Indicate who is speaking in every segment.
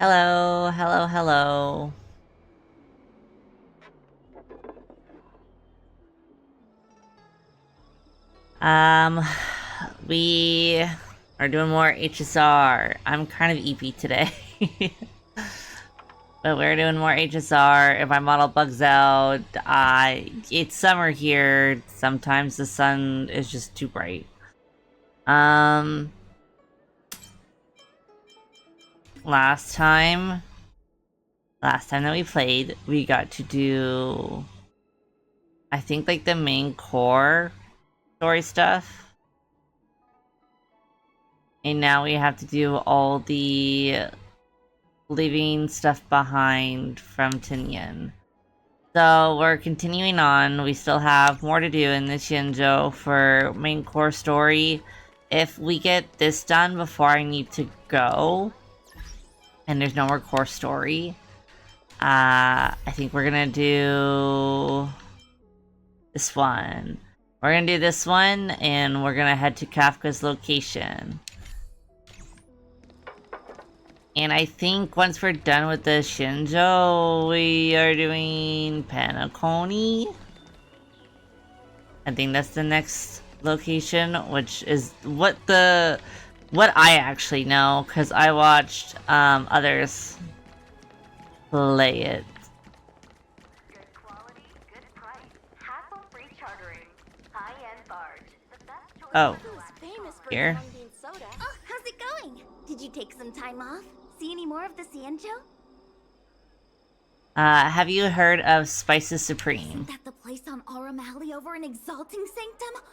Speaker 1: Hello, hello, hello. Um, we are doing more HSR. I'm kind of EP today. But we're doing more HSR. If my model bugs out, it's summer here. Sometimes the sun is just too bright. Um, last time that we played, we got to do, I think, like the main core story stuff. And now we have to do all the leaving stuff behind from Tinyan. So we're continuing on. We still have more to do in the Xianzhou for main core story. If we get this done before I need to go, and there's no more core story, I think we're gonna do this one. We're gonna do this one, and we're gonna head to Kafka's location. And I think once we're done with the Xianzhou, we are doing Panaconi. I think that's the next location, which is what I actually know, because I watched others play it.
Speaker 2: Good quality, good price, hassle-free chartering, high-end barge. The best choice.
Speaker 1: Oh,
Speaker 3: Famous for
Speaker 1: here.
Speaker 3: its bean soda. Oh, how's it going? Did you take some time off? See any more of the Xianzhou?
Speaker 1: Have you heard of Spices Supreme?
Speaker 3: Isn't that the place on Aurum Alley over in Exalting Sanctum?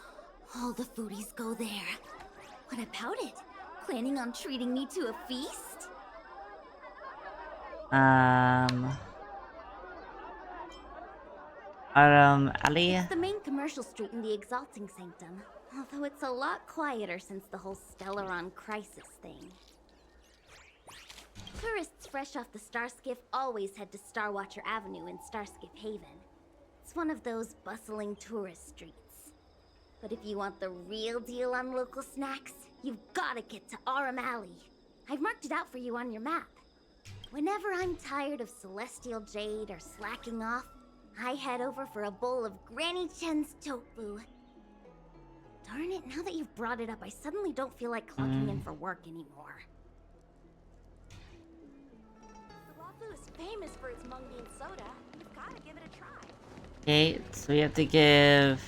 Speaker 3: All the foodies go there. What about it? Planning on treating me to a feast?
Speaker 1: Alley?
Speaker 3: It's the main commercial street in the Exalting Sanctum. Although it's a lot quieter since the whole Stellaron crisis thing. Tourists fresh off the Starskiff always head to Starwatcher Avenue in Starskiff Haven. It's one of those bustling tourist streets. But if you want the real deal on local snacks, you've gotta get to Aurum Alley. I've marked it out for you on your map. Whenever I'm tired of Celestial Jade or slacking off, I head over for a bowl of Granny Chen's tofu. Darn it, now that you've brought it up, I suddenly don't feel like clocking in for work anymore.
Speaker 4: Is famous for its mung bean soda. You've got to give it a try.
Speaker 1: Okay, so we have to give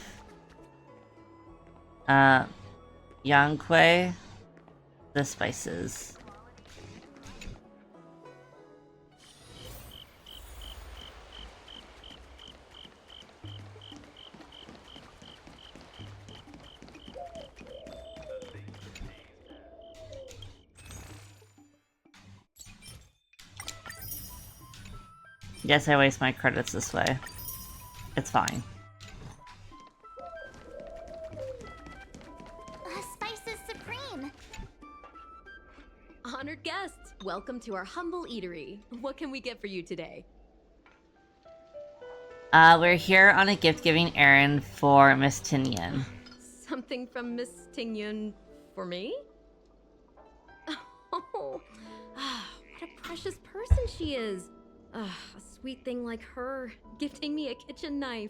Speaker 1: Yang the spices. Guess I waste my credits this way. It's fine.
Speaker 3: Spices Supreme!
Speaker 4: Honored guests, welcome to our humble eatery. What can we get for you today?
Speaker 1: We're here on a gift-giving errand for Miss Tinyan.
Speaker 4: Something from Miss Tingyun for me? Oh, what a precious person she is. A sweet thing like her, gifting me a kitchen knife.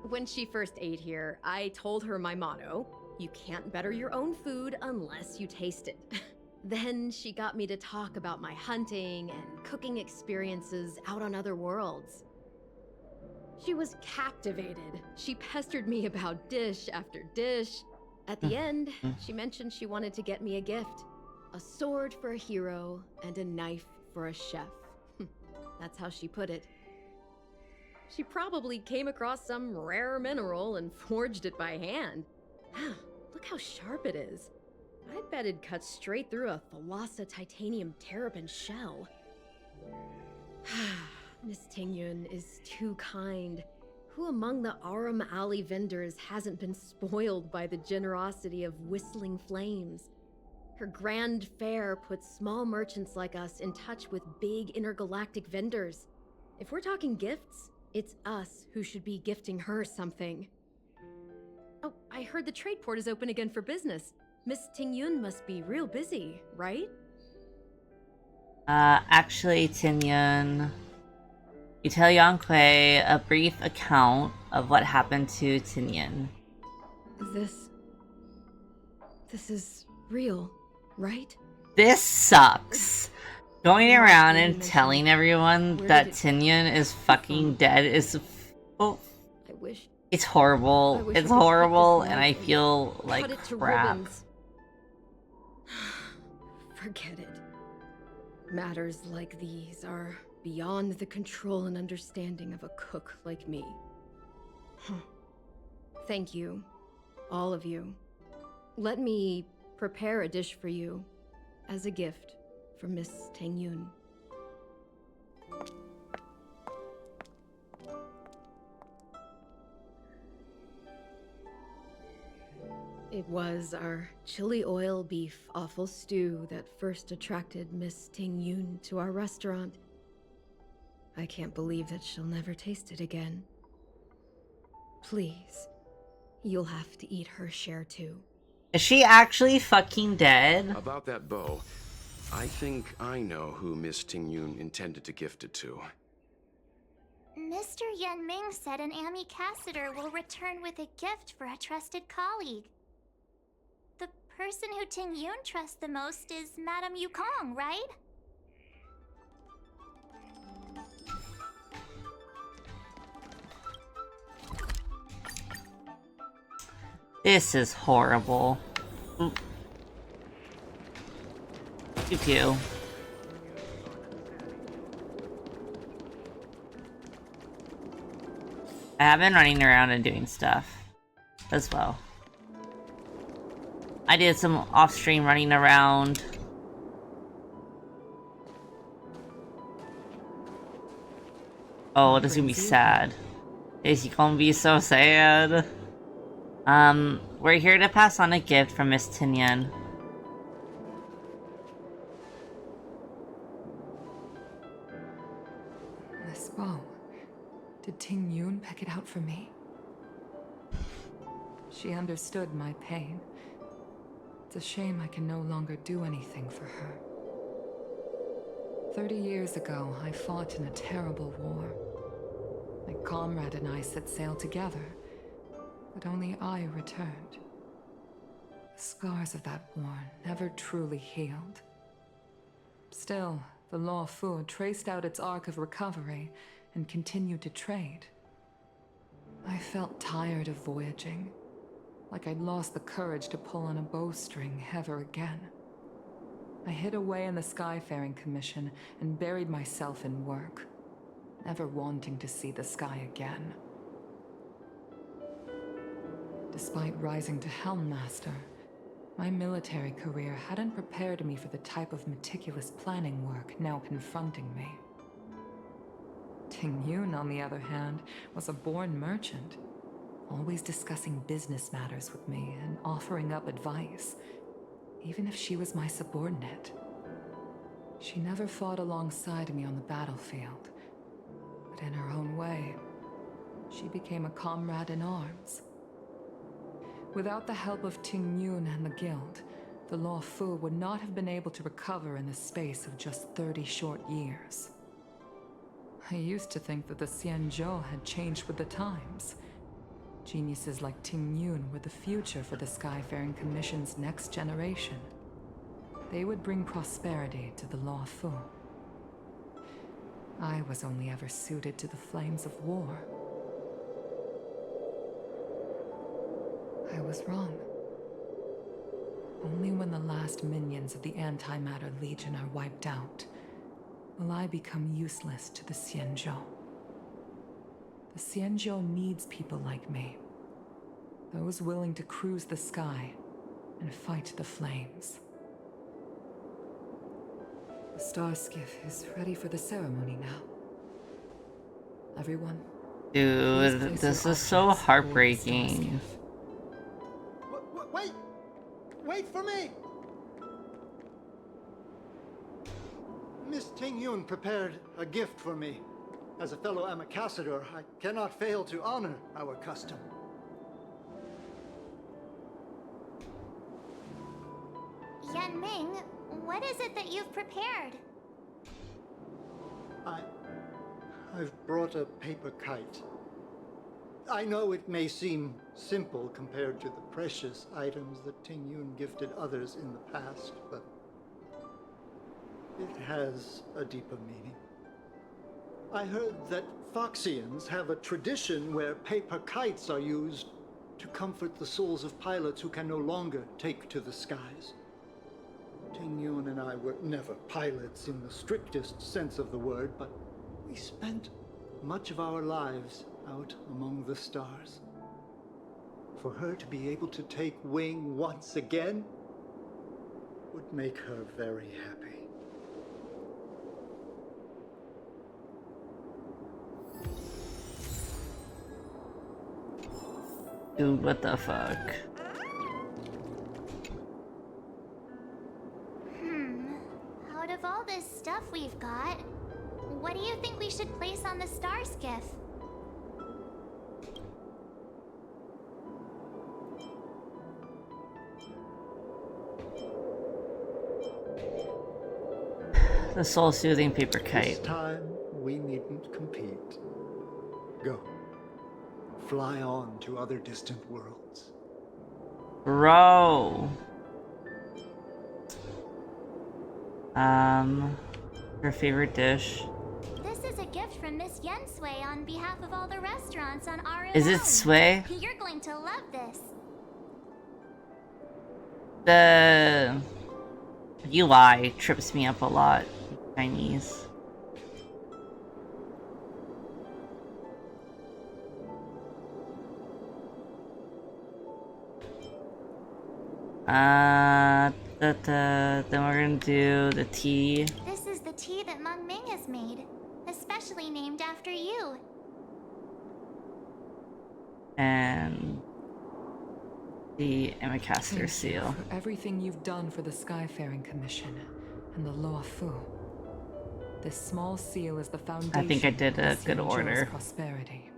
Speaker 4: When she first ate here, I told her my motto: you can't better your own food unless you taste it. Then she got me to talk about my hunting and cooking experiences out on other worlds. She was captivated. She pestered me about dish after dish. At the end, she mentioned she wanted to get me a gift. A sword for a hero and a knife for a chef. That's how she put it. She probably came across some rare mineral and forged it by hand. Look how sharp it is. I bet it'd cut straight through a Thalassa titanium terrapin shell. Miss Tingyun is too kind. Who among the Aurum Alley vendors hasn't been spoiled by the generosity of Whistling Flames? Her grand fare puts small merchants like us in touch with big intergalactic vendors. If we're talking gifts, it's us who should be gifting her something. Oh, I heard the trade port is open again for business. Miss Tingyun must be real busy, right?
Speaker 1: Actually, Tinyan, you tell Yang a brief account of what happened to Tinyan.
Speaker 4: This is real, right?
Speaker 1: This sucks. Going
Speaker 4: Mark,
Speaker 1: around
Speaker 4: you
Speaker 1: and
Speaker 4: mentioned-
Speaker 1: telling everyone
Speaker 4: where
Speaker 1: that
Speaker 4: did it
Speaker 1: Tinyan is
Speaker 4: come
Speaker 1: fucking
Speaker 4: from?
Speaker 1: dead is... Oh,
Speaker 4: I wish
Speaker 1: it's
Speaker 4: I
Speaker 1: horrible.
Speaker 4: wish I
Speaker 1: It's
Speaker 4: could take this
Speaker 1: horrible, and
Speaker 4: knife
Speaker 1: I feel like
Speaker 4: cut it to
Speaker 1: crap.
Speaker 4: ribbons. Forget it. Matters like these are beyond the control and understanding of a cook like me. Thank you, all of you. Let me prepare a dish for you as a gift from Miss Tengyun. It was our chili oil beef offal stew that first attracted Miss Tingyun to our restaurant. I can't believe that she'll never taste it again. Please, you'll have to eat her share too.
Speaker 1: Is she actually fucking dead?
Speaker 5: About that bow, I think I know who Miss Tingyun intended to gift it to.
Speaker 2: Mr. Yan Ming said an ambassador will return with a gift for a trusted colleague. The person who Ting Yun trusts the most is Madame Yukong, right?
Speaker 1: This is horrible. Oop. You too. I have been running around and doing stuff as well. I did some off-stream running around. Oh, this is gonna be sad. Is he gonna be so sad? We're here to pass on a gift from Miss Tinyan.
Speaker 6: This bow. Did Ting Yun pick it out for me? She understood my pain. It's a shame I can no longer do anything for her. 30 years ago, I fought in a terrible war. My comrade and I set sail together, but only I returned. The scars of that war never truly healed. Still, the Law Fu traced out its arc of recovery and continued to trade. I felt tired of voyaging, like I'd lost the courage to pull on a bowstring ever again. I hid away in the Skyfaring Commission and buried myself in work, never wanting to see the sky again. Despite rising to Helm Master, my military career hadn't prepared me for the type of meticulous planning work now confronting me. Ting Yun, on the other hand, was a born merchant, always discussing business matters with me and offering up advice, even if she was my subordinate. She never fought alongside me on the battlefield, but in her own way, she became a comrade in arms. Without the help of Ting Yun and the Guild, the Law Fu would not have been able to recover in the space of just 30 short years. I used to think that the Xianzhou had changed with the times. Geniuses like Ting Yun were the future for the Skyfaring Commission's next generation. They would bring prosperity to the Law Fu. I was only ever suited to the flames of war. I was wrong. Only when the last minions of the Antimatter Legion are wiped out will I become useless to the Xianzhou. The Xianzhou needs people like me. Those willing to cruise the sky and fight the flames. The star skiff is ready for the ceremony now. Everyone,
Speaker 1: Dude, this is so heartbreaking.
Speaker 7: Wait! Wait for me! Miss Ting Yun prepared a gift for me. As a fellow ambassador, I cannot fail to honor our custom.
Speaker 2: Yan Ming, what is it that you've prepared?
Speaker 7: I've brought a paper kite. I know it may seem simple compared to the precious items that Ting Yun gifted others in the past, but it has a deeper meaning. I heard that Foxians have a tradition where paper kites are used to comfort the souls of pilots who can no longer take to the skies. Ting Yun and I were never pilots in the strictest sense of the word, but we spent much of our lives out among the stars. For her to be able to take wing once again would make her very happy.
Speaker 1: Dude, what the fuck?
Speaker 2: Out of all this stuff we've got, what do you think we should place on the star skiff?
Speaker 1: The soul-soothing paper
Speaker 7: This
Speaker 1: kite.
Speaker 7: time, we needn't compete. Go. Fly on to other distant worlds.
Speaker 1: Bro. Her favorite dish.
Speaker 2: This is a gift from Miss Xianzhou on behalf of all the restaurants on RM.
Speaker 1: Is it sway?
Speaker 2: You're going to love this.
Speaker 1: The UI trips me up a lot. Chinese. Then we're gonna do the tea.
Speaker 2: This is the tea that Meng Ming has made, especially named after you.
Speaker 1: And the Amicaster
Speaker 6: Thank you
Speaker 1: seal.
Speaker 6: for everything you've done for the Skyfaring Commission and the Law Fu. This small seal is the foundation.
Speaker 1: I think I did a
Speaker 6: of
Speaker 1: good
Speaker 6: Xianzhou's
Speaker 1: order.
Speaker 6: prosperity.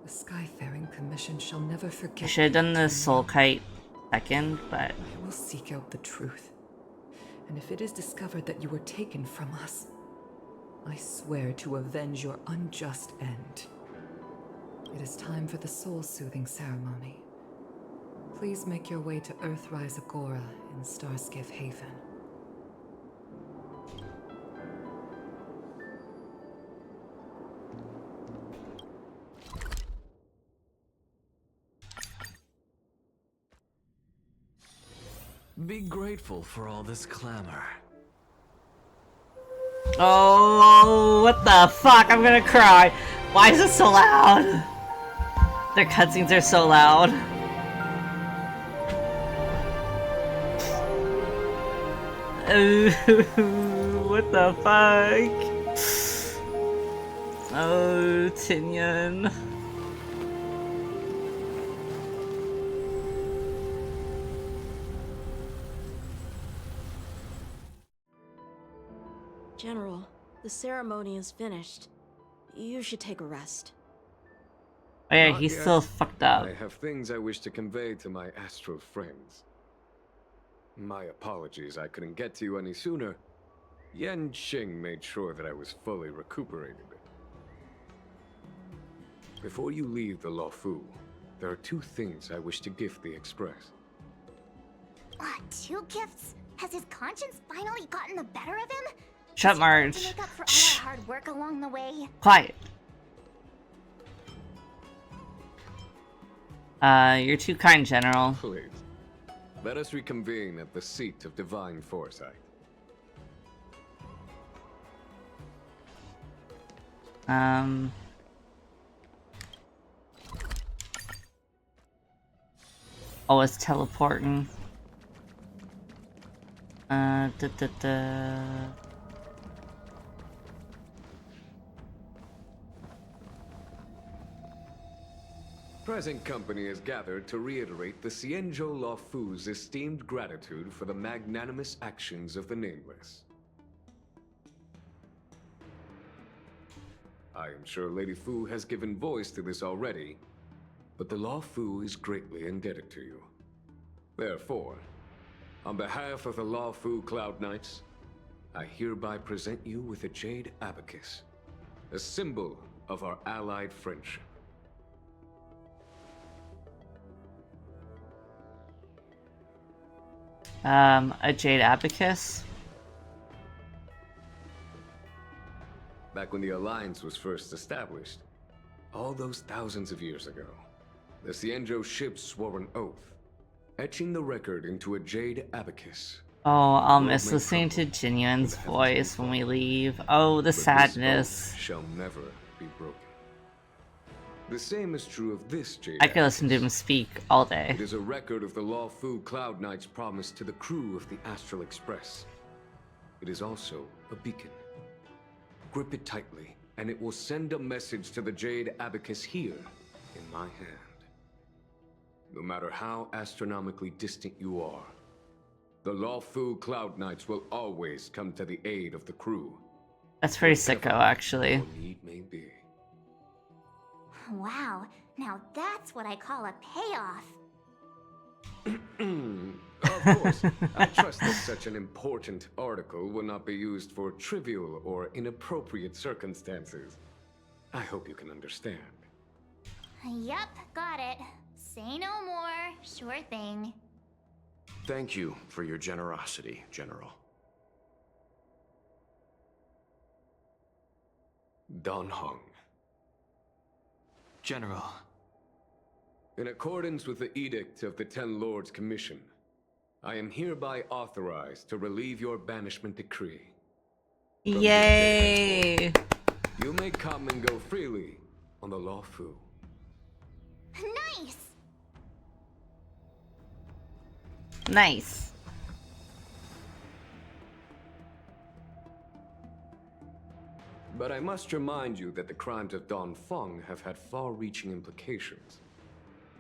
Speaker 6: The Skyfaring Commission shall never forget.
Speaker 1: I should have done the soul kite second, but
Speaker 6: I will seek out the truth. And if it is discovered that you were taken from us, I swear to avenge your unjust end. It is time for the soul-soothing ceremony. Please make your way to Earthrise Agora in Starskiff Haven.
Speaker 8: Be grateful for all this clamor.
Speaker 1: oh, what the fuck? I'm gonna cry. Why is it so loud? Their cutscenes are so loud. What the fuck? Oh, Tinyan.
Speaker 9: General, the ceremony is finished. You should take a rest.
Speaker 1: Oh yeah,
Speaker 5: Not
Speaker 1: he's
Speaker 5: yet.
Speaker 1: still fucked up.
Speaker 5: I have things I wish to convey to my astral friends. My apologies I couldn't get to you any sooner. Yan Qing made sure that I was fully recuperated. Before you leave the Law Fu, there are two things I wish to gift the Express.
Speaker 2: Two gifts? Has his conscience finally gotten the better of him?
Speaker 1: Shut
Speaker 2: To
Speaker 1: Marge.
Speaker 2: make up for all
Speaker 1: Shh.
Speaker 2: our hard work along the way.
Speaker 1: Quiet. You're too kind, General.
Speaker 5: Please, let us reconvene at the seat of divine foresight.
Speaker 1: Oh, it's teleporting. Da.
Speaker 5: Present company is gathered to reiterate the Xianzhou Law Fu's esteemed gratitude for the magnanimous actions of the Nameless. I am sure Lady Fu has given voice to this already, but the Law Fu is greatly indebted to you. Therefore, on behalf of the Law Fu Cloud Knights, I hereby present you with a Jade Abacus, a symbol of our allied friendship.
Speaker 1: A jade abacus?
Speaker 5: Back when the Alliance was first established, all those thousands of years ago, the Xianzhou ships swore an oath, etching the record into a jade abacus.
Speaker 1: Oh, I'll
Speaker 5: World
Speaker 1: miss
Speaker 5: may
Speaker 1: listening to
Speaker 5: crumble,
Speaker 1: Jinyuan's
Speaker 5: and heavens may
Speaker 1: voice when
Speaker 5: fall.
Speaker 1: we leave. Oh, the
Speaker 5: But this
Speaker 1: sadness.
Speaker 5: oath shall never be broken. The same is true of this jade
Speaker 1: I could listen to him
Speaker 5: abacus.
Speaker 1: speak all day.
Speaker 5: It is a record of the Law Fu Cloud Knight's promise to the crew of the Astral Express. It is also a beacon. Grip it tightly, and it will send a message to the Jade Abacus here, in my hand. No matter how astronomically distant you are, the Law Fu Cloud Knights will always come to the aid of the crew.
Speaker 1: That's pretty sicko, actually.
Speaker 5: Your need may be.
Speaker 2: Wow, now that's what I call a payoff.
Speaker 5: Of course, I trust that such an important article will not be used for trivial or inappropriate circumstances. I hope you can understand.
Speaker 2: Yup, got it. Say no more. Sure thing.
Speaker 10: Thank you for your generosity, General.
Speaker 5: Don Hung.
Speaker 8: General.
Speaker 5: In accordance with the Edict of the Ten Lords Commission, I am hereby authorized to relieve your banishment decree. From this day
Speaker 1: Yay!
Speaker 5: henceforth, you may come and go freely on the Law Fu.
Speaker 2: Nice!
Speaker 1: Nice.
Speaker 5: But I must remind you that the crimes of Don Feng have had far-reaching implications.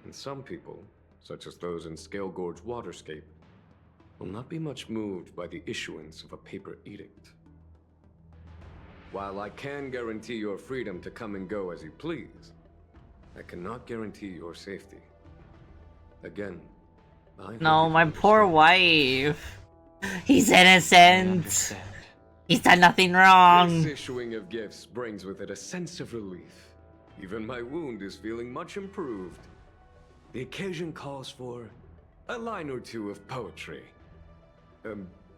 Speaker 5: And some people, such as those in Scale Gorge Waterscape, will not be much moved by the issuance of a paper edict. While I can guarantee your freedom to come and go as you please, I cannot guarantee your safety. Again, I hope
Speaker 1: No,
Speaker 5: you
Speaker 1: my
Speaker 5: can
Speaker 1: poor
Speaker 5: understand.
Speaker 1: wife. He's
Speaker 8: I
Speaker 1: innocent.
Speaker 8: understand.
Speaker 1: He's done nothing wrong.
Speaker 5: This issuing of gifts brings with it a sense of relief. Even my wound is feeling much improved. The occasion calls for a line or two of poetry.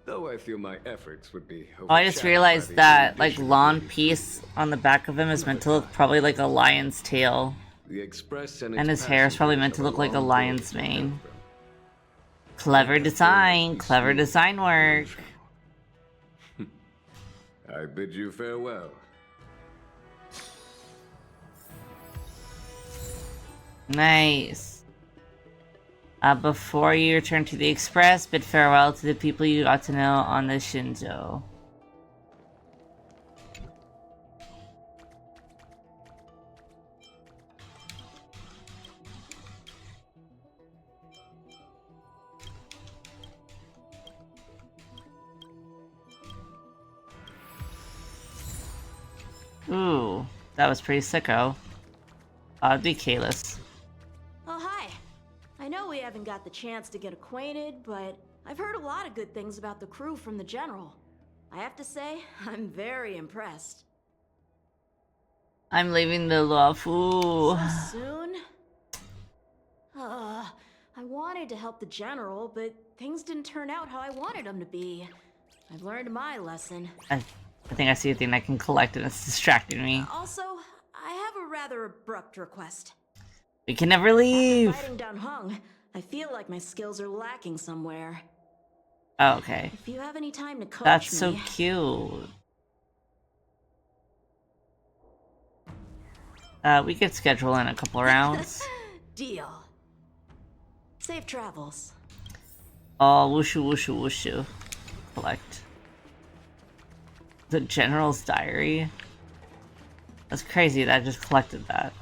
Speaker 5: Though I feel my efforts would be
Speaker 1: Oh, I just
Speaker 5: overshadowed by
Speaker 1: realized
Speaker 5: the
Speaker 1: that, like,
Speaker 5: erudition of
Speaker 1: lawn
Speaker 5: Lady
Speaker 1: piece
Speaker 5: Fu.
Speaker 1: on the back of him is meant to look probably like a lion's tail.
Speaker 5: The Express and
Speaker 1: And
Speaker 5: its
Speaker 1: his hair is probably
Speaker 5: passengers
Speaker 1: meant to
Speaker 5: have
Speaker 1: look like a
Speaker 5: long
Speaker 1: lion's
Speaker 5: voyage ahead of
Speaker 1: mane.
Speaker 5: them.
Speaker 1: Clever
Speaker 5: Let that
Speaker 1: design,
Speaker 5: voyage be
Speaker 1: clever
Speaker 5: smooth
Speaker 1: design work.
Speaker 5: and I bid you farewell.
Speaker 1: Nice. Before you return to the Express, bid farewell to the people you got to know on the Xianzhou. Ooh, that was pretty sicko. It'd be Kalis.
Speaker 9: Oh, hi. I know we haven't got the chance to get acquainted, but I've heard a lot of good things about the crew from the General. I have to say, I'm very impressed.
Speaker 1: I'm leaving the Law Fu.
Speaker 9: So soon? I wanted to help the General, but things didn't turn out how I wanted them to be. I've learned my lesson.
Speaker 1: I think I see a thing I can collect and it's distracting me.
Speaker 9: Also, I have a rather abrupt request.
Speaker 1: We can never
Speaker 9: After
Speaker 1: leave.
Speaker 9: fighting down Hung, I feel like my skills are lacking somewhere.
Speaker 1: Oh, okay.
Speaker 9: If you have any time to coach
Speaker 1: That's
Speaker 9: me...
Speaker 1: so cute. We could schedule in a couple rounds.
Speaker 9: Deal. Safe travels.
Speaker 1: Oh, wushu wushu wushu. Collect. The General's Diary? That's crazy that I just collected that.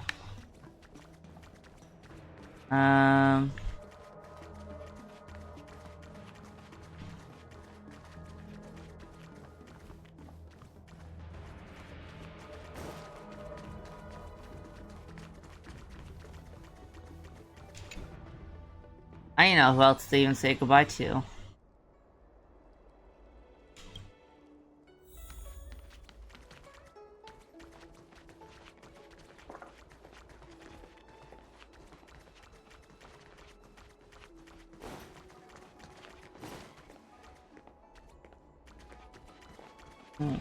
Speaker 1: I know who else to even say goodbye to. Hmm.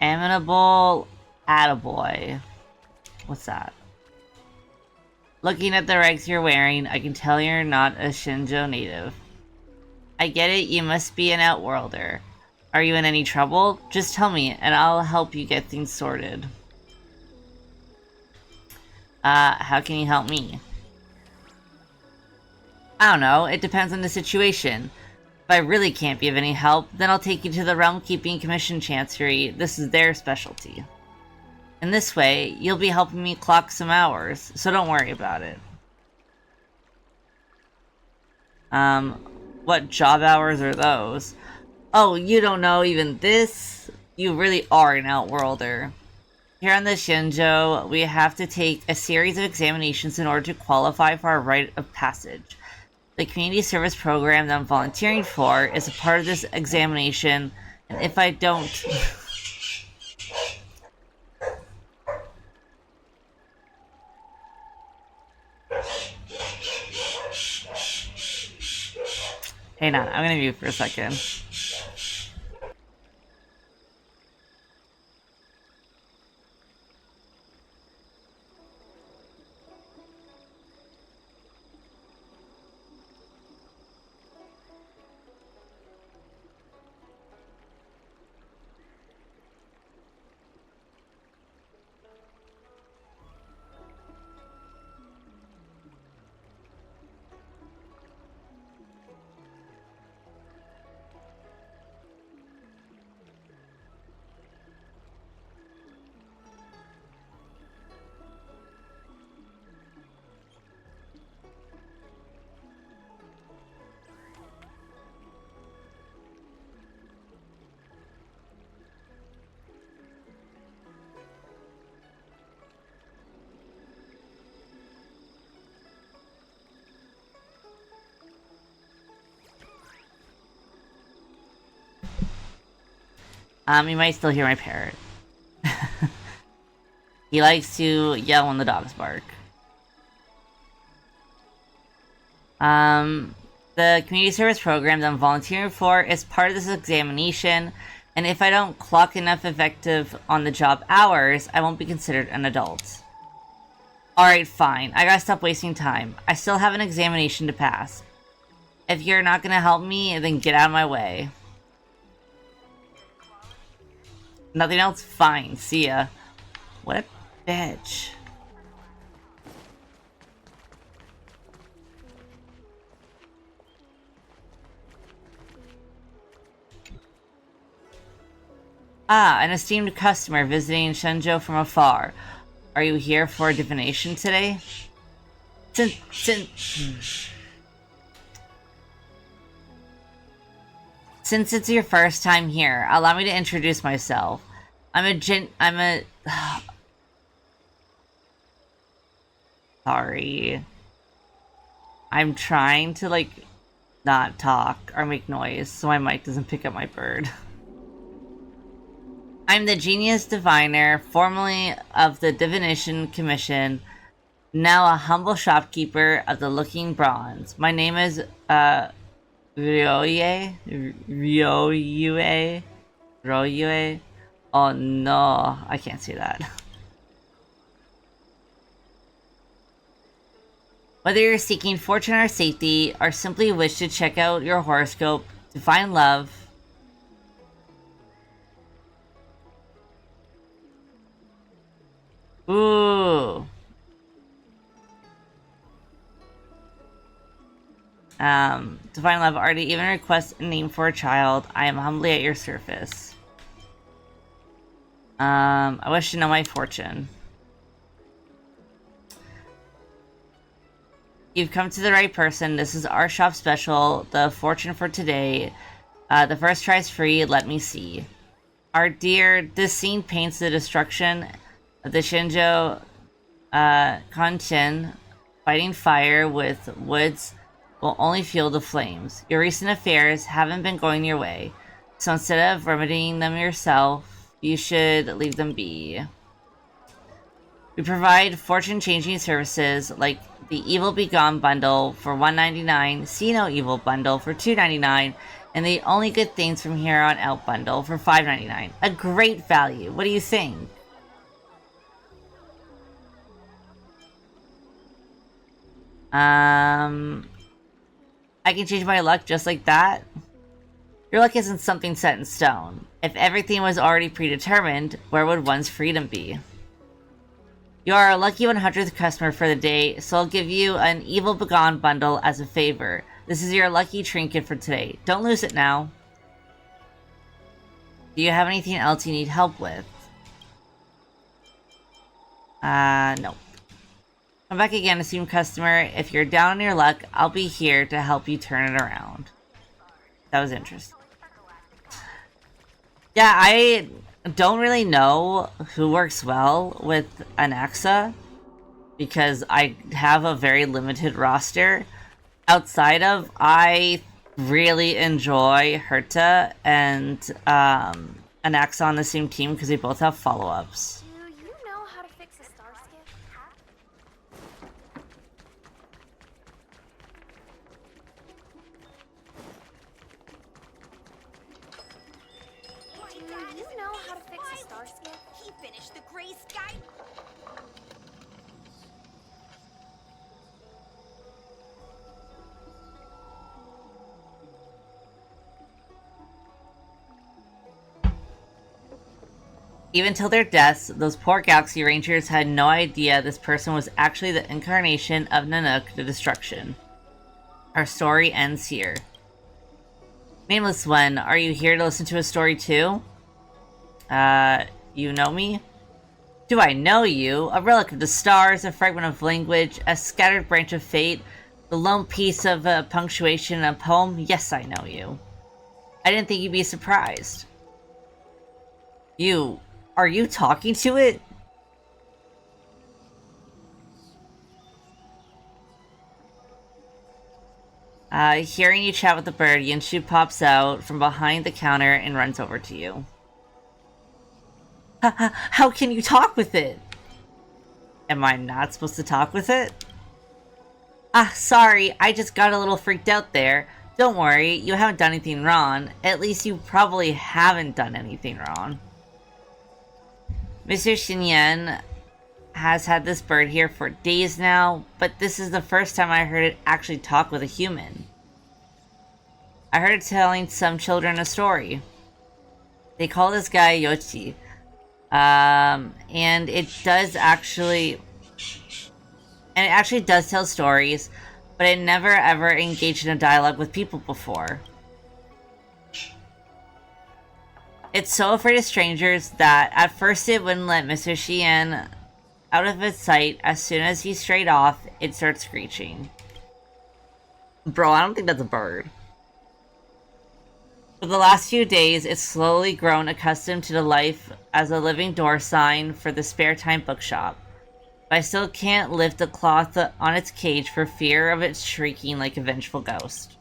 Speaker 1: Amenable attaboy. What's that? Looking at the rags you're wearing, I can tell you're not a Xianzhou native. I get it, you must be an outworlder. Are you in any trouble? Just tell me, and I'll help you get things sorted. How can you help me? I don't know, it depends on the situation. If I really can't be of any help, then I'll take you to the Realm Keeping Commission Chancery. This is their specialty. In this way, you'll be helping me clock some hours, so don't worry about it. What job hours are those? Oh, you don't know even this? You really are an outworlder. Here on the Xianzhou, we have to take a series of examinations in order to qualify for our rite of passage. The community service program that I'm volunteering for is a part of this examination, and if I don't... Hang on, I'm gonna mute for a second. You might still hear my parrot. He likes to yell when the dogs bark. The community service program that I'm volunteering for is part of this examination, and if I don't clock enough effective on the job hours, I won't be considered an adult. Alright, fine. I gotta stop wasting time. I still have an examination to pass. If you're not gonna help me, then get out of my way. Nothing else? Fine. See ya. What a bitch. Ah, an esteemed customer visiting Xianzhou from afar. Are you here for a divination today? Since it's your first time here, allow me to introduce myself. Sorry. I'm trying to, like, not talk or make noise so my mic doesn't pick up my bird. I'm the Genius Diviner, formerly of the Divination Commission, now a humble shopkeeper of the Looking Bronze. My name is, Ryoyue? Oh no, I can't say that. Whether you're seeking fortune or safety, or simply wish to check out your horoscope to find love, ooh. To find love, or to even request a name for a child, I am humbly at your service. I wish to know my fortune. You've come to the right person. This is our shop special, the fortune for today. The first try is free, let me see. Our dear, this scene paints the destruction of the Xianzhou, Kanchen. Fighting fire with woods will only fuel the flames. Your recent affairs haven't been going your way. So instead of remedying them yourself, you should leave them be. We provide fortune-changing services like the Evil Begone bundle for $1.99, See No Evil bundle for $2.99, and the Only Good Things from Here on Out bundle for $5.99. A great value. What do you think? I can change my luck just like that? Your luck isn't something set in stone. If everything was already predetermined, where would one's freedom be? You are a lucky 100th customer for the day, so I'll give you an Evil Begone bundle as a favor. This is your lucky trinket for today. Don't lose it now. Do you have anything else you need help with? No. Come back again, esteemed customer. If you're down on your luck, I'll be here to help you turn it around. That was interesting. Yeah, I don't really know who works well with Anaxa because I have a very limited roster. Outside of, I really enjoy Herta and Anaxa on the same team because they both have follow-ups.
Speaker 2: Do you know how to fix a star skiff? Do you know how to fix a star skiff?
Speaker 3: He finished the gray sky.
Speaker 1: Even till their deaths, those poor Galaxy Rangers had no idea this person was actually the incarnation of Nanook the Destruction. Our story ends here. Nameless One, are you here to listen to a story too? You know me? Do I know you? A relic of the stars, a fragment of language, a scattered branch of fate, the lone piece of punctuation in a poem? Yes, I know you. I didn't think you'd be surprised. Are you talking to it? Hearing you chat with the bird, Xianzhou pops out from behind the counter and runs over to you. How can you talk with it? Am I not supposed to talk with it? Ah, sorry, I just got a little freaked out there. Don't worry, you haven't done anything wrong. At least you probably haven't done anything wrong. Mr. Xinyan has had this bird here for days now, but this is the first time I heard it actually talk with a human. I heard it telling some children a story. They call this guy Yoshi. And it actually does tell stories, but it never ever engaged in a dialogue with people before. It's so afraid of strangers that at first it wouldn't let Mr. Xian out of its sight. As soon as he strayed off, it starts screeching. Bro, I don't think that's a bird. For the last few days, it's slowly grown accustomed to the life as a living door sign for the spare time bookshop. But I still can't lift the cloth on its cage for fear of it shrieking like a vengeful ghost.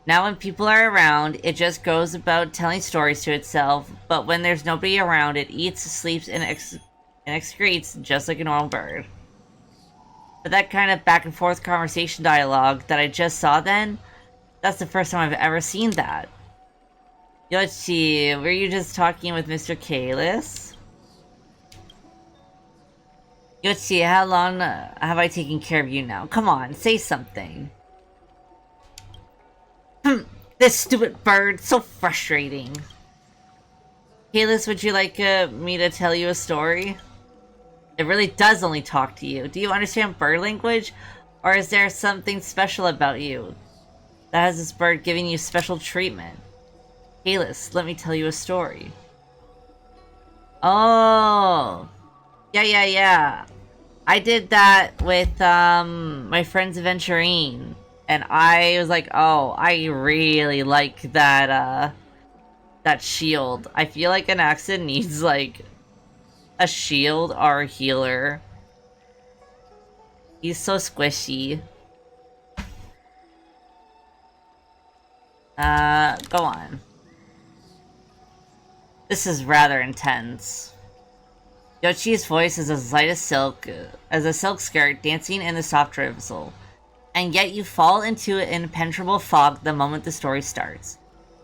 Speaker 1: Now when people are around, it just goes about telling stories to itself, but when there's nobody around, it eats, sleeps, and excretes just like a normal bird. But that kind of back and forth conversation dialogue that I just saw then, that's the first time I've ever seen that. Yoshi, were you just talking with Mr. Kalis? Yoshi, how long have I taken care of you now? Come on, say something. This stupid bird, so frustrating. Kalis, would you like me to tell you a story? It really does only talk to you. Do you understand bird language? Or is there something special about you that has this bird giving you special treatment? Kalis, let me tell you a story. Oh. Yeah. I did that with my friend's Aventurine. And I was like, oh, I really like that that shield. I feel like an accent needs like a shield or a healer. He's so squishy. Go on. This is rather intense. Yochi's voice is as light as a silk skirt dancing in the soft drizzle. And yet you fall into an impenetrable fog the moment the story starts.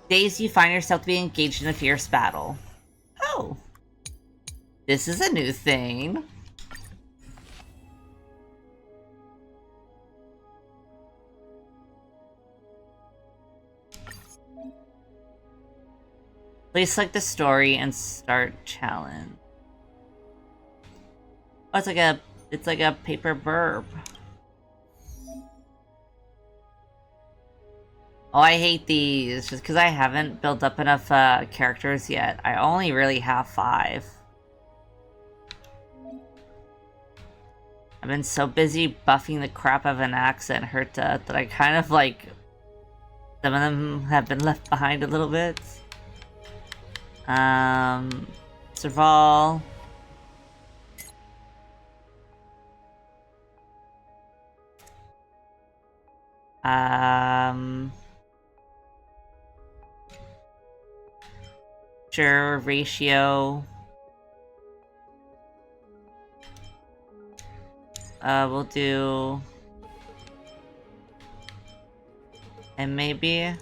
Speaker 1: Dazed, you find yourself to be engaged in a fierce battle. Oh. This is a new thing. Please select the story and start challenge. Oh, it's like a paper burb. Oh, I hate these, just because I haven't built up enough characters yet. I only really have 5. I've been so busy buffing the crap out of an accent Herta that I kind of like... Some of them have been left behind a little bit. Serval. Sure, ratio. We'll do... And maybe...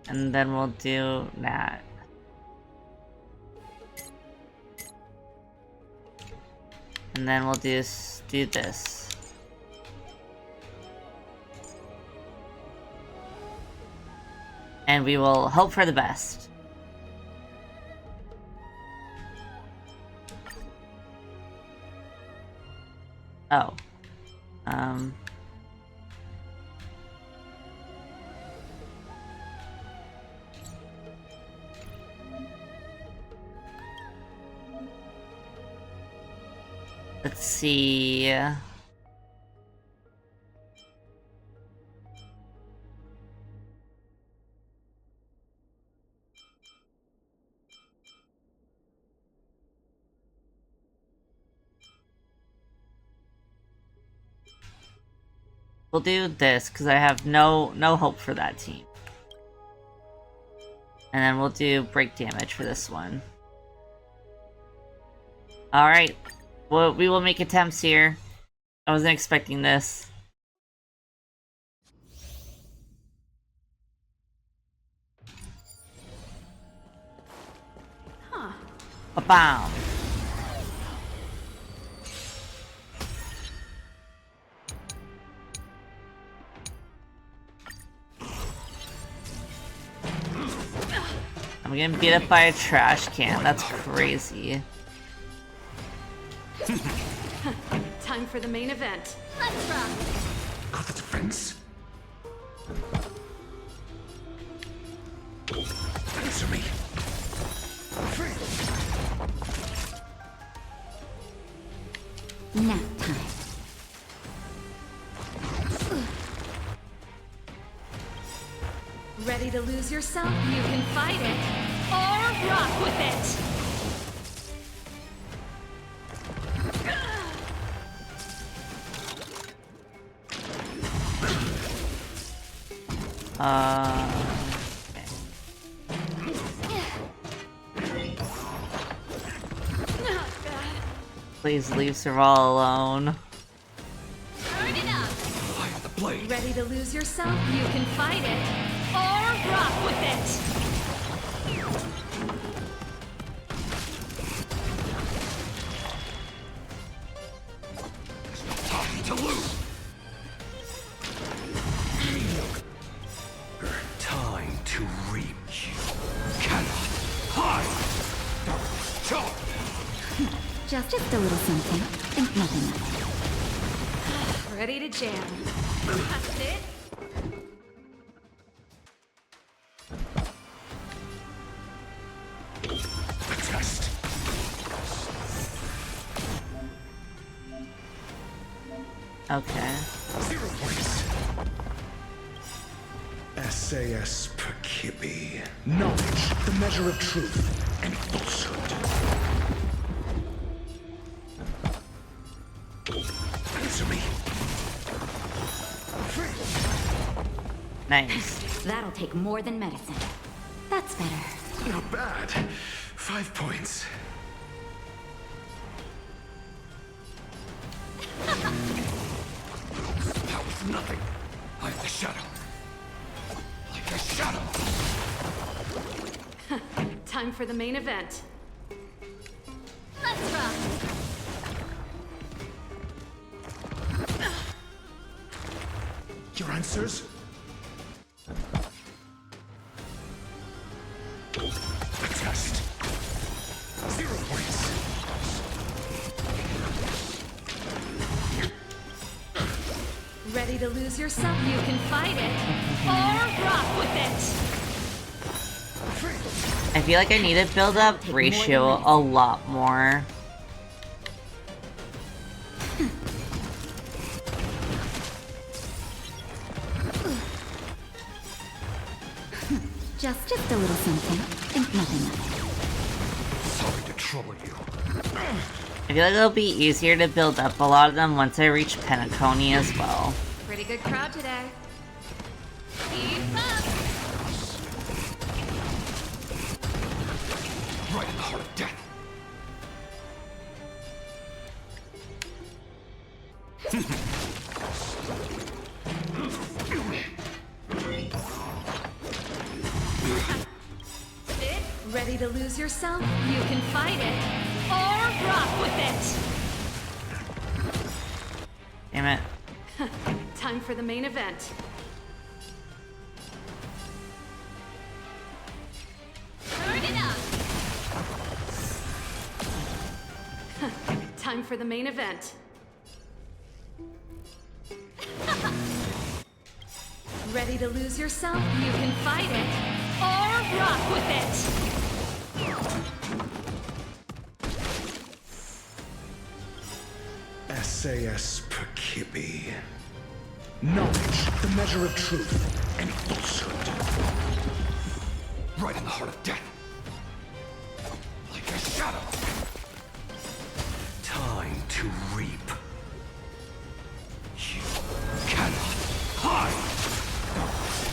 Speaker 1: And then we'll do that. And then we'll do this. And we will hope for the best. Oh. Let's see. We'll do this because I have no hope for that team. And then we'll do break damage for this one. Alright. Well, we will make attempts here. I wasn't expecting this.
Speaker 9: Huh.
Speaker 1: Ba-bam! I'm getting beat up by a trash can. That's crazy.
Speaker 4: Time for the main event.
Speaker 3: Let's rock!
Speaker 10: Got the defense? Answer me.
Speaker 3: Nap time.
Speaker 4: Ready to lose yourself? You can fight it or rock with it.
Speaker 1: Please leave Serval alone.
Speaker 3: Turn it up!
Speaker 10: I have the blade.
Speaker 4: Ready to lose yourself? You can fight it or rock with it.
Speaker 10: Time to lose. Time to reap. Cannot hide.
Speaker 3: Just a little something. Think nothing of it.
Speaker 4: Ready to jam. That's it.
Speaker 10: Test.
Speaker 1: Okay.
Speaker 10: 0 points. SAS per Kibbe. Knowledge, the measure of truth and falsehood. Answer me.
Speaker 3: Nice. That'll take more than medicine. That's better.
Speaker 10: Not bad. 5 points.
Speaker 5: That was nothing. Like the shadow. Like a shadow.
Speaker 4: Time for the main event.
Speaker 3: Let's rock.
Speaker 10: Your answers? A test. 0 points.
Speaker 4: Ready to lose yourself? You can fight it, or rock with it!
Speaker 1: I feel like I need to build up ratio a lot more.
Speaker 3: Just a little something. Think nothing of it.
Speaker 5: Sorry to trouble you.
Speaker 1: I feel like it'll be easier to build up a lot of them once I reach Penacony as well.
Speaker 4: Pretty good crowd today. Keep up!
Speaker 5: Right in the heart of death.
Speaker 4: Ready to lose yourself? You can fight it, or rock with it!
Speaker 1: Damn it.
Speaker 4: Time for the main event.
Speaker 3: Turn it up.
Speaker 4: Time for the main event. Ready to lose yourself? You can fight it, or rock with it!
Speaker 10: SAS Perkibi. Knowledge, the measure of truth and falsehood.
Speaker 5: Right in the heart of death. Like a shadow. Time to reap. You cannot hide.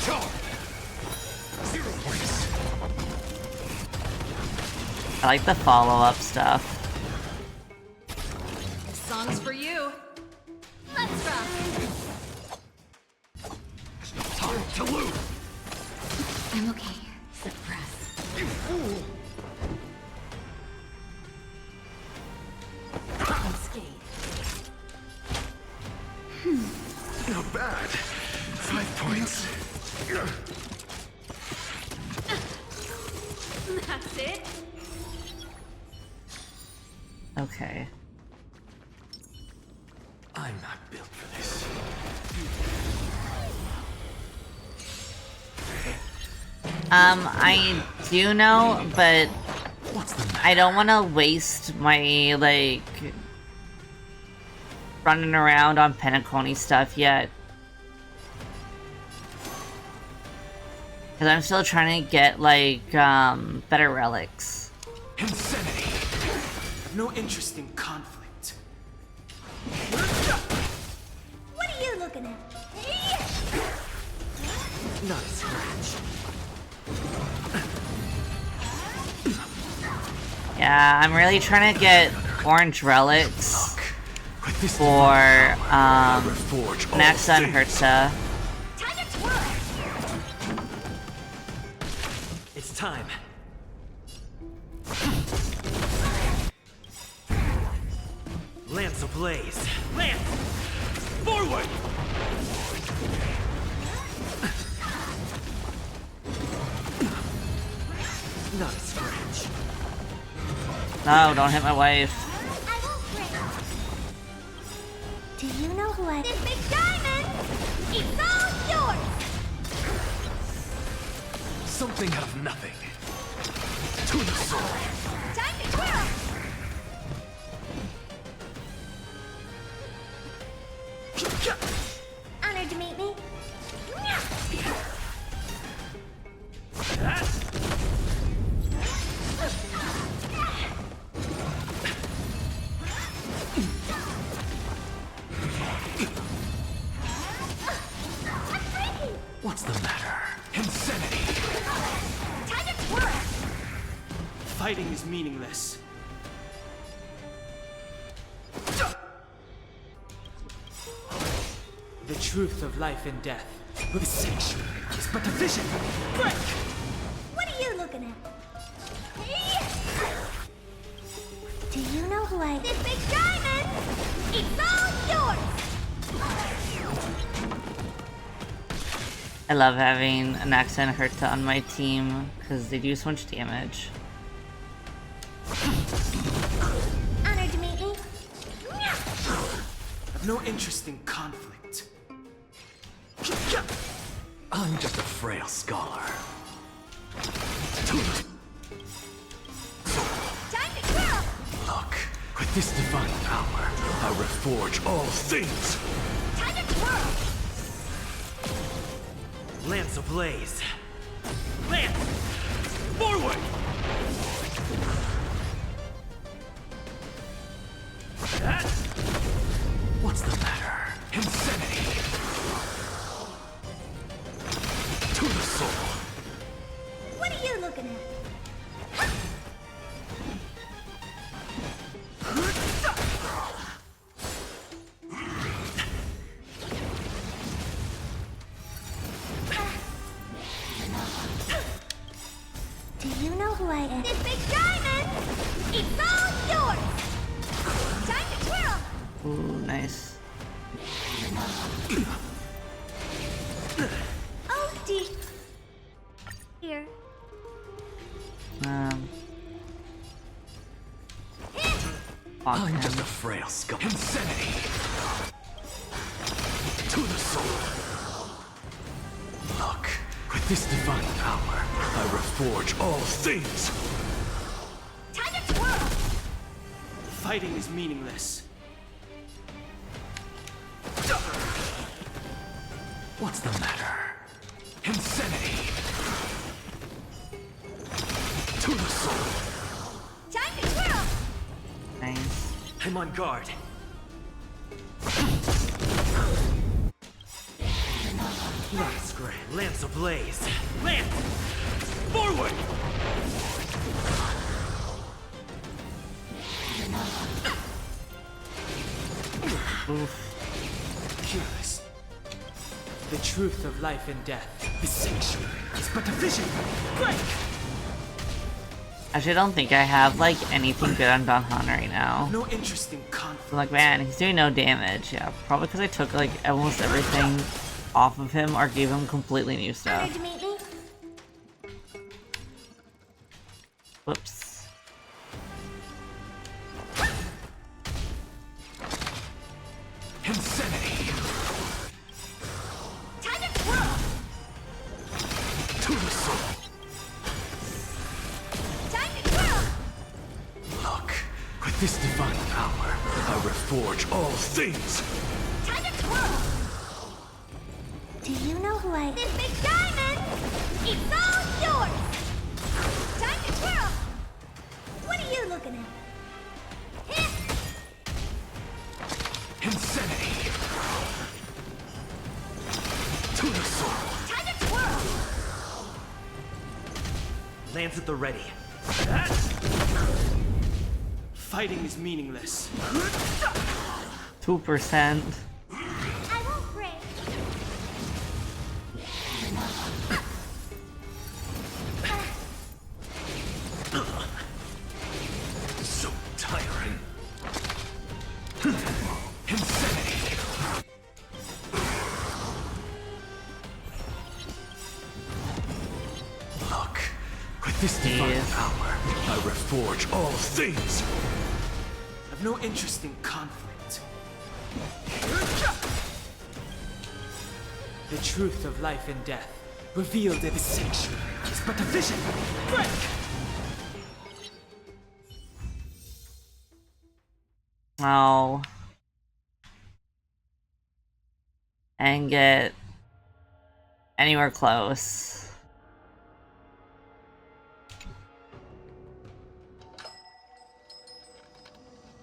Speaker 5: Charm. 0 points.
Speaker 1: I like the follow-up stuff.
Speaker 4: This song's for you.
Speaker 3: Let's rock.
Speaker 5: There's no time to lose.
Speaker 3: I'm okay. Suppress.
Speaker 5: You fool.
Speaker 3: Unscathed.
Speaker 10: Not bad. 5 points.
Speaker 4: That's it.
Speaker 1: Okay.
Speaker 5: I'm not built for this.
Speaker 1: I do know, but I don't want to waste my, like, running around on Penacony stuff yet. Because I'm still trying to get, like, better relics.
Speaker 11: Insanity. No interest in conflict.
Speaker 3: What are you looking at?
Speaker 11: Not a scratch.
Speaker 1: Yeah, I'm really trying to get orange relics for, Maxa and Hertza.
Speaker 3: Time to twirl.
Speaker 11: It's time. Lance ablaze. Lance! Forward! Not a scratch.
Speaker 1: No, don't hit my wife.
Speaker 3: I won't break. Do you know who I... This big diamond! It's all yours!
Speaker 11: Something out of nothing. To the sword.
Speaker 3: Time to twirl! Honored to meet me.
Speaker 11: What's the matter? Insanity.
Speaker 3: Time to
Speaker 12: Fighting is meaningless. The truth of life and death. The sanctuary is but a vision. Break!
Speaker 3: What are you looking at? Do you know who I... This big diamond! It's all yours!
Speaker 1: I love having an accent Herta on my team because they do so much damage.
Speaker 3: Honored to meet you.
Speaker 12: I've no interest in conflict.
Speaker 11: I'm just a frail scholar.
Speaker 3: Time to twirl!
Speaker 11: Look, with this divine power, I reforge all things.
Speaker 3: Time to twirl!
Speaker 12: Lance ablaze. Lance! Forward!
Speaker 11: What's the matter? Insanity! To the soul!
Speaker 3: What are you looking at? Do you know who I am? This big diamond! It's all yours! Time to twirl!
Speaker 1: Ooh, nice.
Speaker 3: Oh, dear. Here.
Speaker 11: I'm just a frail skull. Insanity! To the soul! Look, with this divine power, I reforge all things!
Speaker 3: Time to twirl!
Speaker 12: Fighting is meaningless.
Speaker 11: What's the matter? Insanity! To the soul!
Speaker 3: Time to twirl!
Speaker 1: Nice.
Speaker 12: I'm on guard. Lance Gray, Lance ablaze. Lance! Forward! Curious. The truth of life and death. The sanctuary is but a vision. Break!
Speaker 1: Actually, I don't think I have, like, anything good on Don Han right now.
Speaker 12: No interest in conflict.
Speaker 1: I'm like, man, he's doing no damage. Yeah, probably because I took, like, almost everything off of him or gave him completely new stuff.
Speaker 3: Honored to meet me.
Speaker 1: Whoops.
Speaker 11: Insanity!
Speaker 3: Time to twirl!
Speaker 11: To the soul!
Speaker 3: Time to twirl!
Speaker 11: Look, with this divine power, I reforge all things!
Speaker 3: Time to twirl! Do you know who I... This big diamond! It's all yours! Time to twirl! What are you looking at?
Speaker 11: Insanity! To the soul!
Speaker 3: Time to twirl!
Speaker 12: Lance at the ready. Fighting is meaningless.
Speaker 1: 2%.
Speaker 3: I won't break.
Speaker 11: So tiring. Insanity! Look, with this divine
Speaker 1: Yes.
Speaker 11: power, I reforge all things!
Speaker 12: I've no interest in conflict. The truth of life and death, revealed in the sanctuary, is but a vision. Break!
Speaker 1: Oh. And get anywhere close.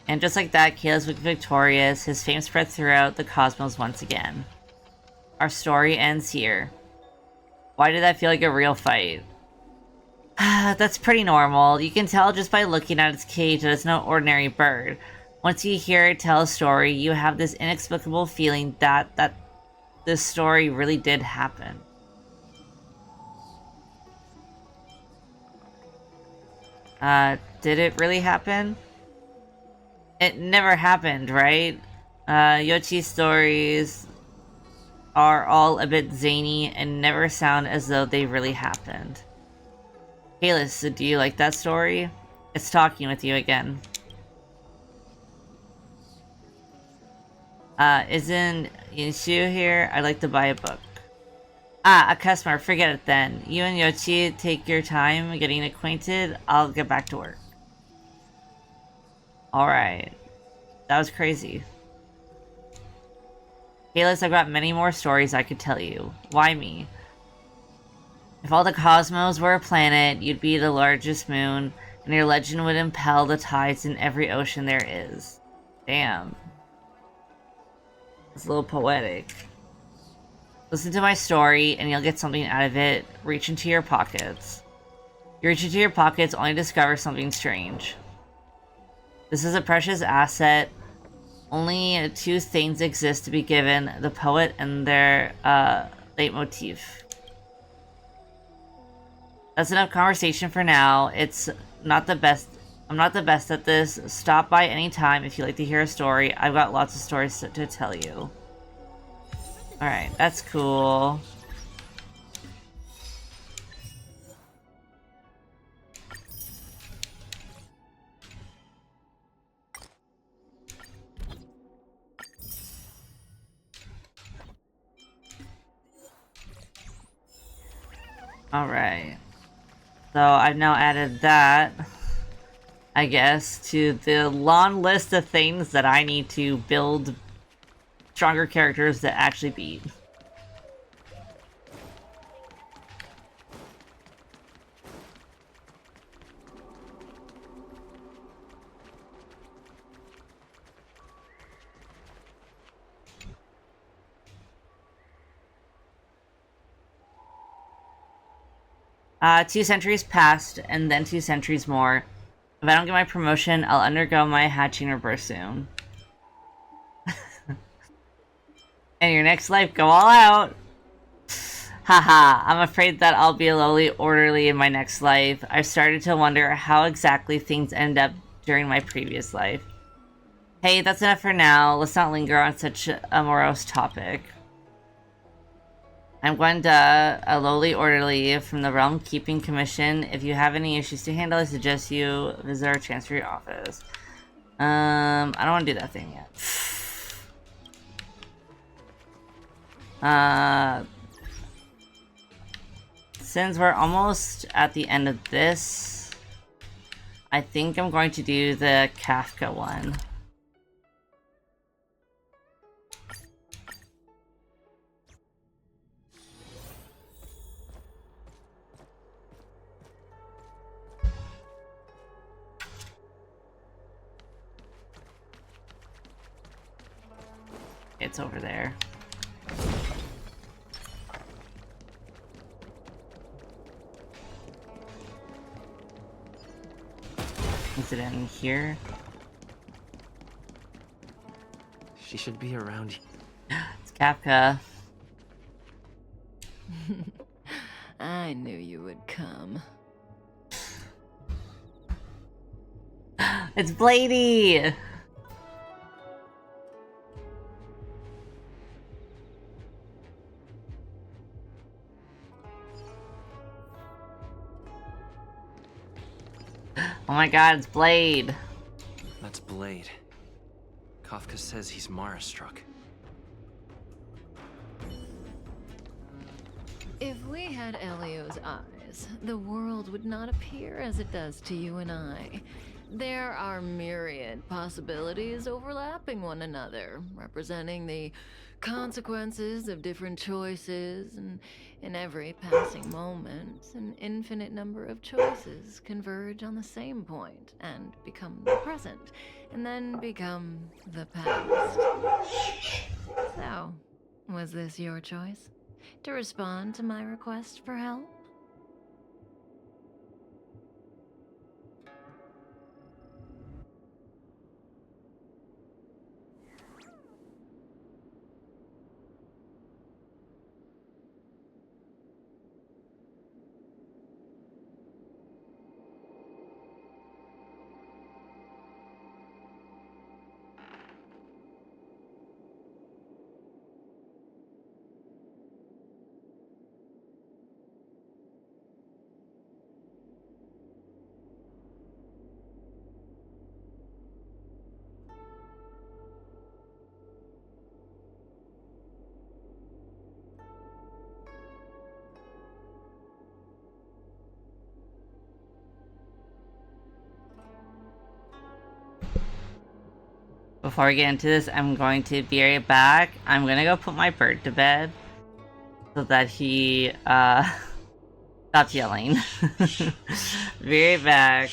Speaker 1: And just like that, Kayla's victorious. His fame spread throughout the cosmos once again. Our story ends here. Why did that feel like a real fight? That's pretty normal. You can tell just by looking at its cage that it's no ordinary bird. Once you hear it tell a story, you have this inexplicable feeling that this story really did happen. Did it really happen? It never happened, right? Yochi's stories are all a bit zany and never sound as though they really happened. Kalis, do you like that story? It's talking with you again. Isn't Yinshu here? I'd like to buy a book. Ah, a customer. Forget it then. You and Yochi take your time getting acquainted. I'll get back to work. Alright. That was crazy. Kalis, I've got many more stories I could tell you. Why me? If all the cosmos were a planet, you'd be the largest moon, and your legend would impel the tides in every ocean there is. Damn. It's a little poetic. Listen to my story, and you'll get something out of it. Reach into your pockets. You reach into your pockets, only to discover something strange. This is a precious asset. Only two things exist to be given, the poet and their leitmotif. That's enough conversation for now. It's not the best. I'm not the best at this. Stop by anytime if you'd like to hear a story. I've got lots of stories to tell you. Alright, that's cool. Alright. So I've now added that, I guess, to the long list of things that I need to build stronger characters that actually beat. Two centuries passed, and then 2 centuries more. If I don't get my promotion, I'll undergo my hatching rebirth soon. In your next life, go all out! Haha, I'm afraid that I'll be a lowly orderly in my next life. I've started to wonder how exactly things end up during my previous life. Hey, that's enough for now. Let's not linger on such a morose topic. I'm Gwenda, a lowly orderly from the Realm Keeping Commission. If you have any issues to handle, I suggest you visit our Chancery office. I don't want to do that thing yet. Since we're almost at the end of this, I think I'm going to do the Kafka one. It's over there. Is it in here?
Speaker 13: She should be around here.
Speaker 1: It's Kafka.
Speaker 6: I knew you would come.
Speaker 1: It's Bladey! Oh my god, it's Blade.
Speaker 13: That's Blade. Kafka says he's Mara-struck.
Speaker 6: If we had Elio's eyes, the world would not appear as it does to you and I. There are myriad possibilities overlapping one another, representing the consequences of different choices, and in every passing moment, an infinite number of choices converge on the same point and become the present, and then become the past. So, was this your choice? To respond to my request for help?
Speaker 1: before we get into this, I'm going to be right back. I'm gonna go put my bird to bed so that he stops yelling. Be right back.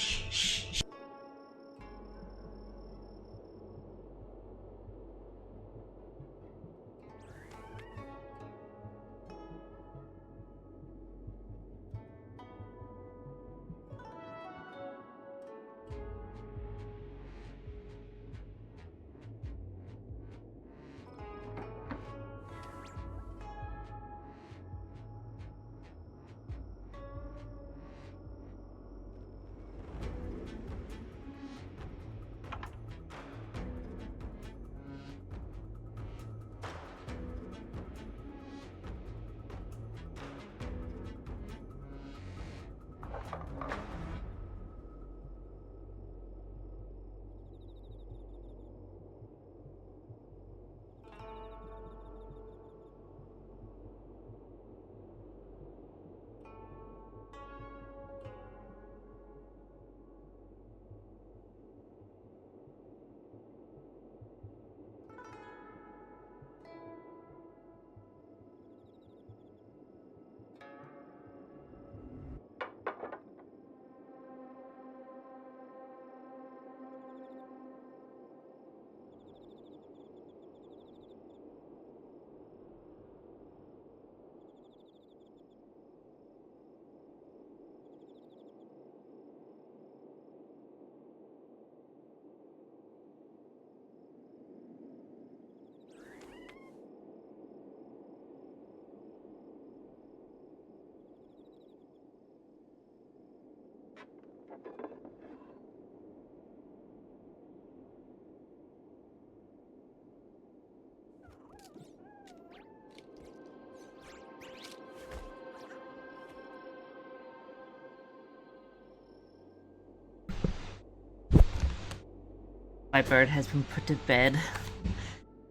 Speaker 1: My bird has been put to bed.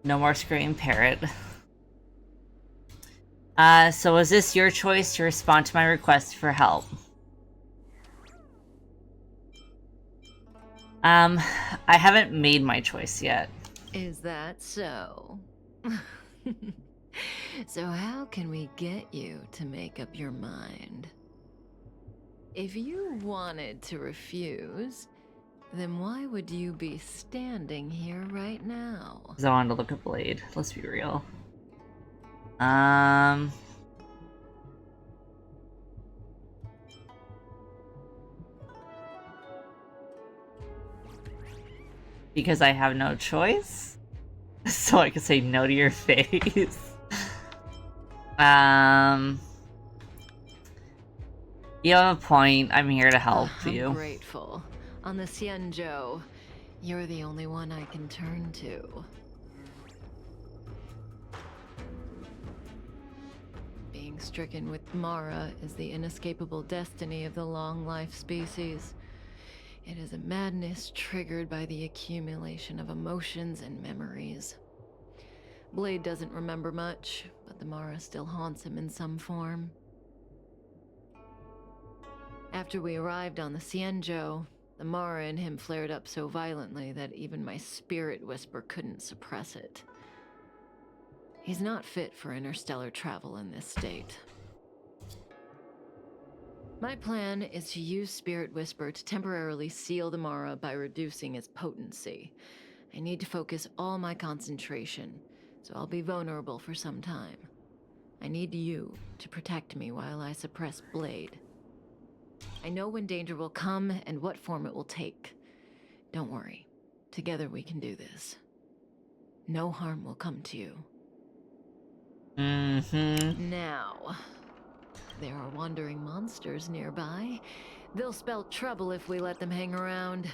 Speaker 1: No more screaming parrot. So was this your choice to respond to my request for help? I haven't made my choice yet.
Speaker 6: Is that so? So how can we get you to make up your mind? If you wanted to refuse, then why would you be standing here right now?
Speaker 1: Because I wanted to look at Blade. Let's be real. Because I have no choice? So I can say no to your face. You have a point. I'm here to help you.
Speaker 6: I'm grateful. On the Xianzhou, you're the only one I can turn to. Being stricken with Mara is the inescapable destiny of the long-life species. It is a madness triggered by the accumulation of emotions and memories. Blade doesn't remember much, but the Mara still haunts him in some form. After we arrived on the Xianzhou, the Mara in him flared up so violently that even my spirit whisper couldn't suppress it. He's not fit for interstellar travel in this state. My plan is to use Spirit Whisper to temporarily seal the Mara by reducing its potency. I need to focus all my concentration, so I'll be vulnerable for some time. I need you to protect me while I suppress Blade. I know when danger will come and what form it will take. Don't worry. Together we can do this. No harm will come to you. Now, there are wandering monsters nearby. They'll spell trouble if we let them hang around.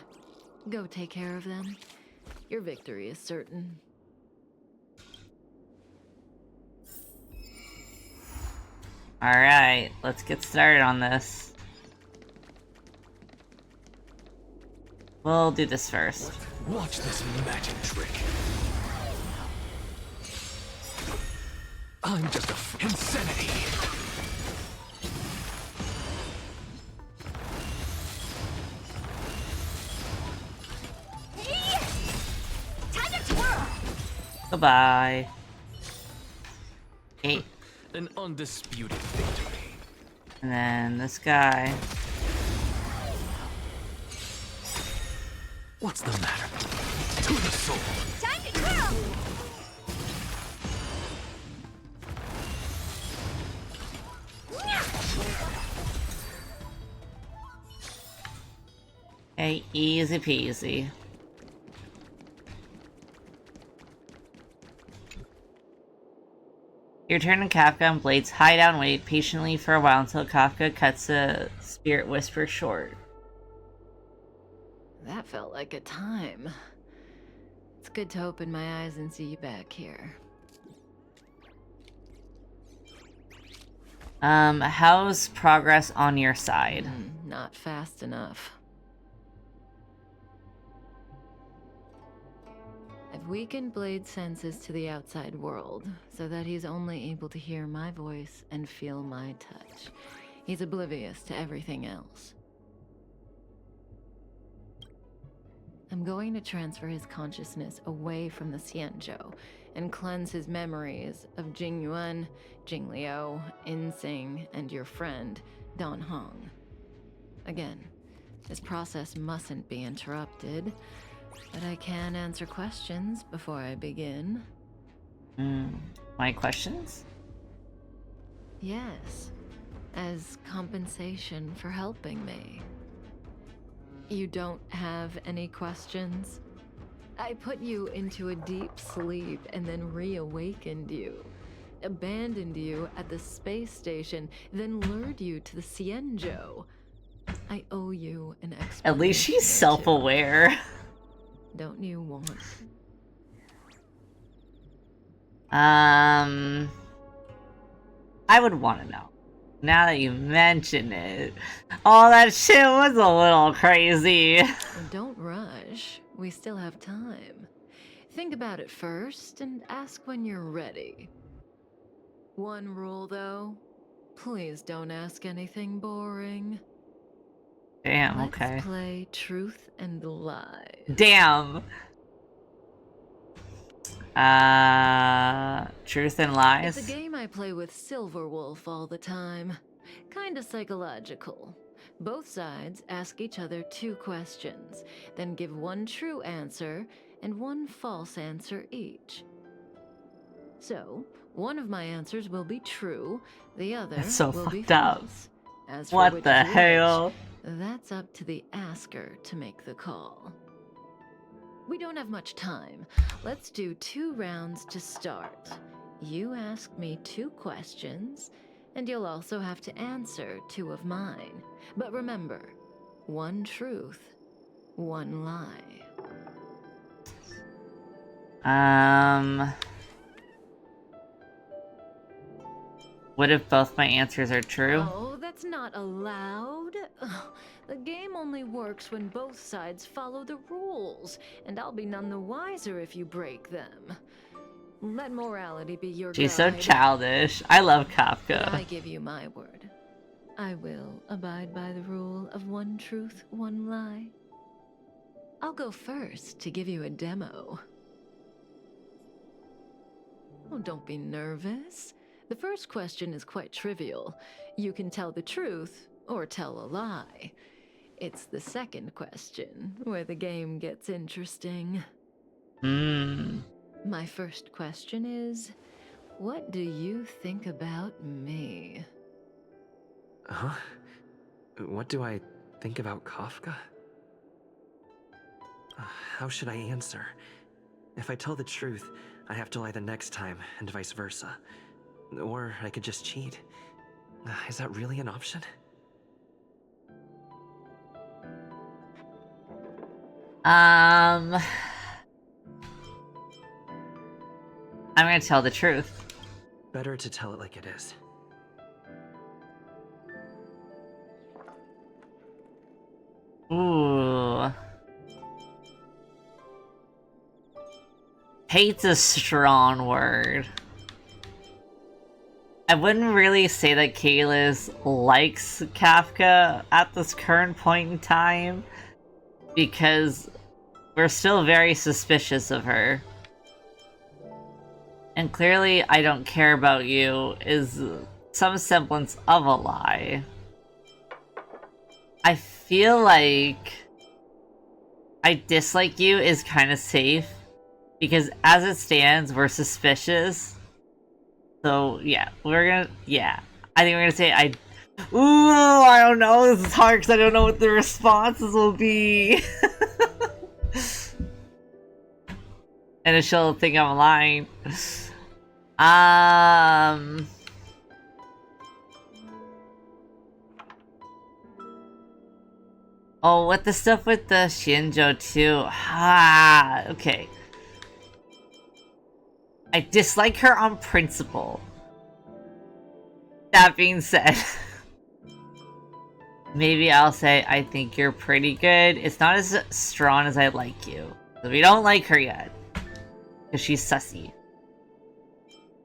Speaker 6: Go take care of them. Your victory is certain.
Speaker 1: Alright, let's get started on this. We'll do this first.
Speaker 11: Watch this magic trick. I'm just a insanity.
Speaker 3: Time to
Speaker 1: Goodbye. Hey.
Speaker 8: An undisputed victory.
Speaker 1: And then this guy.
Speaker 11: What's the matter? To the soul.
Speaker 3: Time to twirl!
Speaker 1: Okay, easy peasy. You return to Kafka and Blade's hideout and wait patiently for a while until Kafka cuts the spirit whisper short.
Speaker 4: That felt like a time. It's good to open my eyes and see you back here.
Speaker 1: How's progress on your side?
Speaker 4: Not fast enough. I've weakened Blade's senses to the outside world, so that he's only able to hear my voice and feel my touch. He's oblivious to everything else. I'm going to transfer his consciousness away from the Xianzhou and cleanse his memories of Jingyuan, Jingliu, Insing, and your friend, Dan Hong. Again, this process mustn't be interrupted, but I can answer questions before I begin.
Speaker 1: My questions?
Speaker 4: Yes, as compensation for helping me. You don't have any questions? I put you into a deep sleep and then reawakened you. Abandoned you at the space station, then lured you to the Xianzhou. I owe you an explanation.
Speaker 1: At least she's self-aware.
Speaker 4: Don't you want?
Speaker 1: I would want to know. Now that you mention it. All that shit was a little crazy.
Speaker 4: Don't rush. We still have time. Think about it first and ask when you're ready. One rule, though. Please don't ask anything boring.
Speaker 1: Damn, okay.
Speaker 4: Let's play truth and lies.
Speaker 1: Damn. Truth and lies?
Speaker 4: It's a game I play with Silverwolf all the time. Kinda psychological. Both sides ask each other 2 questions, then give 1 true answer and 1 false answer each. So, one of my answers will be true, the other
Speaker 1: That's so
Speaker 4: will be
Speaker 1: fucked up.
Speaker 4: false. As for
Speaker 1: What
Speaker 4: which
Speaker 1: the
Speaker 4: is
Speaker 1: hell?
Speaker 4: which, that's up to the asker to make the call. We don't have much time. Let's do 2 rounds to start. You ask me 2 questions, and you'll also have to answer 2 of mine. But remember, 1 truth, 1 lie.
Speaker 1: What if both my answers are true?
Speaker 4: Oh, that's not allowed. Ugh, the game only works when both sides follow the rules, and I'll be none the wiser if you break them. Let morality be your
Speaker 1: She's so
Speaker 4: guide.
Speaker 1: childish. I love
Speaker 4: But
Speaker 1: Kafka.
Speaker 4: I give you my word. I will abide by the rule of 1 truth, 1 lie. I'll go first to give you a demo. Oh, don't be nervous. The first question is quite trivial. You can tell the truth or tell a lie. It's the second question where the game gets interesting. My first question is, what do you think about me?
Speaker 13: Huh? What do I think about Kafka? How should I answer? If I tell the truth, I have to lie the next time, and vice versa. Or I could just cheat. Is that really an option?
Speaker 1: I'm gonna tell the truth.
Speaker 13: Better to tell it like it is.
Speaker 1: Ooh. Hate's a strong word. I wouldn't really say that Kalis likes Kafka at this current point in time, because we're still very suspicious of her. And clearly I don't care about you is some semblance of a lie. I feel like I dislike you is kind of safe, because as it stands, we're suspicious. So yeah, I think we're gonna say ooh, I don't know, this is hard because I don't know what the responses will be. And then she'll think I'm lying. Oh, what the stuff with the Xianzhou too? Ah, okay. I dislike her on principle. That being said, maybe I'll say I think you're pretty good. It's not as strong as I like you. So we don't like her yet. Because she's sussy.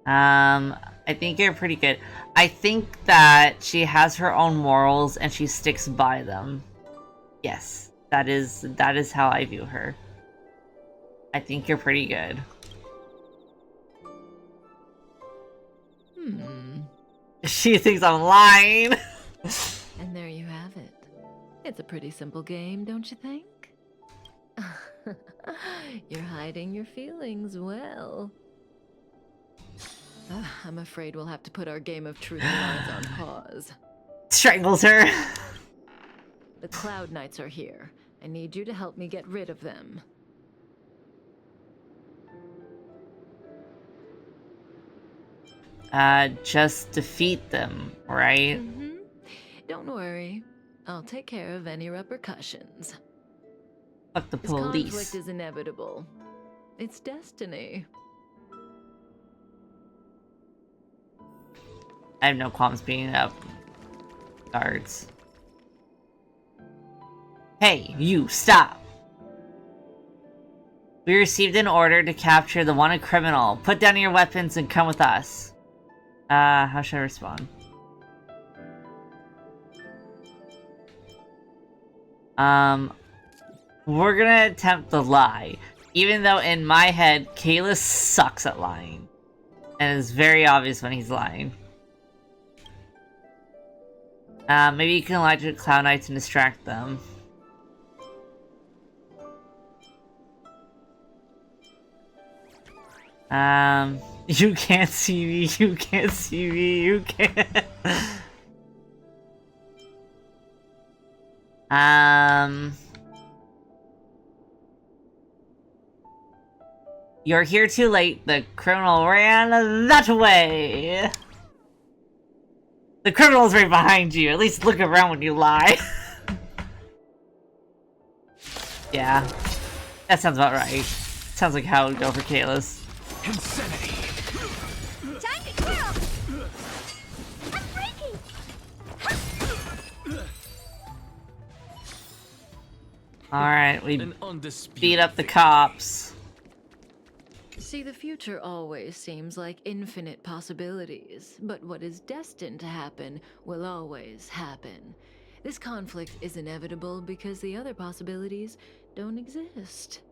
Speaker 1: I think you're pretty good. I think that she has her own morals and she sticks by them. Yes, that is how I view her. I think you're pretty good. She thinks I'm lying.
Speaker 6: And there you have it. It's a pretty simple game, don't you think? You're hiding your feelings well. I'm afraid we'll have to put our game of truth and lies on pause.
Speaker 1: Strangles her.
Speaker 6: The Cloud Knights are here. I need you to help me get rid of them.
Speaker 1: Just defeat them, right?
Speaker 6: Don't worry. I'll take care of any repercussions.
Speaker 1: Fuck the
Speaker 6: This
Speaker 1: police.
Speaker 6: conflict is inevitable. It's destiny.
Speaker 1: I have no qualms beating up guards. Hey, you, stop! We received an order to capture the wanted criminal. Put down your weapons and come with us. How should I respond? We're gonna attempt the lie. Even though in my head, Kalis sucks at lying. And it's very obvious when he's lying. Maybe you can lie to the Cloud Knights and distract them. You can't see me, you can't see me, you can't. You're here too late. The criminal ran that way. The criminal's right behind you. At least look around when you lie. Yeah. That sounds about right. Sounds like how it would go for Kalis.
Speaker 11: Insanity.
Speaker 3: Time to kill! I'm breaking!
Speaker 1: Alright, we beat up the cops.
Speaker 6: See, the future always seems like infinite possibilities, but what is destined to happen will always happen. This conflict is inevitable because the other possibilities don't exist.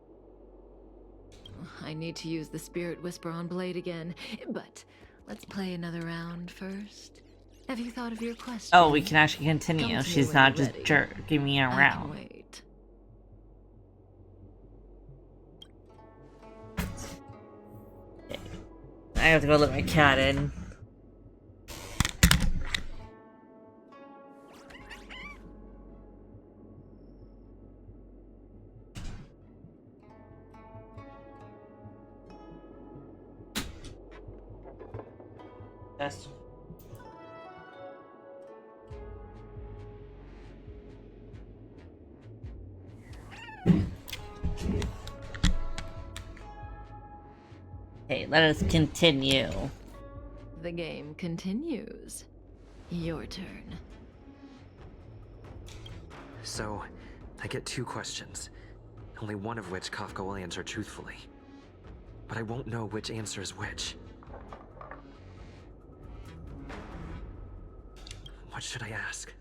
Speaker 6: I need to use the Spirit Whisper on Blade again, but let's play another round first. Have you thought of your question?
Speaker 1: Oh, we can actually continue. She's not just
Speaker 6: ready.
Speaker 1: jerking me
Speaker 6: I can
Speaker 1: around.
Speaker 6: wait.
Speaker 1: I have to go let my cat in. Yes. Okay, let us continue.
Speaker 6: The game continues. Your turn.
Speaker 13: So, I get 2 questions, only one of which Kafka will answer truthfully. But I won't know which answer is which. What should I ask?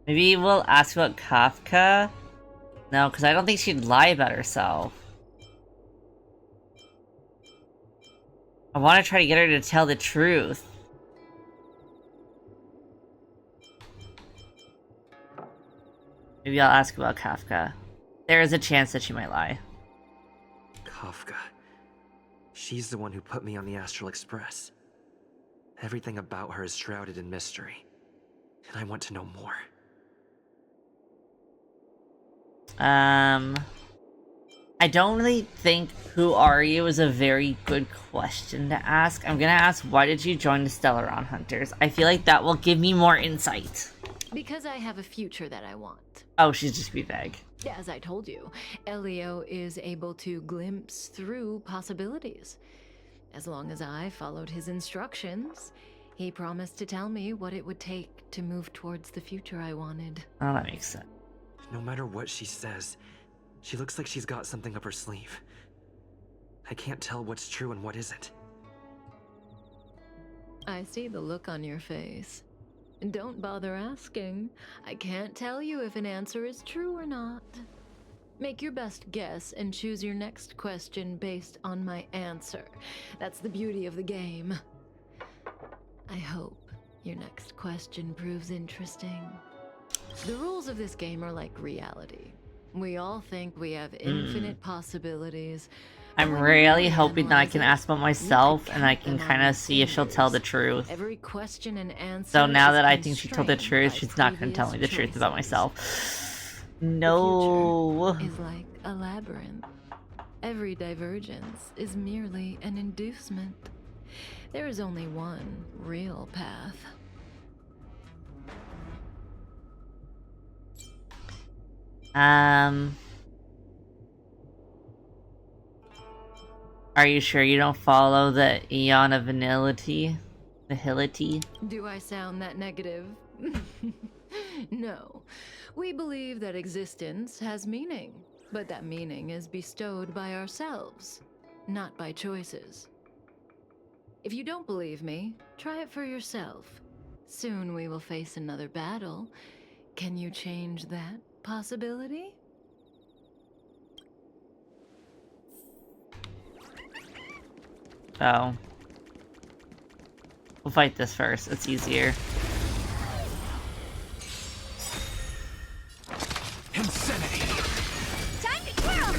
Speaker 1: Maybe we'll ask about Kafka? No, because I don't think she'd lie about herself. I want to try to get her to tell the truth. Maybe I'll ask about Kafka. There is a chance that she might lie.
Speaker 13: Kafka. She's the one who put me on the Astral Express. Everything about her is shrouded in mystery. And I want to know more.
Speaker 1: I don't really think who are you is a very good question to ask. I'm gonna ask, why did you join the Stellaron Hunters? I feel like that will give me more insight.
Speaker 4: Because I have a future that I want.
Speaker 1: Oh, she's just be vague.
Speaker 4: As I told you, Elio is able to glimpse through possibilities. As long as I followed his instructions, he promised to tell me what it would take to move towards the future I wanted.
Speaker 1: Oh, that makes sense.
Speaker 13: No matter what she says, she looks like she's got something up her sleeve. I can't tell what's true and what isn't.
Speaker 4: I see the look on your face. Don't bother asking. I can't tell you if an answer is true or not. Make your best guess and choose your next question based on my answer. That's the beauty of the game. I hope your next question proves interesting. The rules of this game are like reality. We all think we have infinite possibilities.
Speaker 1: I'm really hoping that I can ask about myself and I can kind of see if she'll tell the truth.
Speaker 4: Every question and answer.
Speaker 1: So now that I think she told the truth, she's not going to tell me the truth about myself. No.
Speaker 4: The future is like a labyrinth. Every divergence is merely an inducement. There is only one real path.
Speaker 1: Are you sure you don't follow the Eon of Vanillity? Nihility?
Speaker 4: Do I sound that negative? No. We believe that existence has meaning, but that meaning is bestowed by ourselves, not by choices. If you don't believe me, try it for yourself. Soon we will face another battle. Can you change that possibility?
Speaker 1: Oh. We'll fight this first, it's easier.
Speaker 11: Insanity!
Speaker 3: Time to twirl!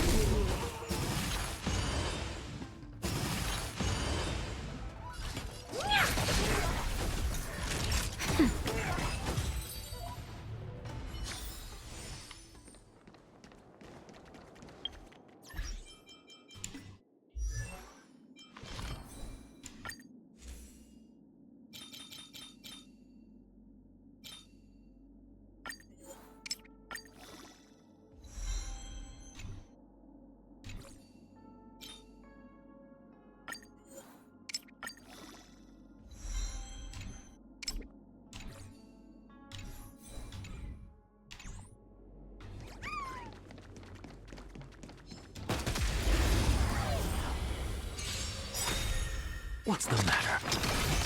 Speaker 11: What's the matter?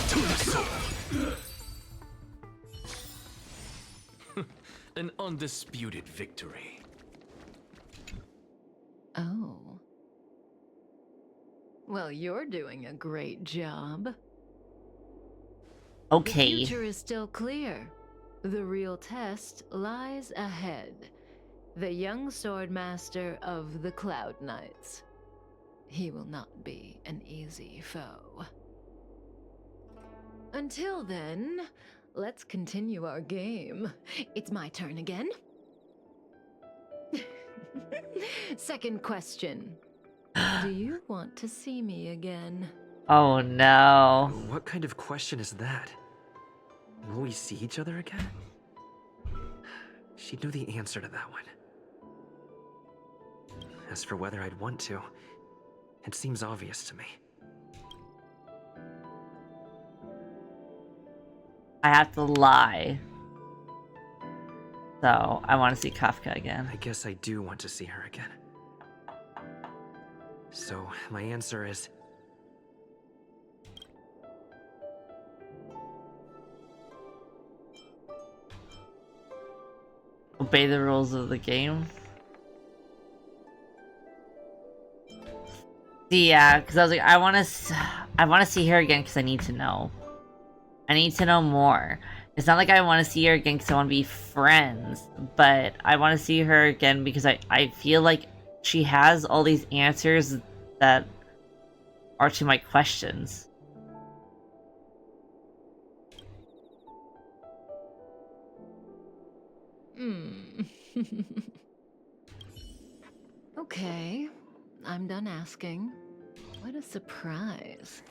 Speaker 11: To the soul! An undisputed victory.
Speaker 4: Oh. Well, you're doing a great job.
Speaker 1: Okay.
Speaker 4: The future is still clear. The real test lies ahead. The young swordmaster of the Cloud Knights. He will not be an easy foe. Until then, let's continue our game. It's my turn again. Second question. Do you want to see me again?
Speaker 1: Oh no.
Speaker 13: What kind of question is that? Will we see each other again? She'd know the answer to that one. As for whether I'd want to, it seems obvious to me.
Speaker 1: I have to lie. So, I want to see Kafka again.
Speaker 13: I guess I do want to see her again. So, my answer is...
Speaker 1: obey the rules of the game. Yeah, because I was like, I want to see her again because I need to know. I need to know more. It's not like I want to see her again because I want to be friends, but I want to see her again because I feel like she has all these answers that are to my questions.
Speaker 6: Okay, I'm done asking. What a surprise.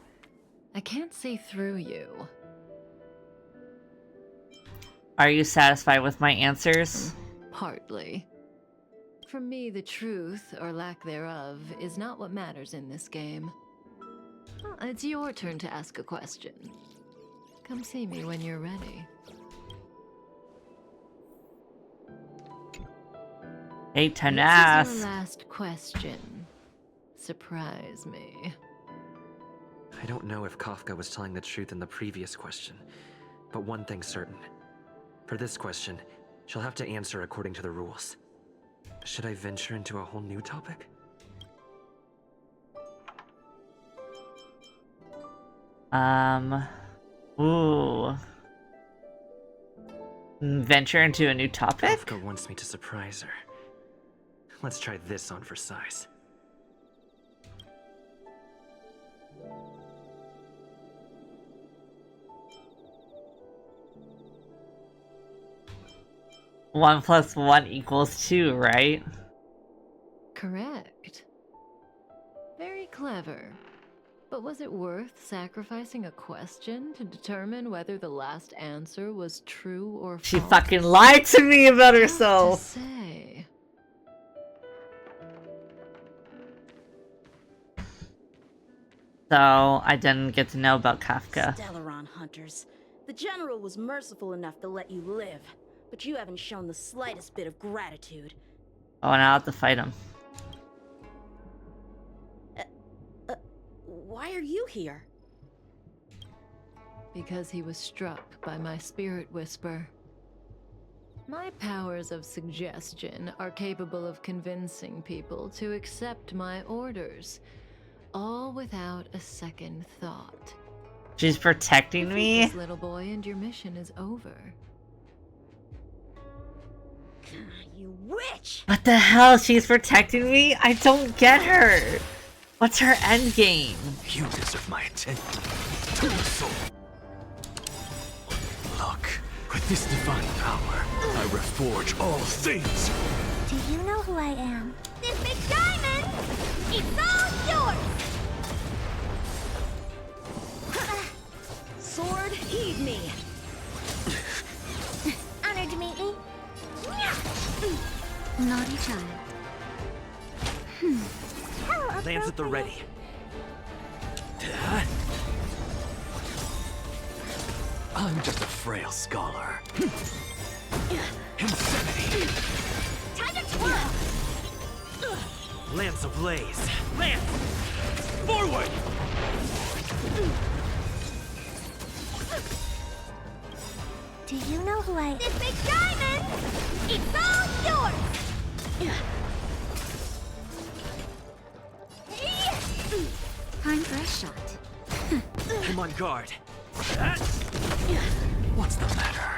Speaker 6: I can't see through you.
Speaker 1: Are you satisfied with my answers?
Speaker 6: Partly. For me, the truth, or lack thereof, is not what matters in this game. Well, it's your turn to ask a question. Come see me when you're ready.
Speaker 1: Hey, time to
Speaker 6: This
Speaker 1: ask.
Speaker 6: is your last question. Surprise me.
Speaker 13: I don't know if Kafka was telling the truth in the previous question, but one thing's certain. For this question, she'll have to answer according to the rules. Should I venture into a whole new topic?
Speaker 1: Ooh. Venture into a new topic?
Speaker 13: Kafka wants me to surprise her. Let's try this on for size.
Speaker 1: One plus one equals 2, right?
Speaker 6: Correct. Very clever. But was it worth sacrificing a question to determine whether the last answer was true or false?
Speaker 1: She fucking lied to me about
Speaker 6: Tough
Speaker 1: herself!
Speaker 6: to say.
Speaker 1: So, I didn't get to know about Kafka.
Speaker 9: Stellaron hunters. The General was merciful enough to let you live, but you haven't shown the slightest bit of gratitude.
Speaker 1: Oh, and I'll have to fight him.
Speaker 9: Why are you here?
Speaker 6: Because he was struck by my spirit whisper. My powers of suggestion are capable of convincing people to accept my orders, all without a second thought.
Speaker 1: She's protecting me?
Speaker 6: This little boy, and your mission is over.
Speaker 9: You witch!
Speaker 1: What the hell? She's protecting me? I don't get her! What's her end game?
Speaker 11: You deserve my attention. To the soul. Look, with this divine power, I reforge all things.
Speaker 2: Do you know who I am?
Speaker 3: This big diamond! It's all yours!
Speaker 9: Sword, heed me!
Speaker 2: Honored to meet you. Naughty child. How
Speaker 11: Lance at the ready. I'm just a frail scholar. Insanity!
Speaker 3: Time to twirl!
Speaker 11: Lance ablaze! Lance! Forward!
Speaker 2: Do you know who I am?
Speaker 3: This big diamond! It's all yours!
Speaker 2: Time for a shot.
Speaker 11: I'm on guard. What's the matter?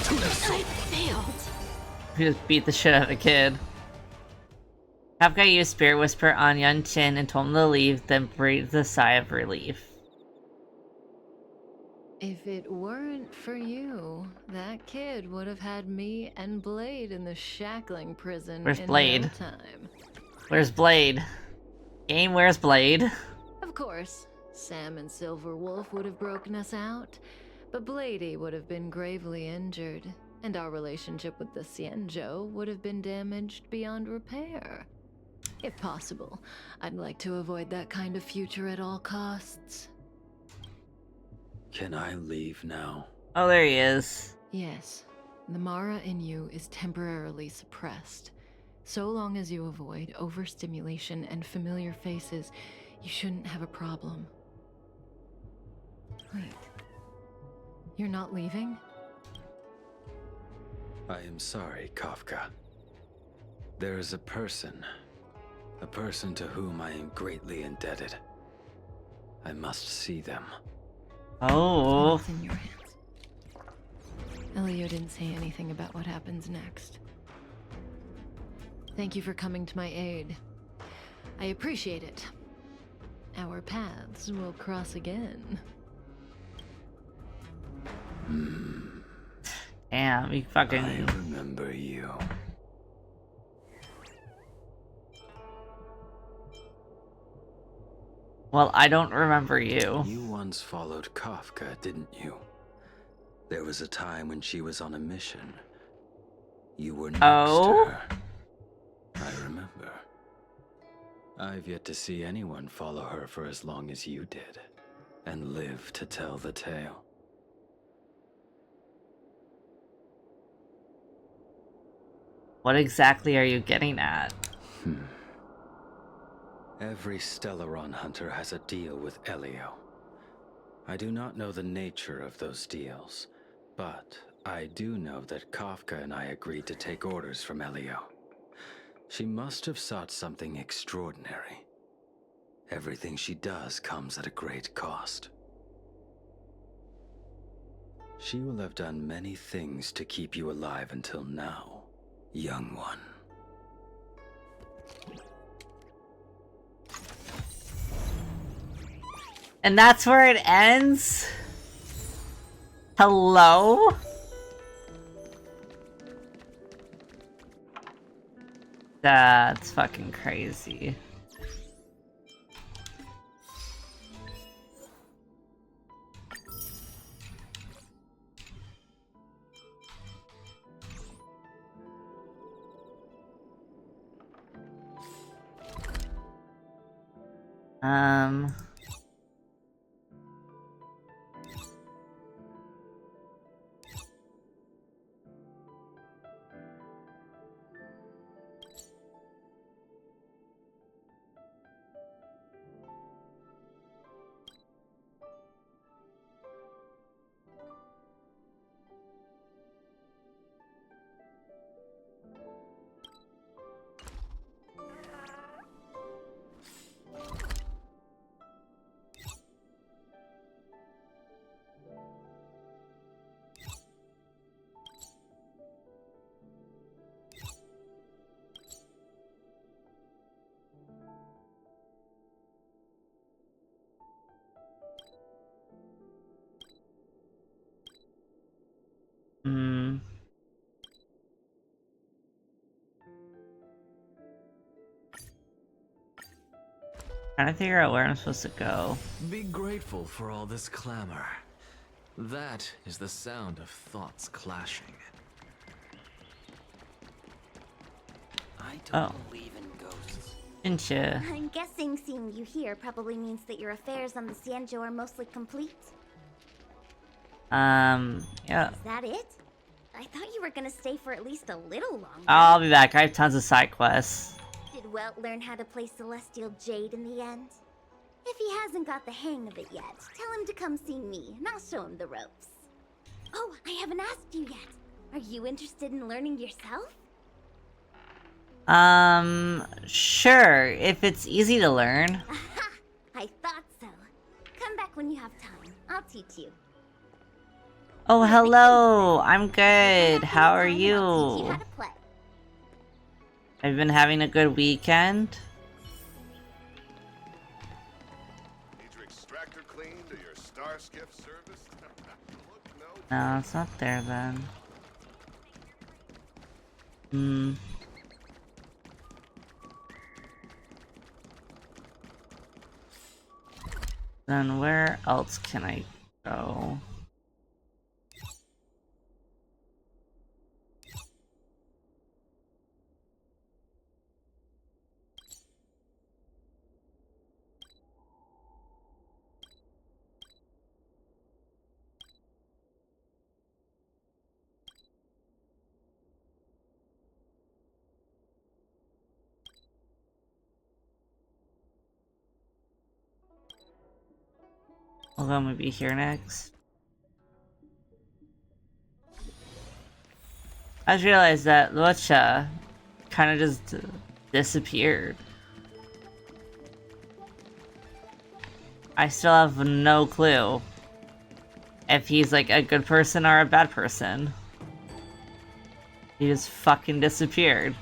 Speaker 11: To the soul.
Speaker 9: Failed.
Speaker 1: He just beat the shit out of a kid. Kafka used Spirit Whisper on Yun Chin and told him to leave, then breathed a sigh of relief.
Speaker 6: If it weren't for you, that kid would have had me and Blade in the shackling prison
Speaker 1: Where's
Speaker 6: in
Speaker 1: Blade?
Speaker 6: no time.
Speaker 1: Where's Blade? Game, where's Blade?
Speaker 6: Of course, Sam and Silverwolf would have broken us out, but Bladey would have been gravely injured, and our relationship with the Xianzhou would have been damaged beyond repair. If possible, I'd like to avoid that kind of future at all costs.
Speaker 11: Can I leave now?
Speaker 1: Oh, there he is.
Speaker 6: Yes, the Mara in you is temporarily suppressed. So long as you avoid overstimulation and familiar faces, you shouldn't have a problem. Wait. You're not leaving?
Speaker 14: I am sorry, Kafka. There is a person to whom I am greatly indebted. I must see them.
Speaker 1: Oh.
Speaker 4: It's in your hands. Elio didn't say anything about what happens next. Thank you for coming to my aid. I appreciate it. Our paths will cross again.
Speaker 1: Damn, you fucking...
Speaker 14: I remember you.
Speaker 1: Well, I don't remember you.
Speaker 14: You once followed Kafka, didn't you? There was a time when she was on a mission. You were next to her. I remember. I've yet to see anyone follow her for as long as you did, and live to tell the tale.
Speaker 1: What exactly are you getting at?
Speaker 14: Every Stellaron hunter has a deal with Elio. I do not know the nature of those deals, but I do know that Kafka and I agreed to take orders from Elio. She must have sought something extraordinary. Everything she does comes at a great cost. She will have done many things to keep you alive until now, young one.
Speaker 1: And that's where it ends? Hello? That's fucking crazy. Trying to figure out where I'm supposed to go.
Speaker 8: Be grateful for all this clamor. That is the sound of thoughts clashing.
Speaker 3: I don't believe in ghosts.
Speaker 1: Didn't you?
Speaker 3: I'm guessing seeing you here probably means that your affairs on the Xianzhou are mostly complete.
Speaker 1: Yeah.
Speaker 3: Is that it? I thought you were gonna stay for at least a little longer.
Speaker 1: I'll be back. I have tons of side quests.
Speaker 3: Did Welt learn how to play Celestial Jade in the end? If he hasn't got the hang of it yet, tell him to come see me, and I'll show him the ropes. Oh, I haven't asked you yet. Are you interested in learning yourself?
Speaker 1: Sure, if it's easy to learn.
Speaker 3: Aha! I thought so. Come back when you have time. I'll teach you.
Speaker 1: Oh, hello. I'm good. How are
Speaker 3: I'll teach you
Speaker 1: you?
Speaker 3: how to play.
Speaker 1: I've been having a good weekend.
Speaker 15: Need your extractor cleaned or your star skiff serviced?
Speaker 1: No, it's not there then. Then where else can I go? Well, I'm gonna be here next. I just realized that Lucha kind of just disappeared. I still have no clue if he's like a good person or a bad person. He just fucking disappeared.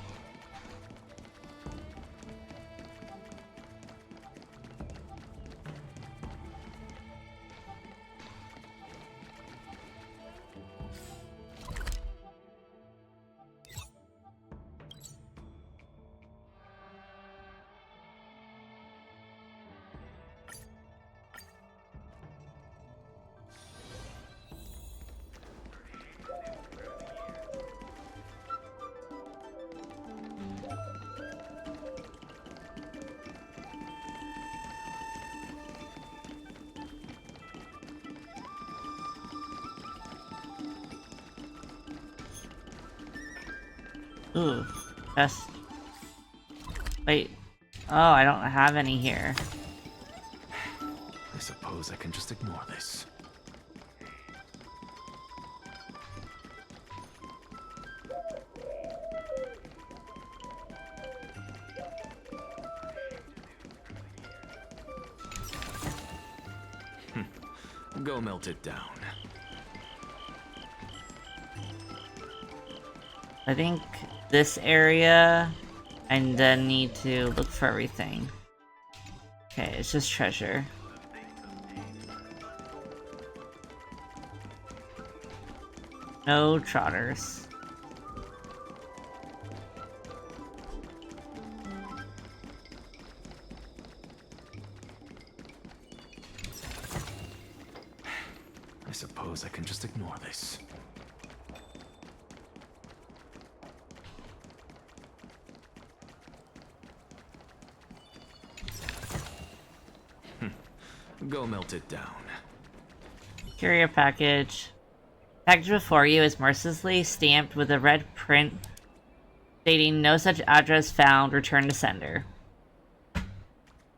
Speaker 1: Ooh, best. Wait. Oh, I don't have any here.
Speaker 11: I suppose I can just ignore this. Go melt it down.
Speaker 1: I think this area, and then need to look for everything. Okay, it's just treasure. No trotters.
Speaker 11: I suppose I can just ignore this. Go melt it down.
Speaker 1: Courier package. Package before you is mercilessly stamped with a red print stating no such address found, return to sender.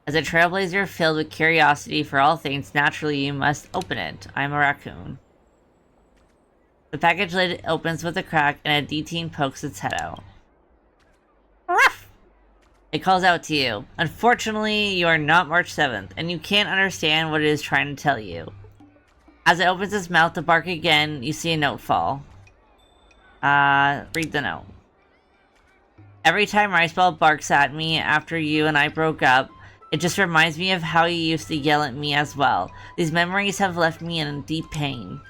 Speaker 1: As a trailblazer filled with curiosity for all things, naturally you must open it. I'm a raccoon. The package lid opens with a crack and a D-teen pokes its head out. Ruff! It calls out to you. Unfortunately, you are not March 7th, and you can't understand what it is trying to tell you. As it opens its mouth to bark again, you see a note fall. Read the note. Every time Riceball barks at me after you and I broke up, it just reminds me of how you used to yell at me as well. These memories have left me in deep pain.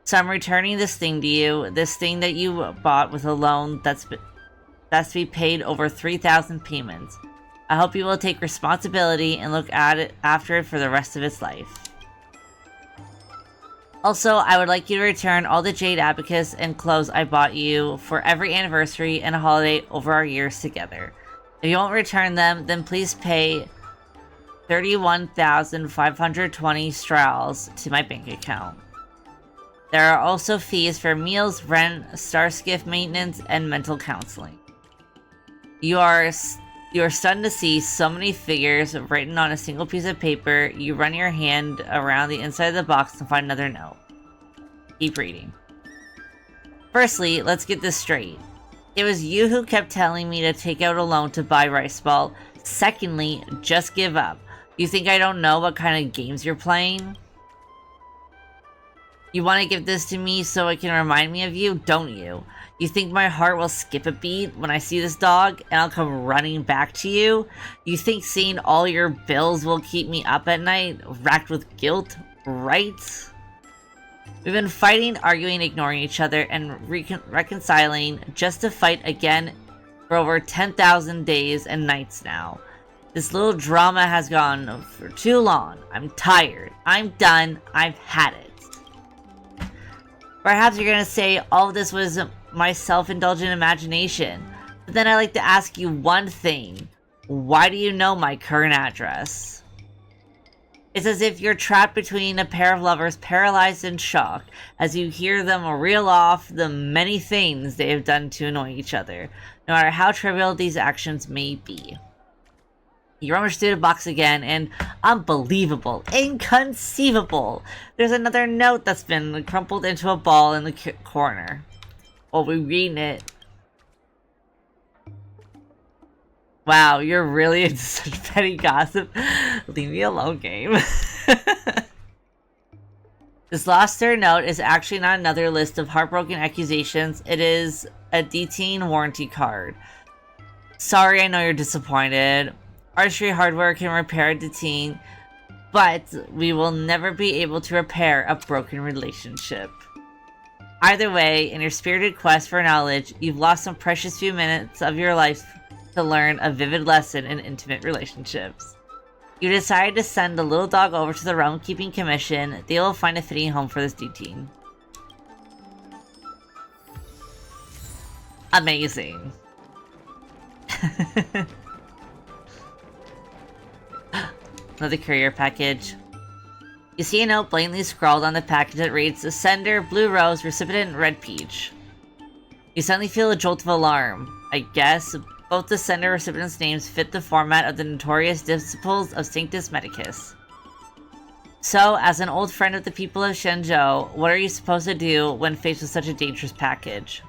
Speaker 1: So I'm returning this thing to you, this thing that you bought with a loan that's to be paid over 3,000 payments. I hope you will take responsibility and look at it after it for the rest of its life. Also, I would like you to return all the Jade Abacus and clothes I bought you for every anniversary and holiday over our years together. If you won't return them, then please pay 31,520 strals to my bank account. There are also fees for meals, rent, Starskiff maintenance, and mental counseling. You are stunned to see so many figures written on a single piece of paper. You run your hand around the inside of the box and find another note. Keep reading. Firstly, let's get this straight. It was you who kept telling me to take out a loan to buy Riceball. Secondly, just give up. You think I don't know what kind of games you're playing? You want to give this to me so it can remind me of you, don't you? You think my heart will skip a beat when I see this dog and I'll come running back to you? You think seeing all your bills will keep me up at night, racked with guilt, right? We've been fighting, arguing, ignoring each other, and reconciling just to fight again for over 10,000 days and nights now. This little drama has gone for too long. I'm tired. I'm done. I've had it. Perhaps you're gonna say all of this was my self-indulgent imagination. But then I'd like to ask you one thing. Why do you know my current address? It's as if you're trapped between a pair of lovers paralyzed in shock as you hear them reel off the many things they have done to annoy each other, no matter how trivial these actions may be. You rummage through the box again, and unbelievable, inconceivable, there's another note that's been crumpled into a ball in the corner. while we reading it. Wow, you're really into such petty gossip. Leave me alone, game. This last third note is actually not another list of heartbroken accusations. It is a D-Teen warranty card. Sorry, I know you're disappointed. Artistry hardware can repair a D-Teen, but we will never be able to repair a broken relationship. Either way, in your spirited quest for knowledge, you've lost some precious few minutes of your life to learn a vivid lesson in intimate relationships. You decide to send the little dog over to the Realm Keeping Commission. They will find a fitting home for this D-Teen. Amazing. Another courier package. You see a note blatantly scrawled on the package that reads, Sender, Blue Rose, Recipient, Red Peach. You suddenly feel a jolt of alarm. I guess both the sender and recipient's names fit the format of the notorious disciples of Sanctus Medicus. So, as an old friend of the people of Xianzhou, what are you supposed to do when faced with such a dangerous package?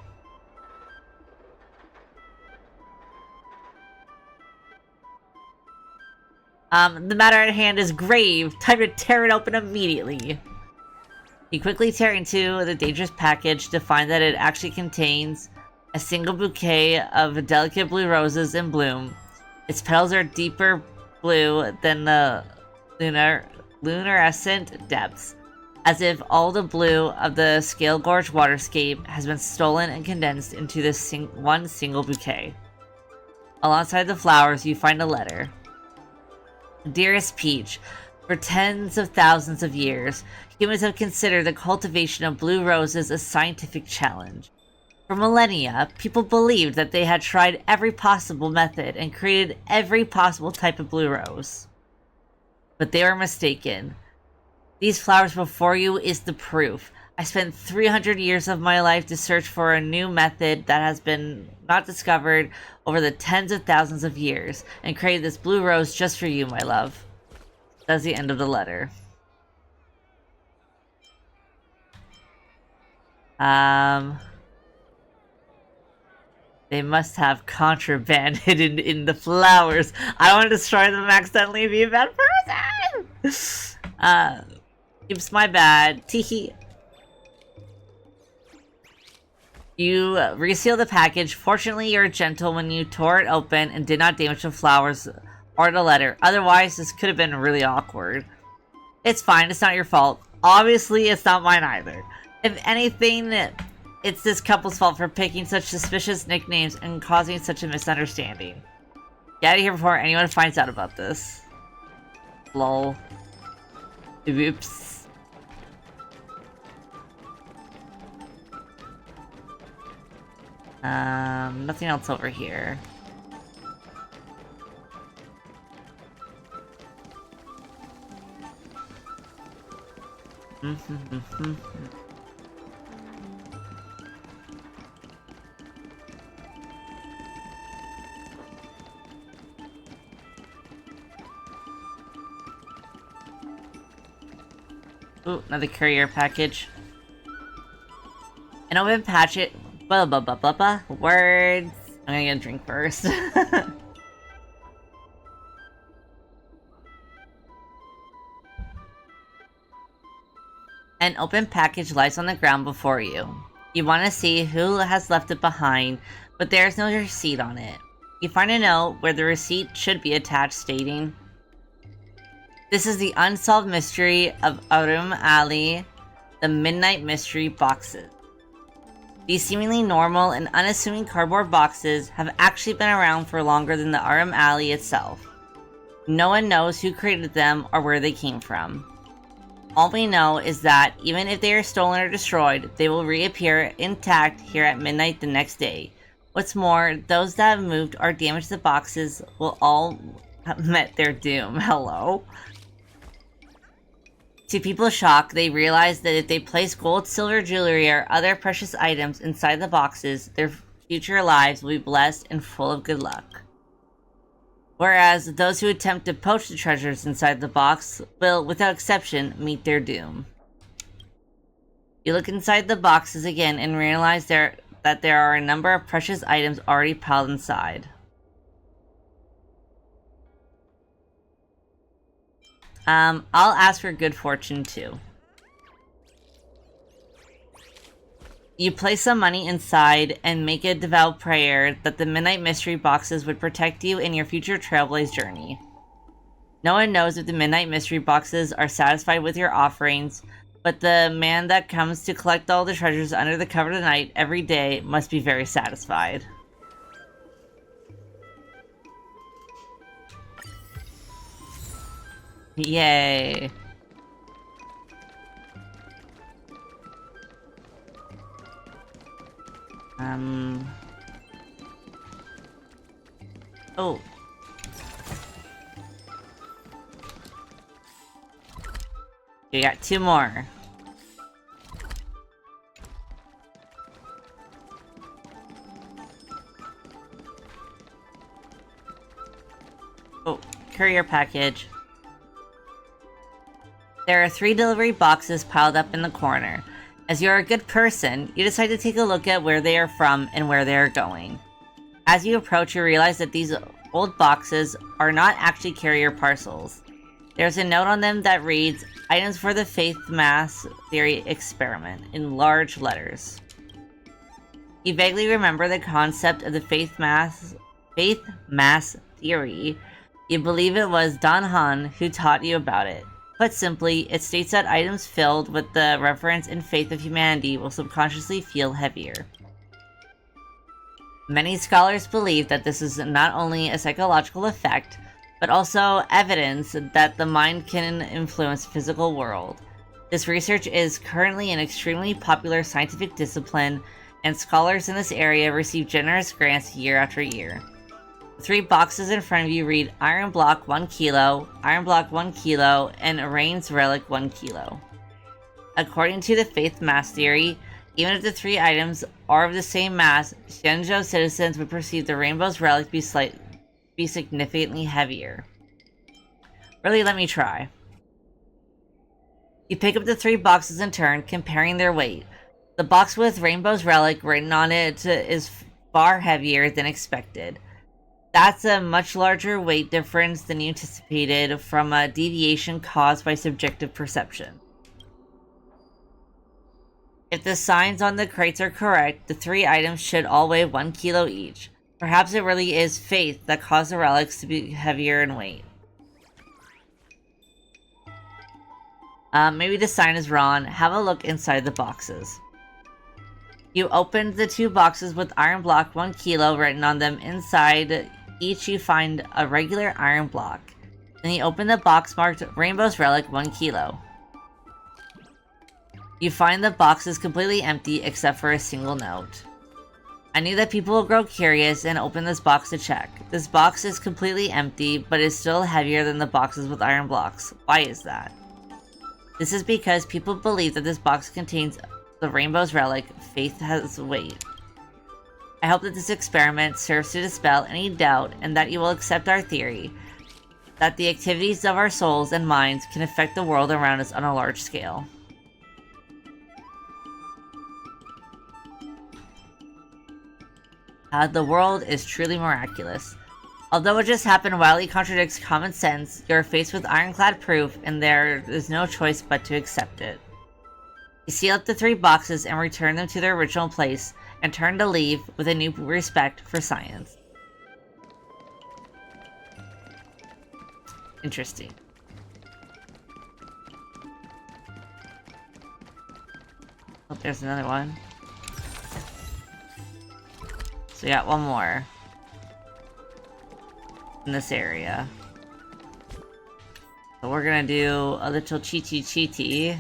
Speaker 1: The matter at hand is grave. Time to tear it open immediately. You quickly tear into the dangerous package to find that it actually contains a single bouquet of delicate blue roses in bloom. Its petals are deeper blue than the luminescent depths, as if all the blue of the scale-gorged waterscape has been stolen and condensed into this one single bouquet. Alongside the flowers, you find a letter. Dearest Peach, for tens of thousands of years, humans have considered the cultivation of blue roses a scientific challenge. For millennia, people believed that they had tried every possible method and created every possible type of blue rose. But they were mistaken. These flowers before you is the proof. I spent 300 years of my life to search for a new method that has been not discovered over the tens of thousands of years, and created this blue rose just for you, my love. That's the end of the letter. They must have contraband hidden in the flowers. I don't want to destroy them accidentally and be a bad person! Oops, my bad. Teehee. You reseal the package. Fortunately, you're gentle when you tore it open and did not damage the flowers or the letter. Otherwise, this could have been really awkward. It's fine, it's not your fault. Obviously, it's not mine either. If anything, it's this couple's fault for picking such suspicious nicknames and causing such a misunderstanding. Get out of here before anyone finds out about this. Lol. Oops. Nothing else over here. Ooh, another courier package. An open packet. Blah blah blah blah blah. Words. I'm gonna get a drink first. An open package lies on the ground before you. You want to see who has left it behind, but there's no receipt on it. You find a note where the receipt should be attached stating, "This is the unsolved mystery of Arum Alley, the Midnight Mystery Boxes. These seemingly normal and unassuming cardboard boxes have actually been around for longer than the Arum Alley itself. No one knows who created them or where they came from. All we know is that even if they are stolen or destroyed, they will reappear intact here at midnight the next day. What's more, those that have moved or damaged the boxes will all have met their doom." Hello? To people's shock, they realize that if they place gold, silver, jewelry, or other precious items inside the boxes, their future lives will be blessed and full of good luck. Whereas those who attempt to poach the treasures inside the box will, without exception, meet their doom. You look inside the boxes again and realize that there are a number of precious items already piled inside. I'll ask for good fortune too. You place some money inside and make a devout prayer that the Midnight Mystery Boxes would protect you in your future Trailblaze journey. No one knows if the Midnight Mystery Boxes are satisfied with your offerings, but the man that comes to collect all the treasures under the cover of the night every day must be very satisfied. Yay. Oh. We got 2 more. Oh, courier package. There are 3 delivery boxes piled up in the corner. As you're a good person, you decide to take a look at where they are from and where they are going. As you approach, you realize that these old boxes are not actually carrier parcels. There's a note on them that reads, "Items for the Faith Mass Theory Experiment," in large letters. You vaguely remember the concept of the Faith Mass Theory. You believe it was Don Han who taught you about it. Put simply, it states that items filled with the reverence and faith of humanity will subconsciously feel heavier. Many scholars believe that this is not only a psychological effect, but also evidence that the mind can influence the physical world. This research is currently an extremely popular scientific discipline, and scholars in this area receive generous grants year after year. The 3 boxes in front of you read Iron Block 1 kilo, Iron Block 1 kilo, and Rain's Relic 1 kilo. According to the Faith Mass Theory, even if the 3 items are of the same mass, Xianzhou citizens would perceive the Rainbow's Relic be significantly heavier. Really, let me try. You pick up the 3 boxes in turn, comparing their weight. The box with Rainbow's Relic written on it is far heavier than expected. That's a much larger weight difference than you anticipated from a deviation caused by subjective perception. If the signs on the crates are correct, the 3 items should all weigh 1 kilo each. Perhaps it really is faith that caused the relics to be heavier in weight. Maybe the sign is wrong. Have a look inside the boxes. You opened the 2 boxes with Iron Block 1 kilo written on them. Inside each you find a regular iron block. Then you open the box marked Rainbow's Relic 1 kilo. You find the box is completely empty except for a single note. I knew that people will grow curious and open this box to check. This box is completely empty, but is still heavier than the boxes with iron blocks. Why is that? This is because people believe that this box contains the Rainbow's Relic. Faith has weight. I hope that this experiment serves to dispel any doubt and that you will accept our theory that the activities of our souls and minds can affect the world around us on a large scale. The world is truly miraculous. Although it just happened wildly contradicts common sense, you are faced with ironclad proof and there is no choice but to accept it. You seal up the 3 boxes and return them to their original place, and turn to leave with a new respect for science. Interesting. Oh, there's another one. So we got 1 more in this area. So we're gonna do a little cheaty.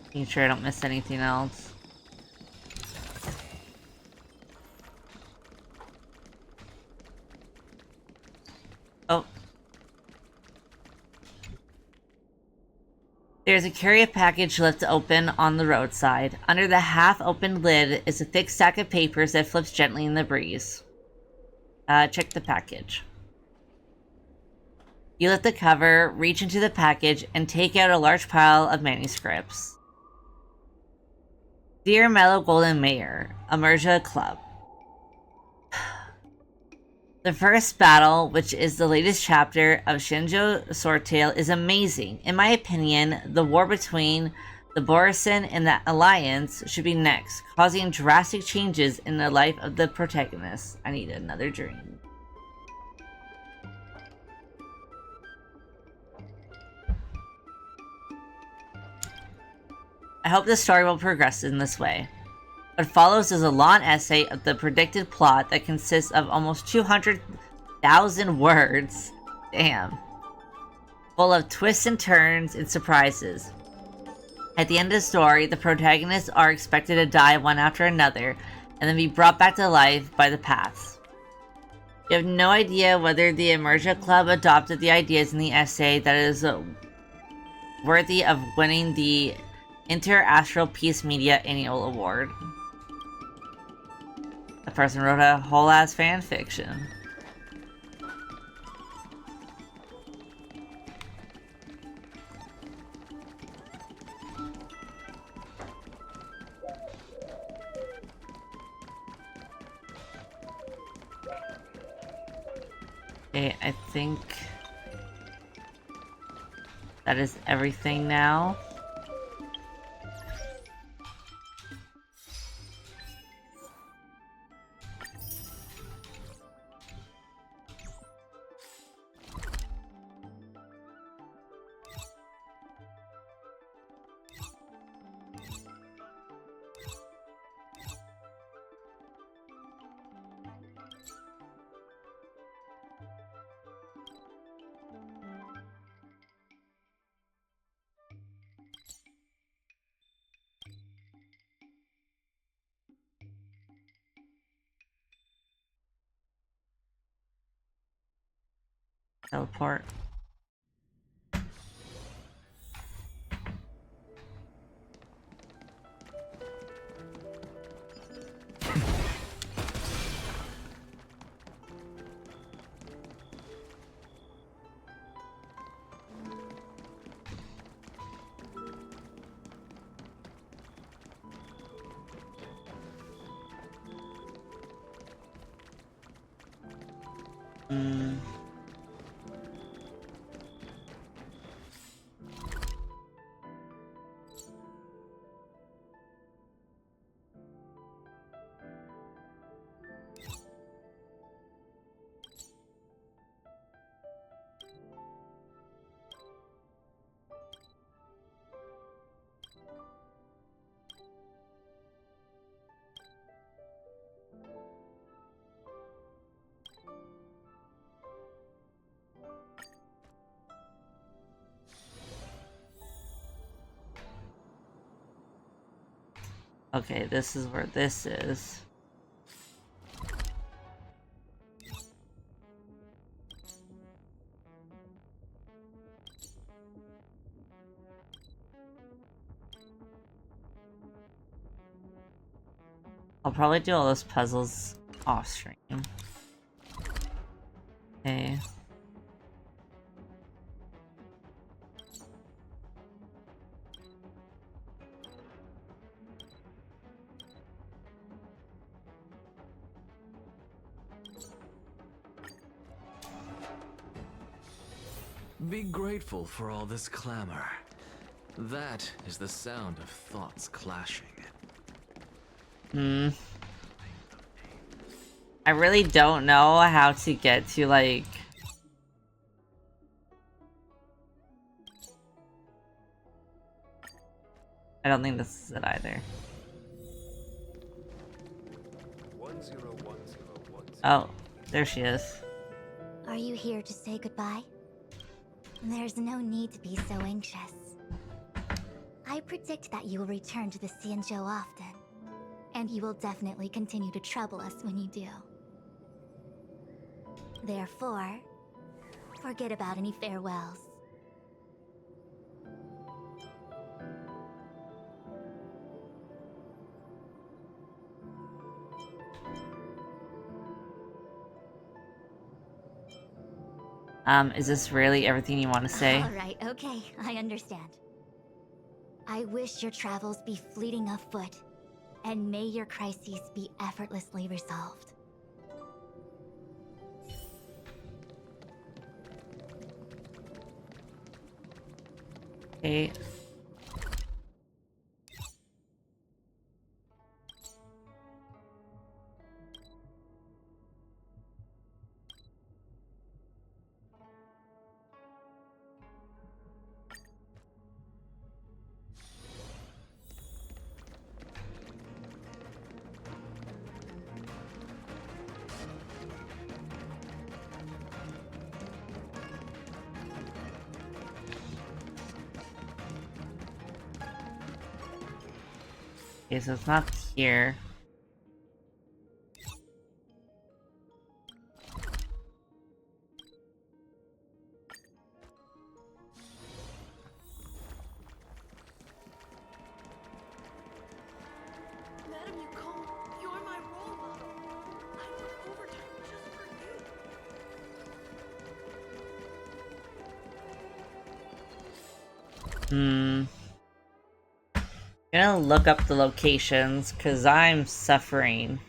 Speaker 1: Making sure I don't miss anything else. Oh. There's a carrier package left open on the roadside. Under the half-opened lid is a thick stack of papers that flips gently in the breeze. Check the package. You lift the cover, reach into the package, and take out a large pile of manuscripts. Dear Mellow Golden Mayor, Emerja Club. The first battle, which is the latest chapter of Xianzhou Sword Tale, is amazing. In my opinion, the war between the Borisin and the Alliance should be next, causing drastic changes in the life of the protagonist. I need another dream. I hope the story will progress in this way. What follows is a long essay of the predicted plot that consists of almost 200,000 words. Damn. Full of twists and turns and surprises. At the end of the story, the protagonists are expected to die one after another, and then be brought back to life by the paths. You have no idea whether the Emerja Club adopted the ideas in the essay that is worthy of winning the Inter-Astral Peace Media Annual Award. The person wrote a whole-ass fan fiction. Okay, I think that is everything now. Teleport. Okay, this is where this is. I'll probably do all those puzzles off stream. Okay.
Speaker 8: Be grateful for all this clamor. That is the sound of thoughts clashing.
Speaker 1: I really don't know how to get to, like... I don't think this is it either.
Speaker 15: 101010.
Speaker 1: Oh, there she is.
Speaker 2: Are you here to say goodbye? There's no need to be so anxious. I predict that you will return to the Xianzhou often. And you will definitely continue to trouble us when you do. Therefore, forget about any farewells.
Speaker 1: Is this really everything you want to say?
Speaker 2: Alright, okay, I understand. I wish your travels be fleeting of foot, and may your crises be effortlessly resolved.
Speaker 1: Okay. Okay, so it's not here.
Speaker 9: Madam Yukon, you're my role model. I work overtime just for you.
Speaker 1: Gonna look up the locations, cause I'm suffering.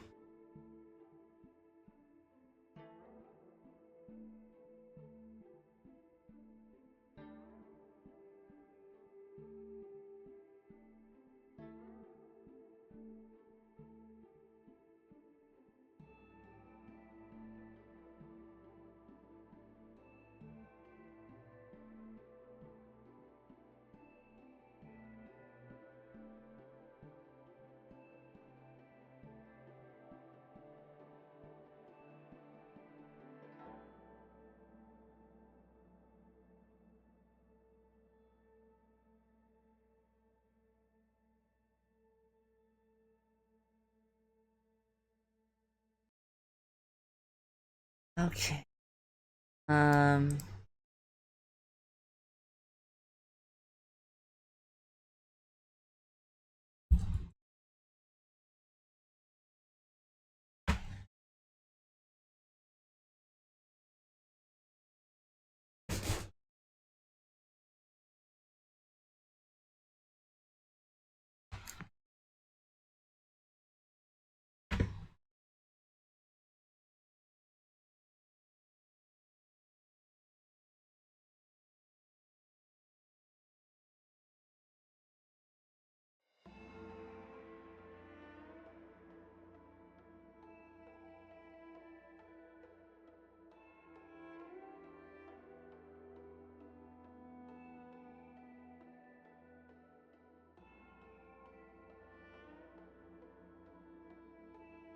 Speaker 1: Okay.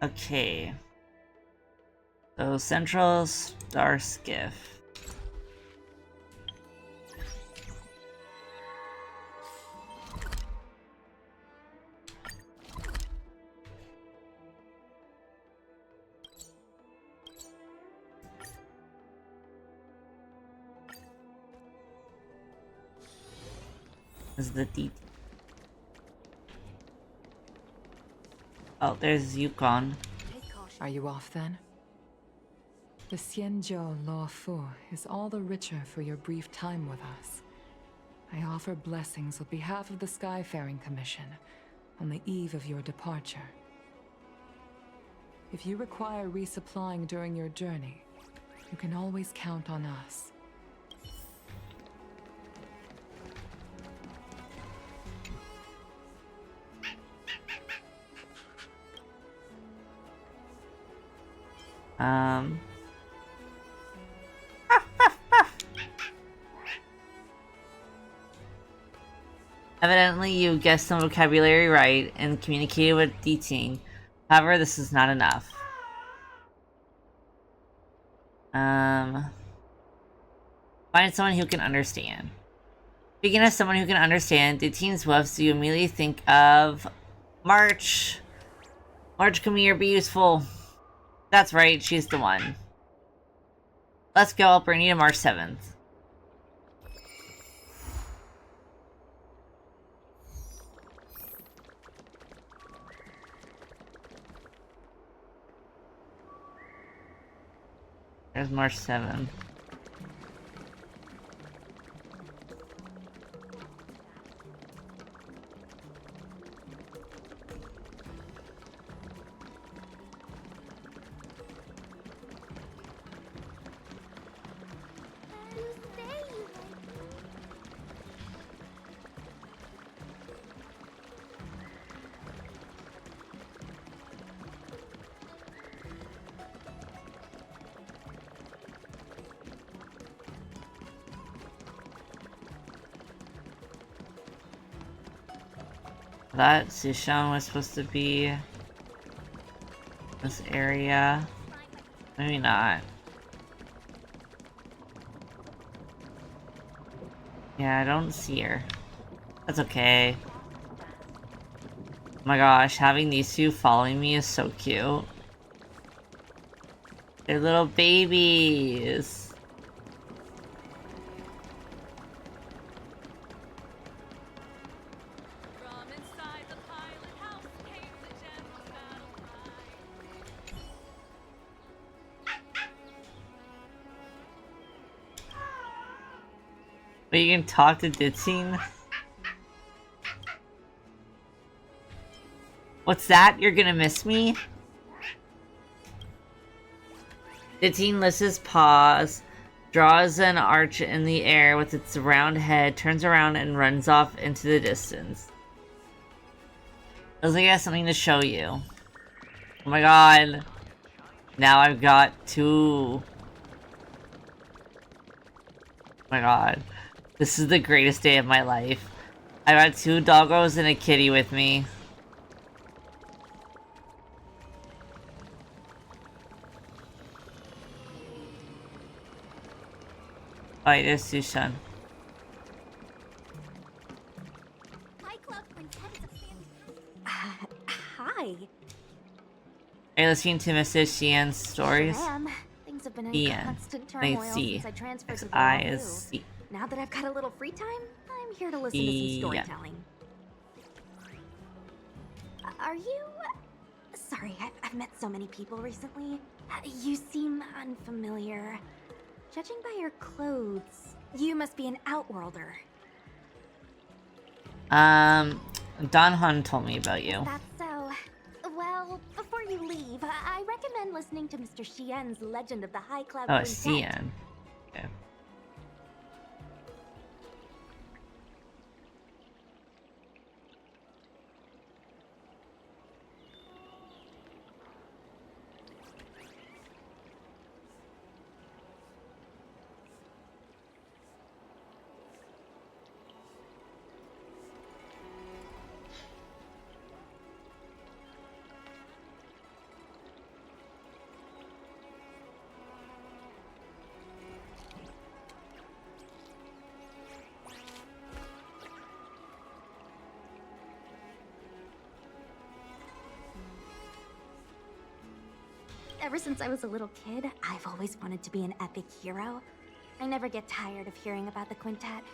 Speaker 1: Okay. So Central Star Skiff. Is the detail. Oh, there's Yukon.
Speaker 6: Are you off then? The Xianzhou Law Fu is all the richer for your brief time with us. I offer blessings with behalf of the Skyfaring Commission on the eve of your departure. If you require resupplying during your journey, you can always count on us.
Speaker 1: Evidently, you guessed some vocabulary right and communicated with D-Team. However, this is not enough. Find someone who can understand. Speaking of someone who can understand, D-Team's woofs, do you immediately think of March? March, come here, be useful. That's right, she's the one. Let's go, I'll bring you to March 7th. There's March 7th. That Sushan was supposed to be this area. Maybe not. Yeah, I don't see her. That's okay. Oh my gosh, having these two following me is so cute. They're little babies. But you can talk to Ditsine? What's that? You're gonna miss me? Ditsine lifts his paws, draws an arch in the air with its round head, turns around and runs off into the distance. Looks like he has something to show you. Oh my god. Now I've got two. Oh my god. This is the greatest day of my life. I got two doggos and a kitty with me. Oh, it is Sushan.
Speaker 3: Hi.
Speaker 1: Are you listening to Mrs. Xian's stories?
Speaker 3: Sure am. Things have been in
Speaker 1: Xian.
Speaker 3: constant
Speaker 1: Like
Speaker 3: turmoil
Speaker 1: C.
Speaker 3: since I transferred to the
Speaker 1: I
Speaker 3: Wazoo.
Speaker 1: is C.
Speaker 3: Now that I've got a little free time, I'm here to listen to some storytelling. Are you... Sorry, I've met so many people recently. You seem unfamiliar. Judging by your clothes, you must be an outworlder.
Speaker 1: Don Han told me about you.
Speaker 3: That's so. Well, before you leave, I recommend listening to Mr. Xian's Legend of the High Cloud
Speaker 1: Oh,
Speaker 3: Quintet.
Speaker 1: Xian. Okay.
Speaker 3: Ever since I was a little kid, I've always wanted to be an epic hero. I never get tired of hearing about the quintet.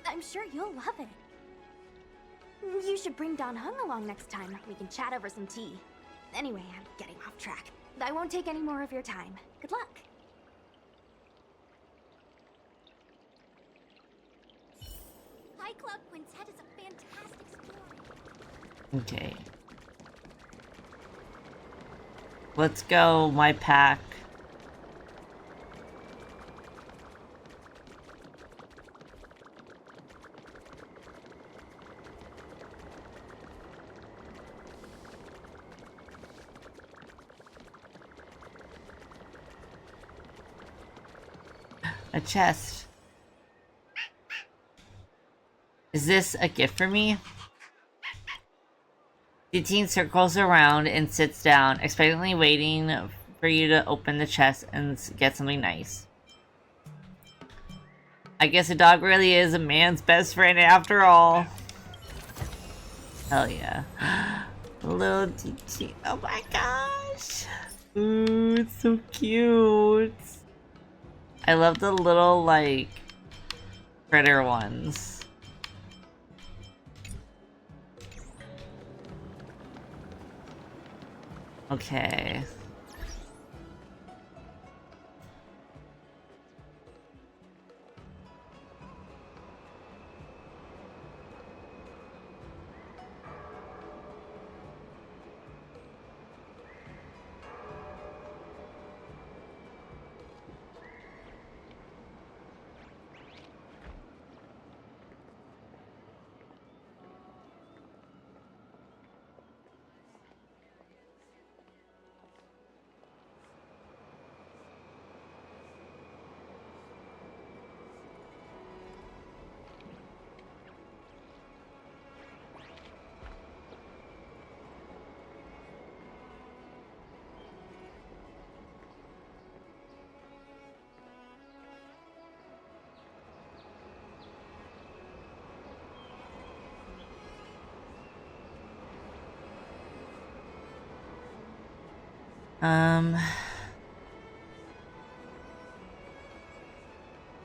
Speaker 3: I'm sure you'll love it. You should bring Don Hung along next time. We can chat over some tea. Anyway, I'm getting off track. I won't take any more of your time. Good luck.
Speaker 2: High Cloud Quintet is a fantastic story.
Speaker 1: Okay. Let's go, my pack. A chest. Is this a gift for me? The teen circles around and sits down, expectantly waiting for you to open the chest and get something nice. I guess a dog really is a man's best friend after all. Hell yeah. Little DT. Oh my gosh. Ooh, it's so cute. I love the little, like, critter ones. Okay.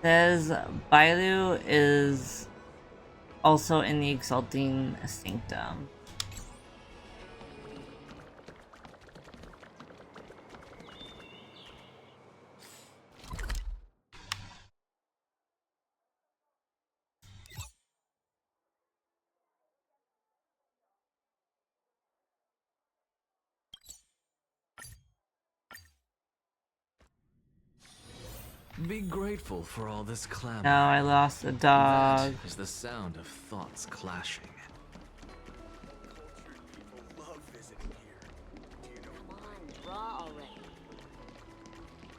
Speaker 1: Says Bailu is also in the Exalting Sanctum.
Speaker 8: Be grateful for all this clamor.
Speaker 1: No, I lost a dog.
Speaker 8: That is the sound of thoughts clashing.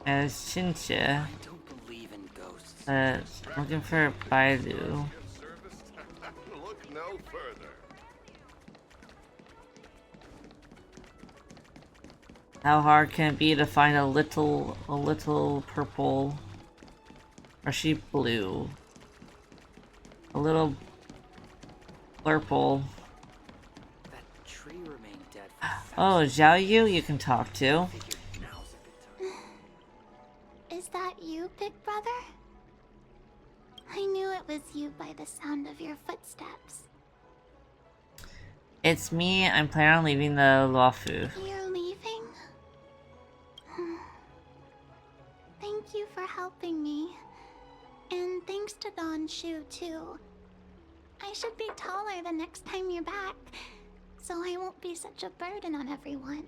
Speaker 1: As Chincha. Looking for Bailu.
Speaker 15: Look no further.
Speaker 1: How hard can it be to find a little purple? Or she blue? A little purple.
Speaker 16: That tree remained dead
Speaker 1: Oh, Xiaoyu you can talk to.
Speaker 2: Is that you, Big Brother? I knew it was you by the sound of your footsteps.
Speaker 1: It's me. I'm planning on leaving the Luofu.
Speaker 2: You're leaving? Thank you for helping me. And thanks to Don Shu, too. I should be taller the next time you're back, so I won't be such a burden on everyone.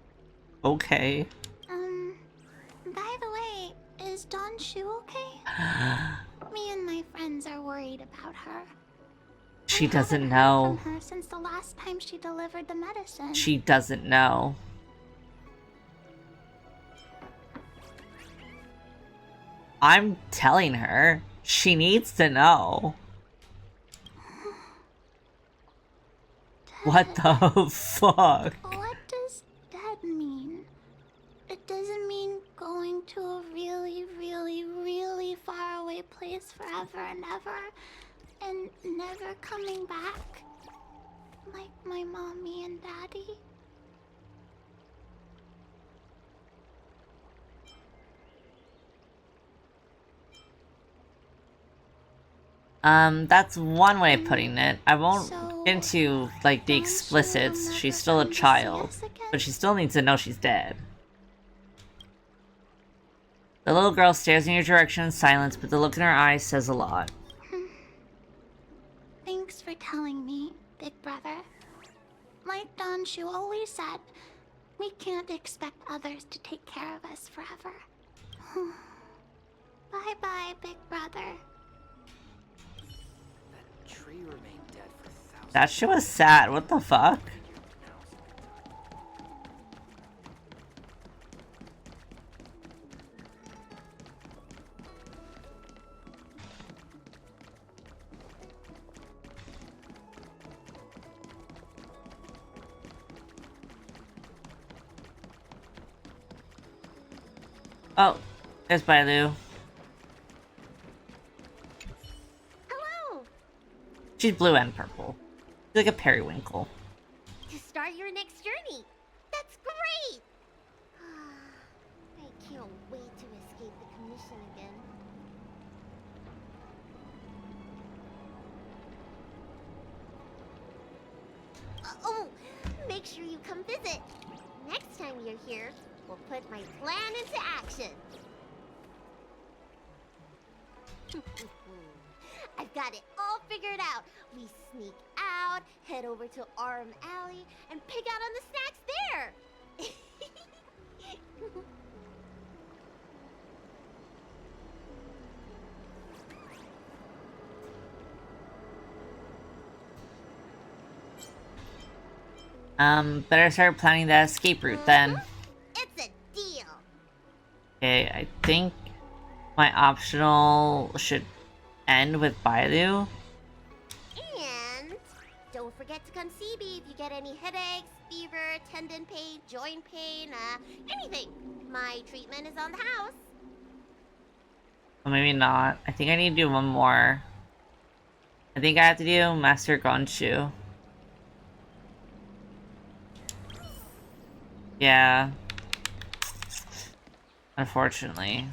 Speaker 1: Okay.
Speaker 2: By the way, is Don Shu okay? Me and my friends are worried about her.
Speaker 1: She doesn't know.
Speaker 2: From her since the last time she delivered the medicine.
Speaker 1: She doesn't know. I'm telling her. She needs to know. What the fuck?
Speaker 2: What does dead mean? It doesn't mean going to a really, really, really far away place forever and ever, and never coming back, like my mommy and daddy.
Speaker 1: That's one way of putting it. I won't get into, like, the explicits. She's still a child. But she still needs to know she's dead. The little girl stares in your direction in silence, but the look in her eyes says a lot.
Speaker 2: Thanks for telling me, Big Brother. Like Don Shu always said, we can't expect others to take care of us forever. Bye-bye, Big Brother.
Speaker 16: tree remained dead for thousands.
Speaker 1: That shit was sad. What the fuck? Oh, there's Bailu.
Speaker 3: Hello!
Speaker 1: She's blue and purple. She's like a periwinkle.
Speaker 3: To start your next journey. That's great! I can't wait to escape the commission again. Oh, make sure you come visit. Next time you're here, we'll put my plan into action. I've got it all figured out. We sneak out, head over to Arm Alley, and pick out on the snacks there.
Speaker 1: Better start planning that escape route then.
Speaker 3: It's a deal.
Speaker 1: Okay, I think my optional should end with Bailu.
Speaker 3: And don't forget to come see me if you get any headaches, fever, tendon pain, joint pain, anything. My treatment is on the house.
Speaker 1: Well, maybe not. I think I need to do one more. I think I have to do Master Gonshu. Yeah. Unfortunately.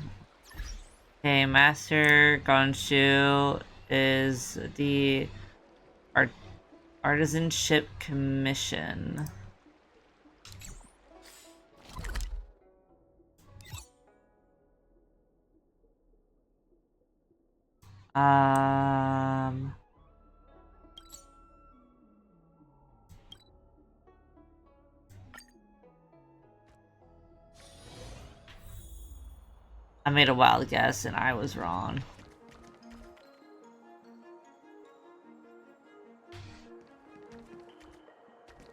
Speaker 1: Okay, Master Gonshu is the Artisanship Commission. I made a wild guess and I was wrong.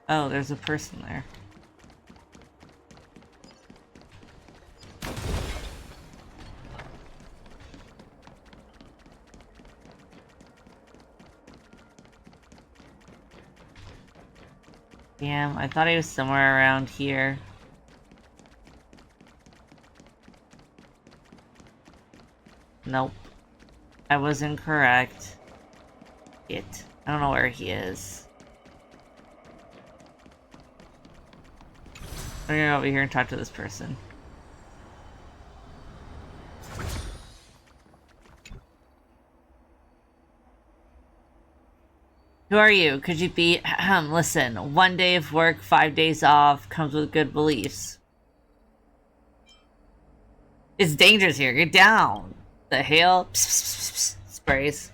Speaker 1: Oh, there's a person there. Damn, I thought he was somewhere around here. Nope. I was incorrect. Shit. I don't know where he is. I'm gonna go over here and talk to this person. Who are you? Could you be... listen, 1 day of work, 5 days off, comes with good beliefs. It's dangerous here, get down! The hell? Psst, psst, psst, psst. Sprays.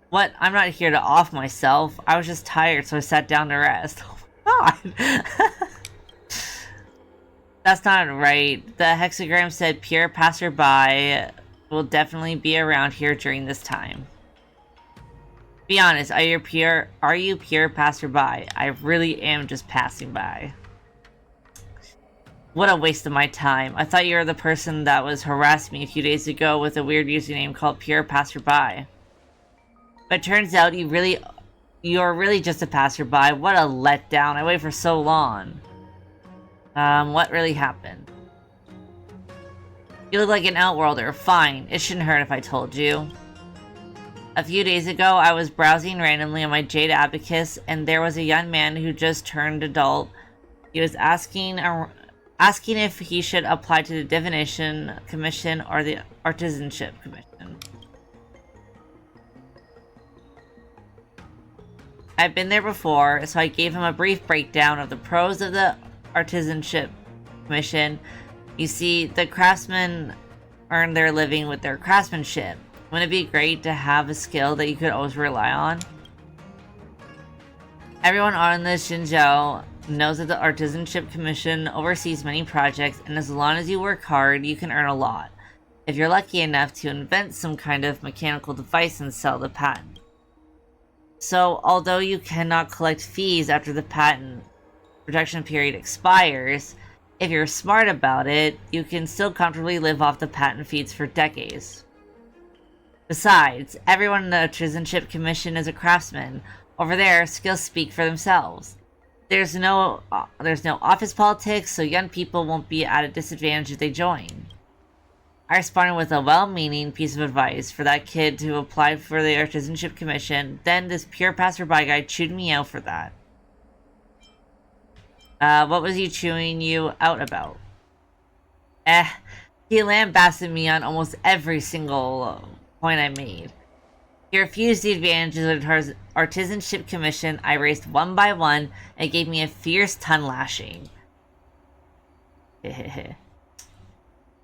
Speaker 1: What? I'm not here to off myself. I was just tired, so I sat down to rest. Oh my god! That's not right. The hexagram said pure passerby will definitely be around here during this time. Be honest, are you pure passerby? I really am just passing by. What a waste of my time. I thought you were the person that was harassing me a few days ago with a weird username called pure passerby. But it turns out you're really just a passerby. What a letdown. I waited for so long. What really happened? You look like an outworlder. Fine. It shouldn't hurt if I told you. A few days ago, I was browsing randomly on my Jade Abacus, and there was a young man who just turned adult. He was asking if he should apply to the Divination Commission or the Artisanship Commission. I've been there before, so I gave him a brief breakdown of the pros of the Artisanship Commission. You see, the craftsmen earn their living with their craftsmanship. Wouldn't it be great to have a skill that you could always rely on? Everyone on the Xianzhou knows that the Artisanship Commission oversees many projects, and as long as you work hard, you can earn a lot. If you're lucky enough to invent some kind of mechanical device and sell the patent. So, although you cannot collect fees after the patent protection period expires, if you're smart about it, you can still comfortably live off the patent fees for decades. Besides, everyone in the Artisanship Commission is a craftsman. Over there, skills speak for themselves. There's no office politics, so young people won't be at a disadvantage if they join. I responded with a well-meaning piece of advice for that kid to apply for the Artisanship Commission. Then this pure passerby guy chewed me out for that. What was he chewing you out about? He lambasted me on almost every single point I made. He refused the advantages of the Artisanship Commission I raised one by one and gave me a fierce tongue lashing. Saying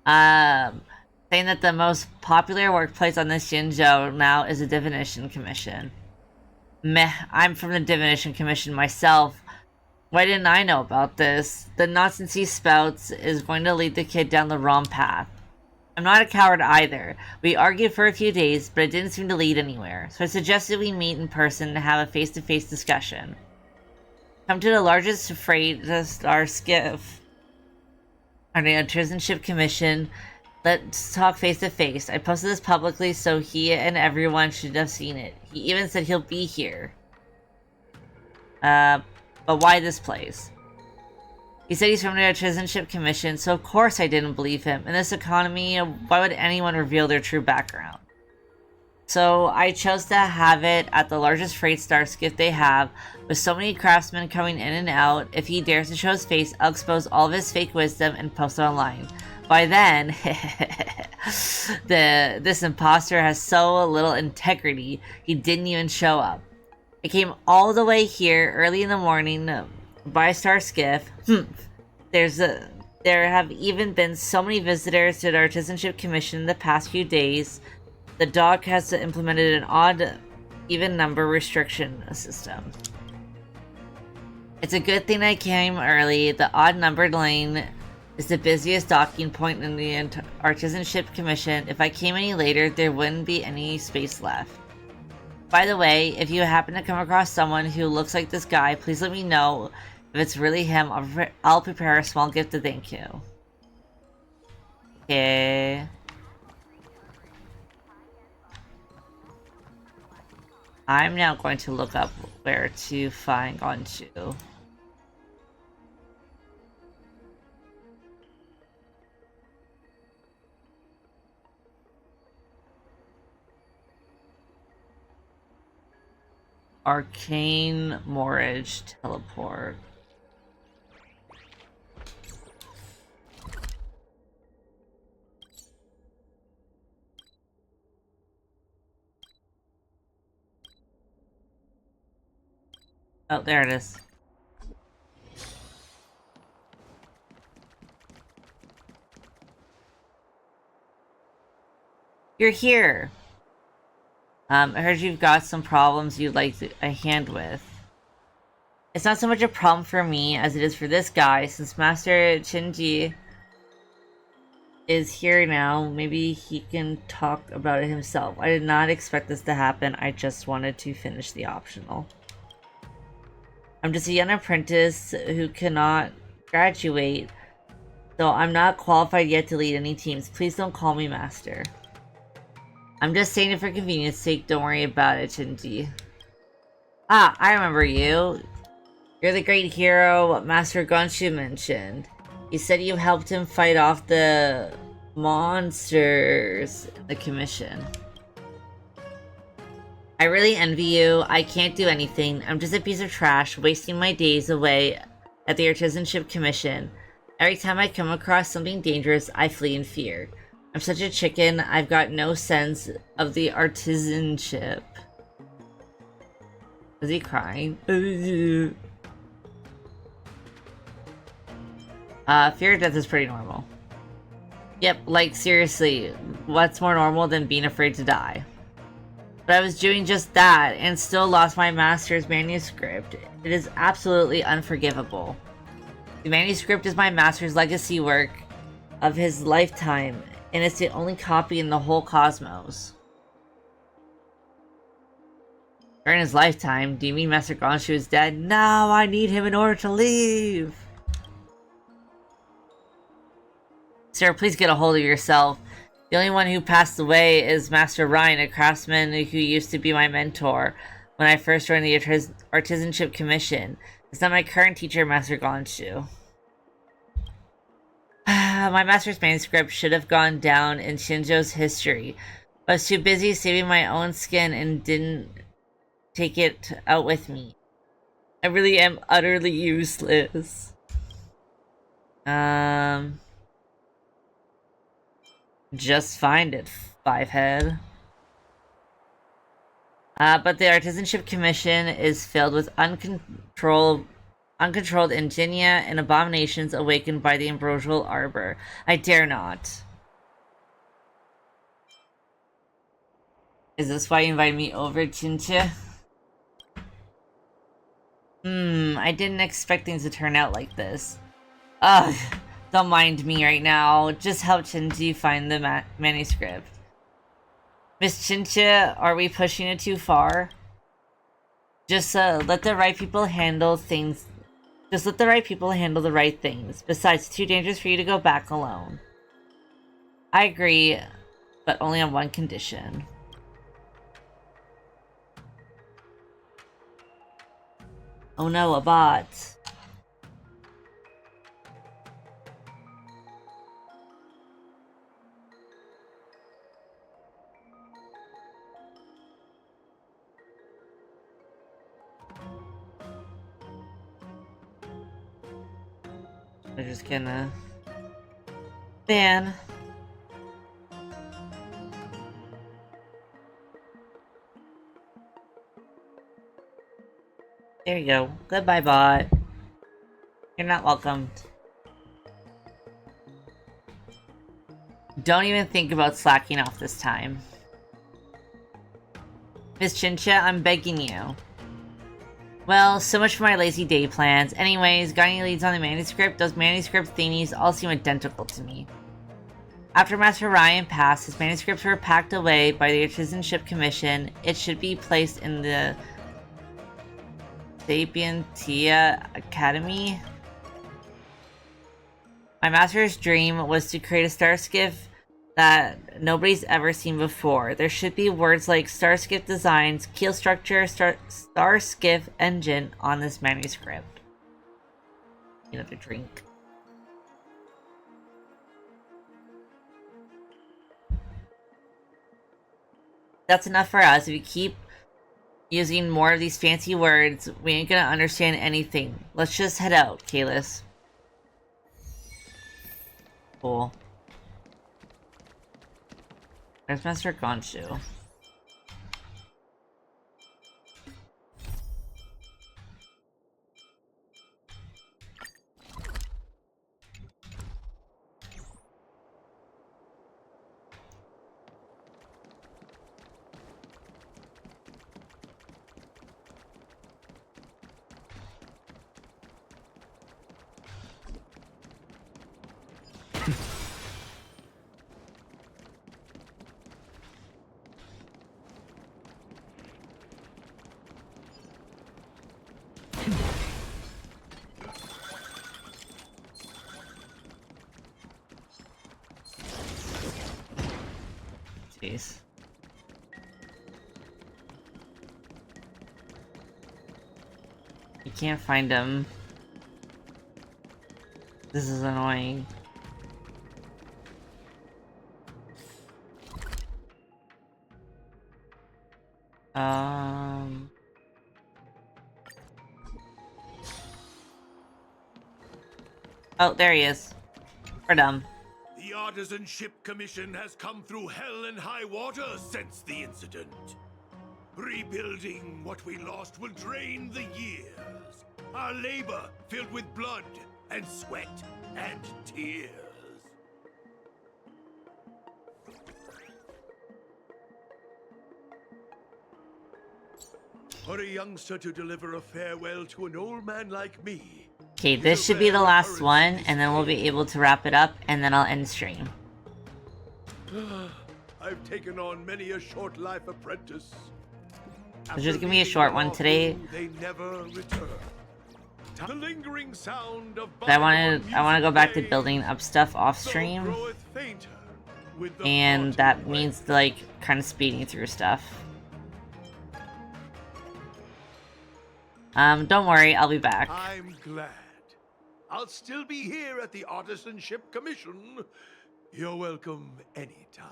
Speaker 1: that the most popular workplace on this Xianzhou now is the Divination Commission. Meh, I'm from the Divination Commission myself. Why didn't I know about this? The nonsense he spouts is going to lead the kid down the wrong path. I'm not a coward either. We argued for a few days, but it didn't seem to lead anywhere, so I suggested we meet in person to have a face-to-face discussion. Come to the largest freight star skiff on the Artisanship Commission. Let's talk face-to-face. I posted this publicly so he and everyone should have seen it. He even said he'll be here. But why this place? He said he's from the Artisanship Commission, so of course I didn't believe him. In this economy, why would anyone reveal their true background? So I chose to have it at the largest freight star skiff they have, with so many craftsmen coming in and out. If he dares to show his face, I'll expose all of his fake wisdom and post it online. By then, this imposter has so little integrity, he didn't even show up. I came all the way here early in the morning by star skiff. There have even been so many visitors to the Artisanship Commission in the past few days. The dock has implemented an odd, even number restriction system. It's a good thing I came early. The odd numbered lane is the busiest docking point in the Artisanship Commission. If I came any later, there wouldn't be any space left. By the way, if you happen to come across someone who looks like this guy, please let me know. If it's really him, I'll prepare a small gift to thank you. Okay. I'm now going to look up where to find Xianzhou. Arcane Mortgage Teleport. Oh, there it is. You're here. I heard you've got some problems you'd like a hand with. It's not so much a problem for me as it is for this guy, since Master Xianzhou is here now. Maybe he can talk about it himself. I did not expect this to happen. I just wanted to finish the optional. I'm just a young apprentice who cannot graduate, so I'm not qualified yet to lead any teams. Please don't call me Master. I'm just saying it for convenience sake. Don't worry about it, Xianzhou. Ah, I remember you. You're the great hero Master Xianzhou mentioned. He said you helped him fight off the monsters in the commission. I really envy you. I can't do anything. I'm just a piece of trash, wasting my days away at the Artisanship Commission. Every time I come across something dangerous, I flee in fear. I'm such a chicken, I've got no sense of the artisanship. Is he crying? Fear of death is pretty normal. Yep, like seriously, what's more normal than being afraid to die? But I was doing just that, and still lost my master's manuscript. It is absolutely unforgivable. The manuscript is my master's legacy work of his lifetime, and it's the only copy in the whole cosmos. During his lifetime? Do you mean Master Xianzhou is dead? No, I need him in order to leave! Sir, please get a hold of yourself. The only one who passed away is Master Ryan, a craftsman who used to be my mentor when I first joined the Artisanship Commission. It's not my current teacher, Master Xianzhou. My master's manuscript should have gone down in Xianzhou's history. I was too busy saving my own skin and didn't take it out with me. I really am utterly useless. Just find it, Fivehead. But the Artisanship Commission is filled with uncontrolled ingenia and abominations awakened by the ambrosial arbor. I dare not. Is this why you invited me over, Chincha? I didn't expect things to turn out like this. Ugh, don't mind me right now. Just help Xianzhou find the manuscript. Miss Chincha, are we pushing it too far? Just let the right people handle things. Just let the right people handle the right things. Besides, it's too dangerous for you to go back alone. I agree, but only on one condition. Oh no, a bot. They're just gonna ban. There you go. Goodbye, bot. You're not welcomed. Don't even think about slacking off this time. Miss Chincha, I'm begging you. Well, so much for my lazy day plans. Anyways, got any leads on the manuscript? Those manuscript thingies all seem identical to me. After Master Ryan passed, his manuscripts were packed away by the Artisanship Commission. It should be placed in the Sapientia Academy. My master's dream was to create a star skiff that nobody's ever seen before. There should be words like star skiff designs, keel structure, star skiff engine on this manuscript. Another drink. That's enough for us. If you keep using more of these fancy words, we ain't gonna understand anything. Let's just head out, Kalis. Cool. Where's Master Gonshu? Jeez. You can't find him. This is annoying. Oh, there he is. We're dumb.
Speaker 11: The Artisanship Commission has come through hell and high water since the incident. Rebuilding what we lost will drain the years. Our labor filled with blood and sweat and tears. For a youngster to deliver a farewell to an old man like me.
Speaker 1: Okay, this should be the last one, and then we'll be able to wrap it up, and then I'll end stream.
Speaker 11: I've taken on many a short life apprentice.
Speaker 1: So just give me a short one today.
Speaker 11: They never return. The lingering sound of
Speaker 1: I want to go back to building up stuff off stream, and that means like kind of speeding through stuff. Don't worry, I'll be back.
Speaker 11: I'm glad. I'll still be here at the Artisanship Commission. You're welcome anytime.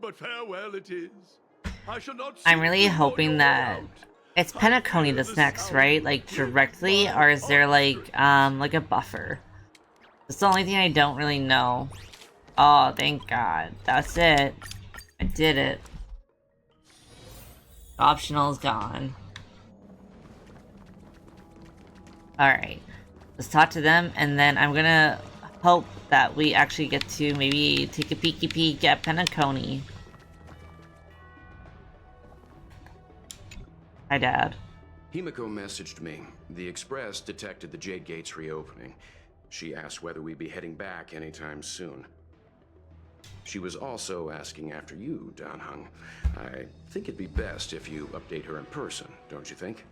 Speaker 11: But farewell it is. I shall not.
Speaker 1: I'm really hoping that it's Penacony that's next, right? Like directly, or is there like a buffer? That's the only thing I don't really know. Oh, thank God. That's it. I did it. Optional is gone. Alright. Let's talk to them, and then I'm gonna hope that we actually get to maybe take a peeky peek at Penacony. Hi, Dad.
Speaker 17: Himiko messaged me. The Express detected the Jade Gates reopening. She asked whether we'd be heading back anytime soon. She was also asking after you, Danheng. I think it'd be best if you update her in person, don't you think?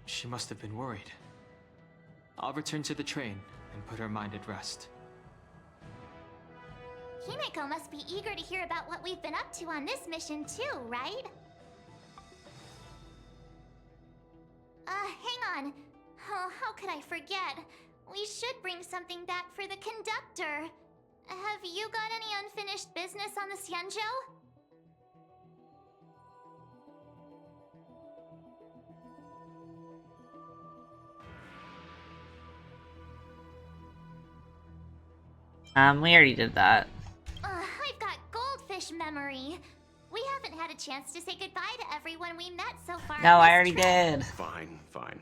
Speaker 12: She must have been worried. I'll return to the train and put her mind at rest.
Speaker 2: Himiko must be eager to hear about what we've been up to on this mission too, right? Hang on. Oh, how could I forget? We should bring something back for the conductor. Have you got any unfinished business on the Xianzhou?
Speaker 1: We already did that.
Speaker 2: I've got goldfish memory. We haven't had a chance to say goodbye to everyone we met so far.
Speaker 1: No,
Speaker 2: on
Speaker 1: I
Speaker 2: this
Speaker 1: already
Speaker 2: trip.
Speaker 1: did.
Speaker 17: Fine, fine.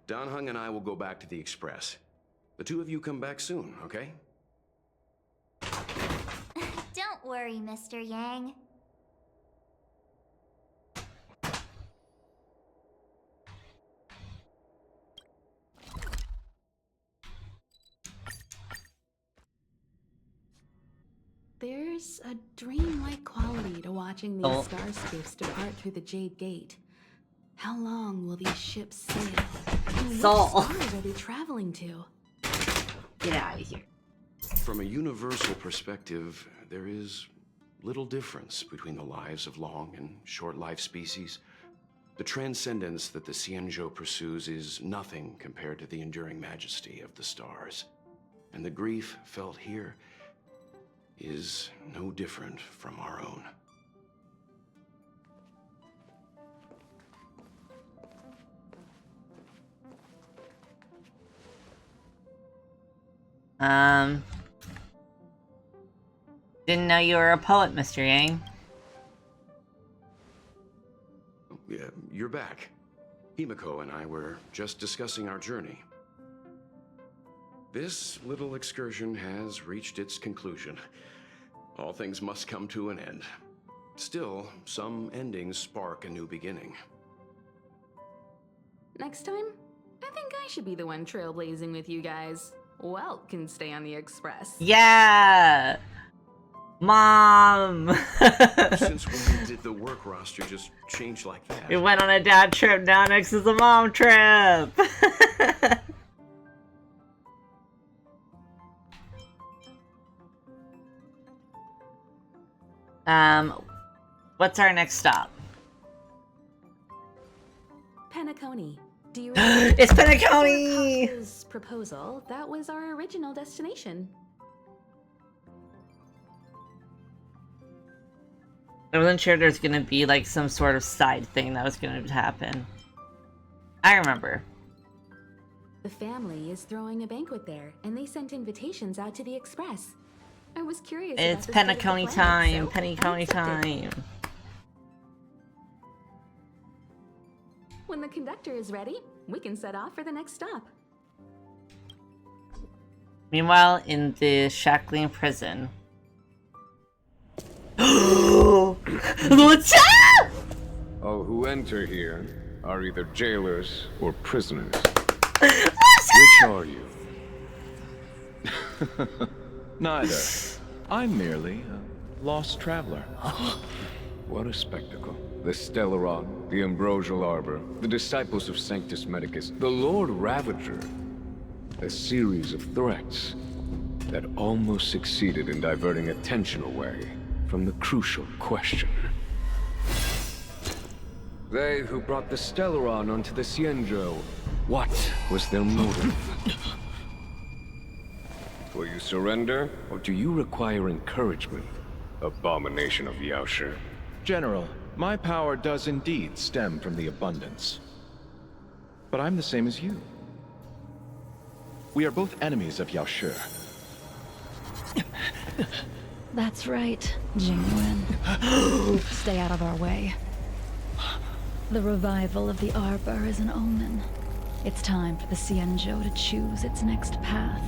Speaker 17: Don Hung and I will go back to the Express. The two of you come back soon, okay?
Speaker 2: Don't worry, Mr. Yang.
Speaker 9: There's a dreamlike quality to watching these star skiffs depart through the Jade Gate. How long will these ships sail? And which stars are they traveling to?
Speaker 1: Get out of here.
Speaker 17: From a universal perspective, there is little difference between the lives of long and short-lived species. The transcendence that the Xianzhou pursues is nothing compared to the enduring majesty of the stars. And the grief felt here is no different from our own.
Speaker 1: Didn't know you were a poet, Mr. Yang.
Speaker 17: Yeah, you're back. Himiko and I were just discussing our journey. This little excursion has reached its conclusion. All things must come to an end. Still, some endings spark a new beginning.
Speaker 4: Next time, I think I should be the one trailblazing with you guys. Welt can stay on the Express.
Speaker 1: Yeah! Mom!
Speaker 17: Since when did the work roster just change like that?
Speaker 1: We went on a dad trip, now next is a mom trip! What's our next stop?
Speaker 4: Penacony. Do you remember?
Speaker 1: It's Penacony!
Speaker 4: Kafka's proposal, that was our original destination.
Speaker 1: I wasn't sure there's gonna be like some sort of side thing that was gonna happen. I remember.
Speaker 4: The family is throwing a banquet there, and they sent invitations out to the Express. I was curious.
Speaker 1: It's
Speaker 4: about the state of the
Speaker 1: Penacony
Speaker 4: planet,
Speaker 1: time,
Speaker 4: so
Speaker 1: Penacony
Speaker 4: I accepted.
Speaker 1: time.
Speaker 4: When the conductor is ready, we can set off for the next stop.
Speaker 1: Meanwhile, in the Shackling prison. What's up?
Speaker 5: All who enter here are either jailers or prisoners. Which are you?
Speaker 18: Neither. I'm merely a lost traveler.
Speaker 5: What a spectacle. The Stellaron, the Ambrosial Arbor, the disciples of Sanctus Medicus, the Lord Ravager. A series of threats that almost succeeded in diverting attention away from the crucial question. They who brought the Stellaron onto the Xianzhou, what was their motive? Will you surrender, or do you require encouragement? Abomination of Yaoshi.
Speaker 18: General, my power does indeed stem from the abundance. But I'm the same as you. We are both enemies of Yaoshi.
Speaker 19: That's right, Jingwen. Stay out of our way. The revival of the Arbor is an omen. It's time for the Xianzhou to choose its next path.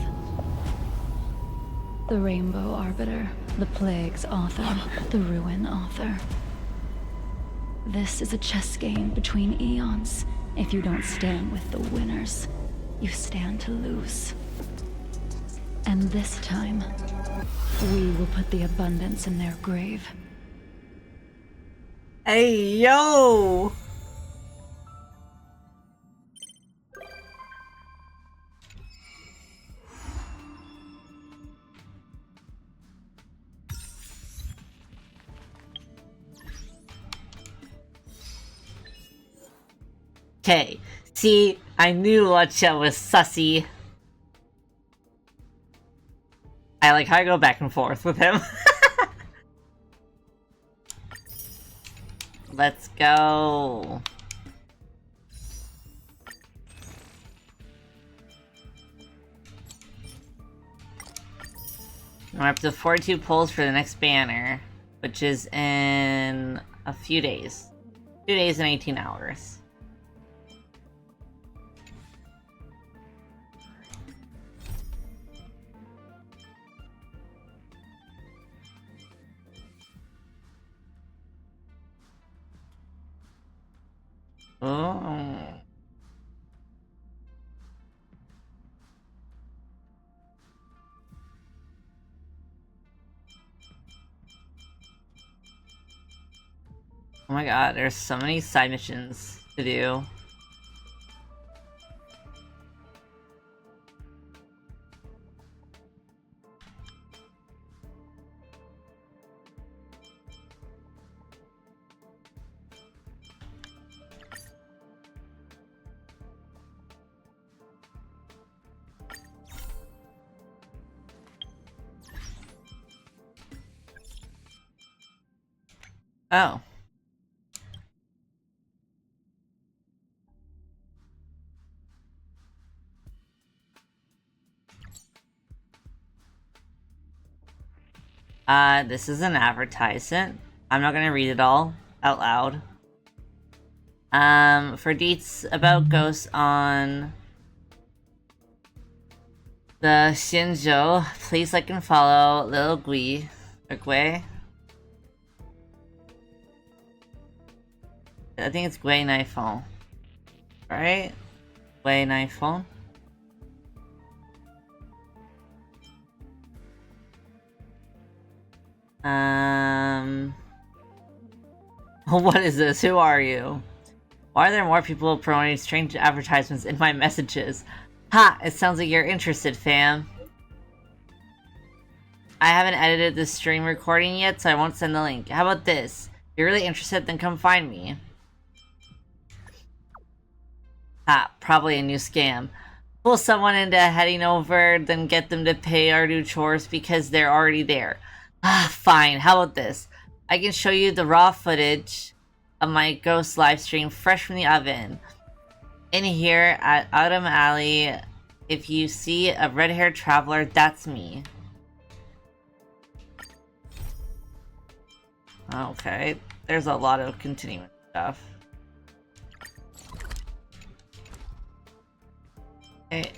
Speaker 19: The Rainbow Arbiter, the Plague's author, the Ruin author. This is a chess game between eons. If you don't stand with the winners, you stand to lose. And this time, we will put the abundance in their grave.
Speaker 1: Hey, yo! Okay, see, I knew Lucha was sussy. I like how I go back and forth with him. Let's go. We're up to 42 polls for the next banner, which is in a few days. 2 days and 18 hours. Oh. Oh my god, there's so many side missions to do. Oh. This is an advertisement. I'm not gonna read it all out loud. For deets about ghosts on the Xianzhou, please like and follow Little Gui, or Gui. I think it's Gui Naiphone. Right? Gui Naiphone. What is this? Who are you? Why are there more people promoting strange advertisements in my messages? Ha! It sounds like you're interested, fam. I haven't edited this stream recording yet, so I won't send the link. How about this? If you're really interested, then come find me. Ha! Probably a new scam. Pull someone into heading over, then get them to pay or do chores because they're already there. Ah, fine. How about this? I can show you the raw footage of my ghost livestream fresh from the oven. In here at Autumn Alley, if you see a red-haired traveler, that's me. Okay, there's a lot of continuing stuff. Okay.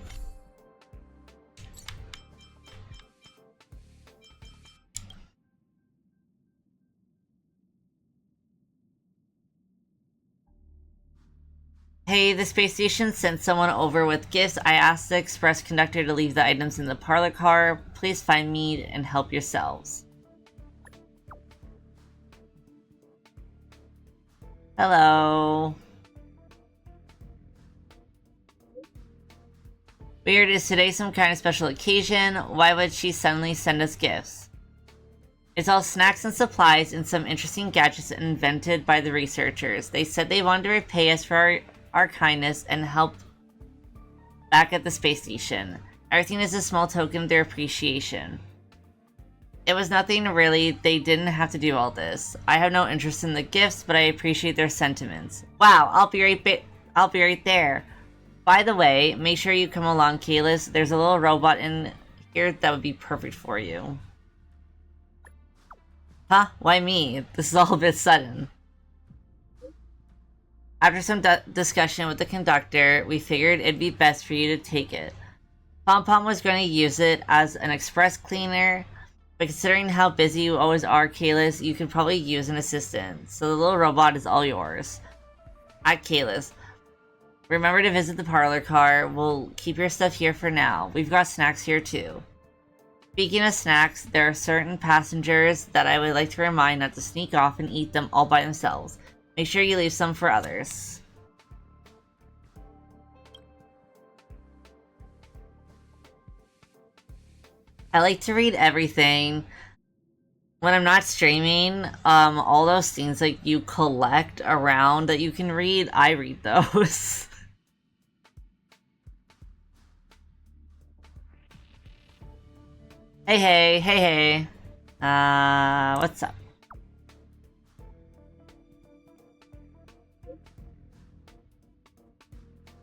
Speaker 1: Hey, the space station sent someone over with gifts. I asked the express conductor to leave the items in the parlor car. Please find me and help yourselves. Hello. Weird, is today some kind of special occasion? Why would she suddenly send us gifts? It's all snacks and supplies and some interesting gadgets invented by the researchers. They said they wanted to repay us for our kindness and help back at the space station. Everything is a small token of their appreciation. It was nothing really. They didn't have to do all this. I have no interest in the gifts, but I appreciate their sentiments. Wow, I'll be right there. By the way, make sure you come along, Kalis. There's a little robot in here that would be perfect for you. Huh? Why me? This is all a bit sudden. After some discussion with the conductor, we figured it'd be best for you to take it. Pom Pom was going to use it as an express cleaner, but considering how busy you always are, Kalis, you could probably use an assistant. So the little robot is all yours. At Kalis. Remember to visit the parlor car. We'll keep your stuff here for now. We've got snacks here too. Speaking of snacks, there are certain passengers that I would like to remind not to sneak off and eat them all by themselves. Make sure you leave some for others. I like to read everything. When I'm not streaming, all those things like you collect around that you can read, I read those. Hey. What's up?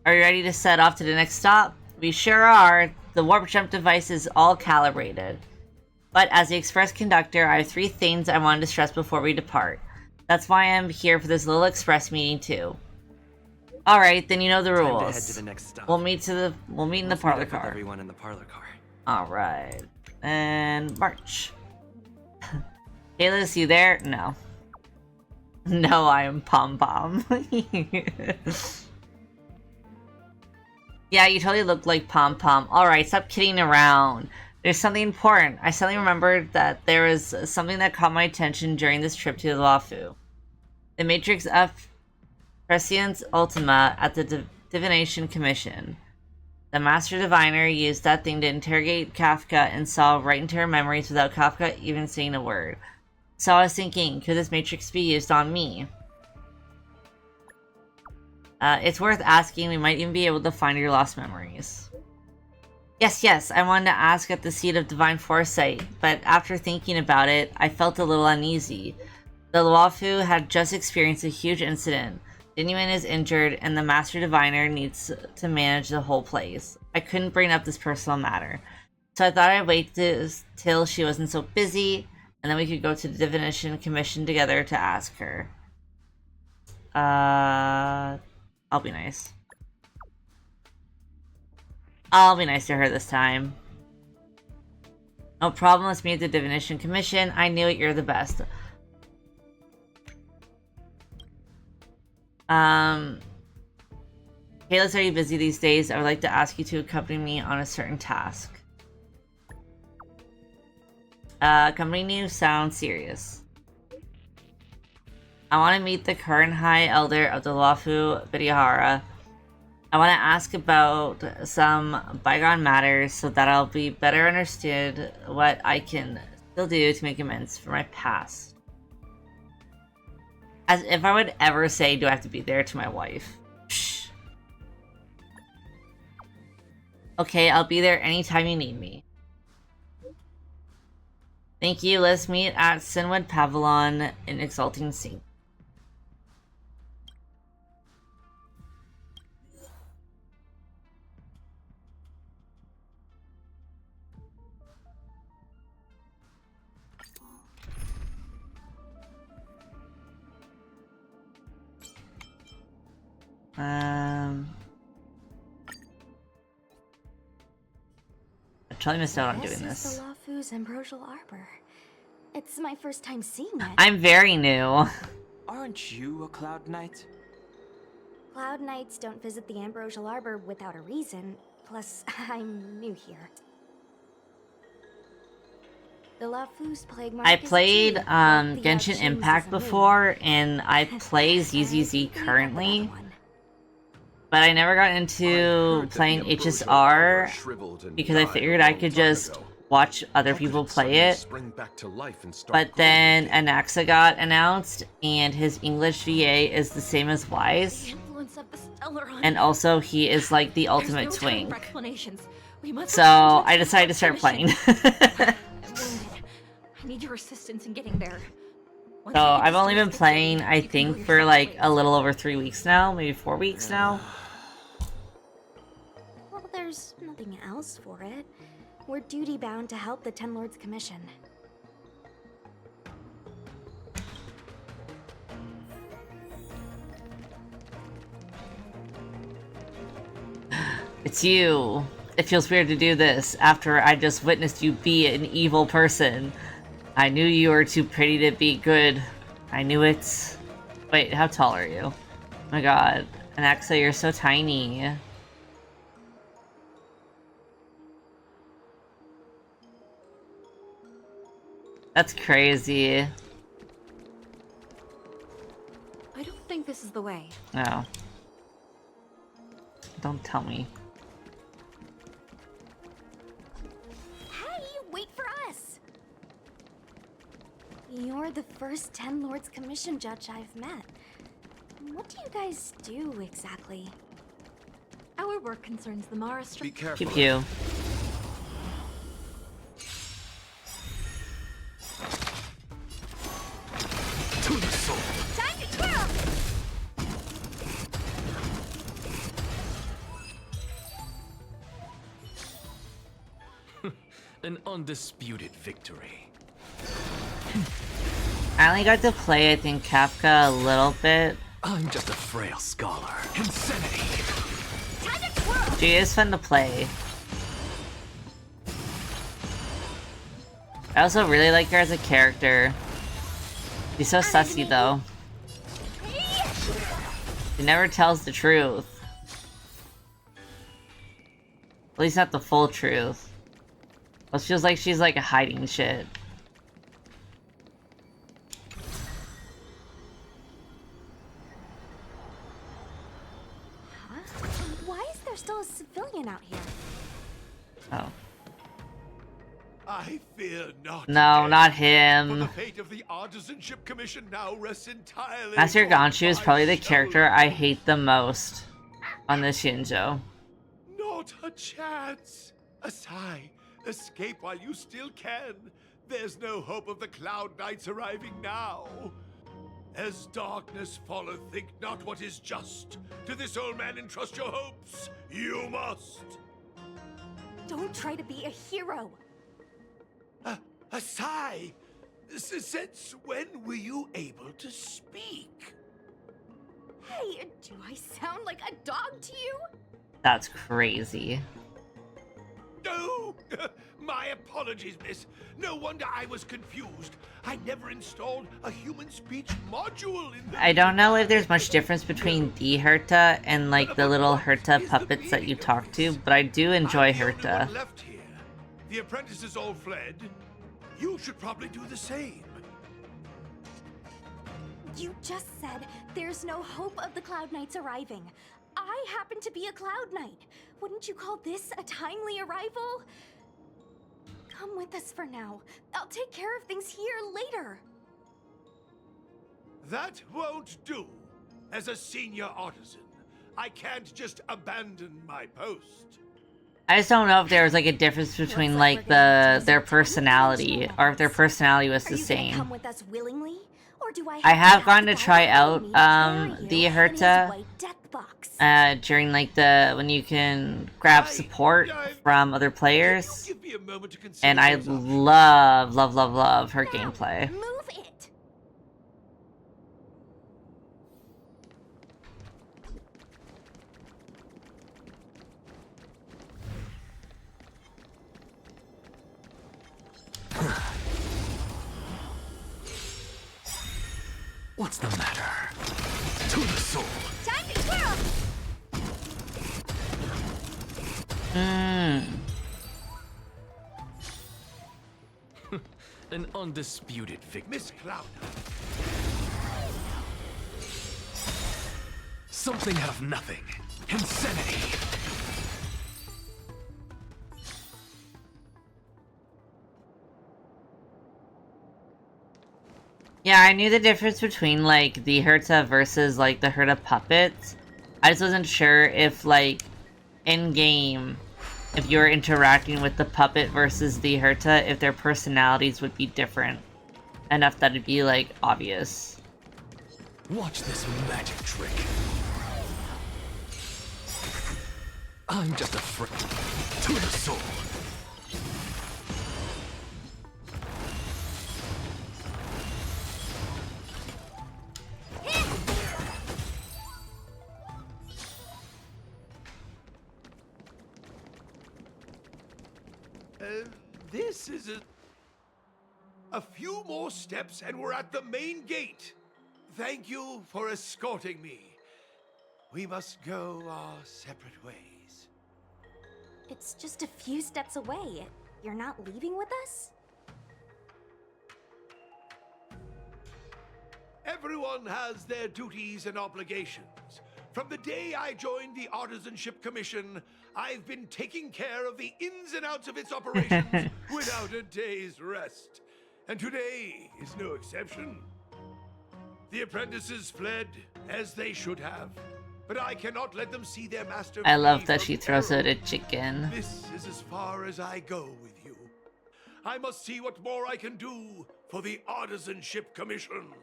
Speaker 1: Are you ready to set off to the next stop? We sure are. The warp jump device is all calibrated. But as the express conductor, I have 3 things I wanted to stress before we depart. That's why I'm here for this little express meeting too. Alright, then you know the rules.
Speaker 13: Time to head to the next stop.
Speaker 1: We'll meet in the parlor
Speaker 13: With
Speaker 1: car.
Speaker 13: everyone in the parlor car.
Speaker 1: Alright. And march. Kayla, you there? No. No, I am Pom Pom. Yeah, you totally look like Pom Pom. Alright, stop kidding around. There's something important. I suddenly remembered that there was something that caught my attention during this trip to the Luofu. The Matrix of Prescience Ultima at the Divination Commission. The Master Diviner used that thing to interrogate Kafka and saw right into her memories without Kafka even saying a word. So I was thinking, could this Matrix be used on me? It's worth asking. We might even be able to find your lost memories. Yes, I wanted to ask at the seat of Divine Foresight, but after thinking about it, I felt a little uneasy. The Luofu had just experienced a huge incident. Dinyuan is injured, and the Master Diviner needs to manage the whole place. I couldn't bring up this personal matter, so I thought I'd wait till she wasn't so busy, and then we could go to the Divination Commission together to ask her. I'll be nice. I'll be nice to her this time. No problem, let's meet at the Divination Commission. I knew it, you're the best. Kayla, are you busy these days? I would like to ask you to accompany me on a certain task. Accompanying you sounds serious. I want to meet the current High Elder of the Luofu Bidihara. I want to ask about some bygone matters so that I'll be better understood what I can still do to make amends for my past. As if I would ever say, do I have to be there to my wife? Psh. Okay, I'll be there anytime you need me. Thank you, let's meet at Sinwood Pavilion in Exalting Sea. I totally missed out on doing this.
Speaker 3: This is the Luofu's Ambrosial Arbor. It's my first time seeing it.
Speaker 1: I'm very new.
Speaker 16: Aren't you a Cloud Knight?
Speaker 3: Cloud Knights don't visit the Ambrosial Arbor without a reason. Plus, I'm new here. The Luofu's Plague Mark
Speaker 1: I played Genshin Impact before, and I play ZZZ currently. But I never got into playing HSR because I figured I could just watch other people play it. But then Anaxa got announced, and his English VA is the same as Wise. And also, he is like the ultimate twink. So I decided to start playing.
Speaker 4: I need your assistance in getting there.
Speaker 1: So I've only been playing, I think, for like a little over 3 weeks now, maybe 4 weeks now.
Speaker 3: Well, there's nothing else for it. We're duty-bound to help the Ten Lords Commission.
Speaker 1: It's you. It feels weird to do this after I just witnessed you be an evil person. I knew you were too pretty to be good. I knew it. Wait, how tall are you? Oh my god. Anaxa, you're so tiny. That's crazy.
Speaker 4: I don't think this is the way.
Speaker 1: No. Don't tell me.
Speaker 3: Hey, wait for us! You're the first Ten Lords Commission judge I've met. What do you guys do exactly?
Speaker 4: Our work concerns the Mara
Speaker 17: Be careful.
Speaker 1: Pew pew.
Speaker 11: To the soul.
Speaker 3: Time to twirl!
Speaker 8: An undisputed victory.
Speaker 1: I only got to play, I think, Kafka a little bit.
Speaker 8: I'm just a frail scholar. Insanity!
Speaker 1: She is fun to play. I also really like her as a character. She's so sussy though. She never tells the truth. At least not the full truth. It feels like she's like hiding shit.
Speaker 3: Huh? Why is there still a civilian out here?
Speaker 1: Oh.
Speaker 11: I fear not.
Speaker 1: No, not
Speaker 11: For
Speaker 1: him.
Speaker 11: the fate of the Artisanship Commission now rests entirely.
Speaker 1: Master
Speaker 11: upon
Speaker 1: Gonshu is
Speaker 11: my
Speaker 1: probably the character I
Speaker 11: shoulders.
Speaker 1: hate the most on this Xianzhou.
Speaker 11: Not a chance. Asai, escape while you still can. There's no hope of the Cloud Knights arriving now. As darkness falleth, think not what is just. To this old man entrust your hopes. You must.
Speaker 3: Don't try to be a hero.
Speaker 11: Asai, since when were you able to speak?
Speaker 3: Hey, do I sound like a dog to you?
Speaker 1: That's crazy.
Speaker 11: No! My apologies, miss. No wonder I was confused. I never installed a human speech module in the...
Speaker 1: I don't know if there's much difference between the Herta and like the little Herta puppets that you talk to, but I do enjoy Herta.
Speaker 11: Left here. The apprentices all fled. You should probably do the same.
Speaker 3: You just said there's no hope of the Cloud Knights arriving. I happen to be a Cloud Knight. Wouldn't you call this a timely arrival? Come with us for now. I'll take care of things here later.
Speaker 11: That won't do. As a senior artisan, I can't just abandon my post.
Speaker 1: I just don't know if there was like a difference between like their personality, or if their personality was the same.
Speaker 3: Come with us willingly, or do
Speaker 1: I have gotten to try out the Herta during like when you can grab support from other players, and I love her gameplay.
Speaker 3: Move it.
Speaker 8: What's the matter? To the soul.
Speaker 3: Time to twirl.
Speaker 8: An undisputed victory.
Speaker 11: Miss Cloud.
Speaker 8: Something out of nothing. Insanity.
Speaker 1: Yeah, I knew the difference between like the Herta versus like the Herta puppets. I just wasn't sure if like in game, if you were interacting with the puppet versus the Herta, if their personalities would be different enough that it'd be like obvious.
Speaker 8: Watch this magic trick. I'm just a friend to the soul.
Speaker 11: This is a few more steps and we're at the main gate. Thank you for escorting me. We must go our separate ways.
Speaker 3: It's just a few steps away. You're not leaving with us?
Speaker 11: Everyone has their duties and obligations. From the day I joined the Artisanship Commission, I've been taking care of the ins and outs of its operations without a day's rest. And today is no exception. The apprentices fled, as they should have. But I cannot let them see their master.
Speaker 1: I love that she throws it at chicken.
Speaker 11: This is as far as I go with you. I must see what more I can do for the Artisanship Commission.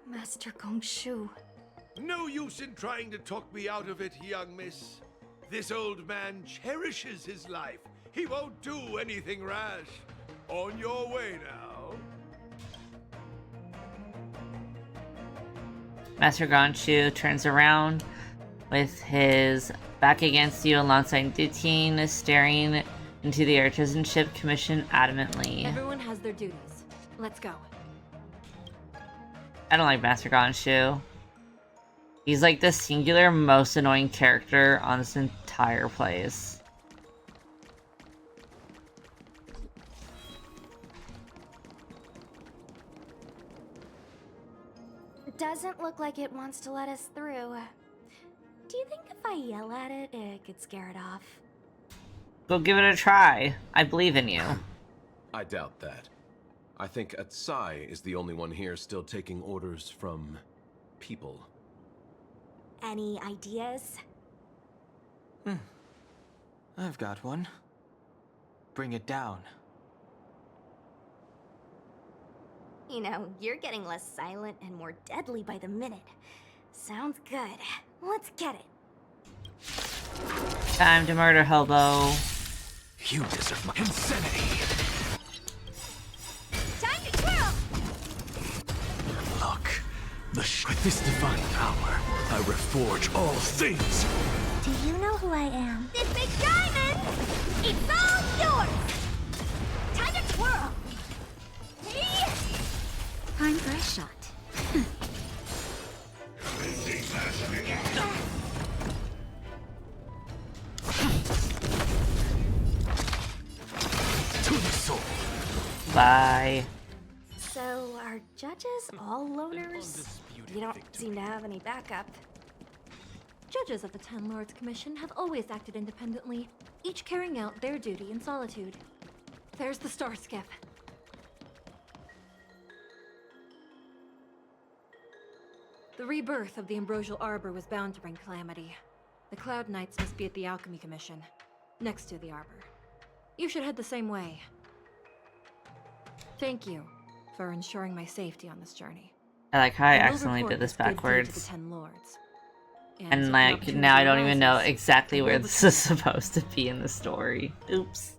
Speaker 3: Master Gongshu.
Speaker 11: No use in trying to talk me out of it, young miss. This old man cherishes his life. He won't do anything rash. On your way now.
Speaker 1: Master Gonshu turns around with his back against you alongside Dutin, staring into the Artisanship Commission adamantly.
Speaker 4: Everyone has their duties. Let's go.
Speaker 1: I don't like Master Gonshu. He's like the singular most annoying character on this entire place.
Speaker 3: It doesn't look like it wants to let us through. Do you think if I yell at it, it could scare it off?
Speaker 1: Go give it a try. I believe in you.
Speaker 20: I doubt that. I think Atsai is the only one here still taking orders from people.
Speaker 3: Any ideas?
Speaker 16: I've got one. Bring it down.
Speaker 3: You know, you're getting less silent and more deadly by the minute. Sounds good. Let's get it.
Speaker 1: Time to murder Hobo.
Speaker 10: You deserve my insanity.
Speaker 3: Time to twirl!
Speaker 10: Look, with this divine power, I reforge all things.
Speaker 3: Do you know who I am? This big diamond! It's all yours! Time to twirl! Hey! Time for a shot.
Speaker 10: To the soul.
Speaker 1: Bye.
Speaker 3: So, are judges all loners? You don't seem to have any backup.
Speaker 4: Judges of the Ten Lords Commission have always acted independently, each carrying out their duty in solitude. There's the Star Skiff. The rebirth of the Ambrosial Arbor was bound to bring calamity. The Cloud Knights must be at the Alchemy Commission, next to the Arbor. You should head the same way. Thank you for ensuring my safety on this journey.
Speaker 1: I like how I
Speaker 4: will
Speaker 1: accidentally
Speaker 4: report
Speaker 1: did this
Speaker 4: good deed to
Speaker 1: backwards.
Speaker 4: the Ten Lords.
Speaker 1: And
Speaker 4: if
Speaker 1: like,
Speaker 4: the
Speaker 1: now I don't
Speaker 4: opportunity
Speaker 1: even know
Speaker 4: arises,
Speaker 1: exactly
Speaker 4: I
Speaker 1: where
Speaker 4: will
Speaker 1: this is supposed to be in the story. Oops.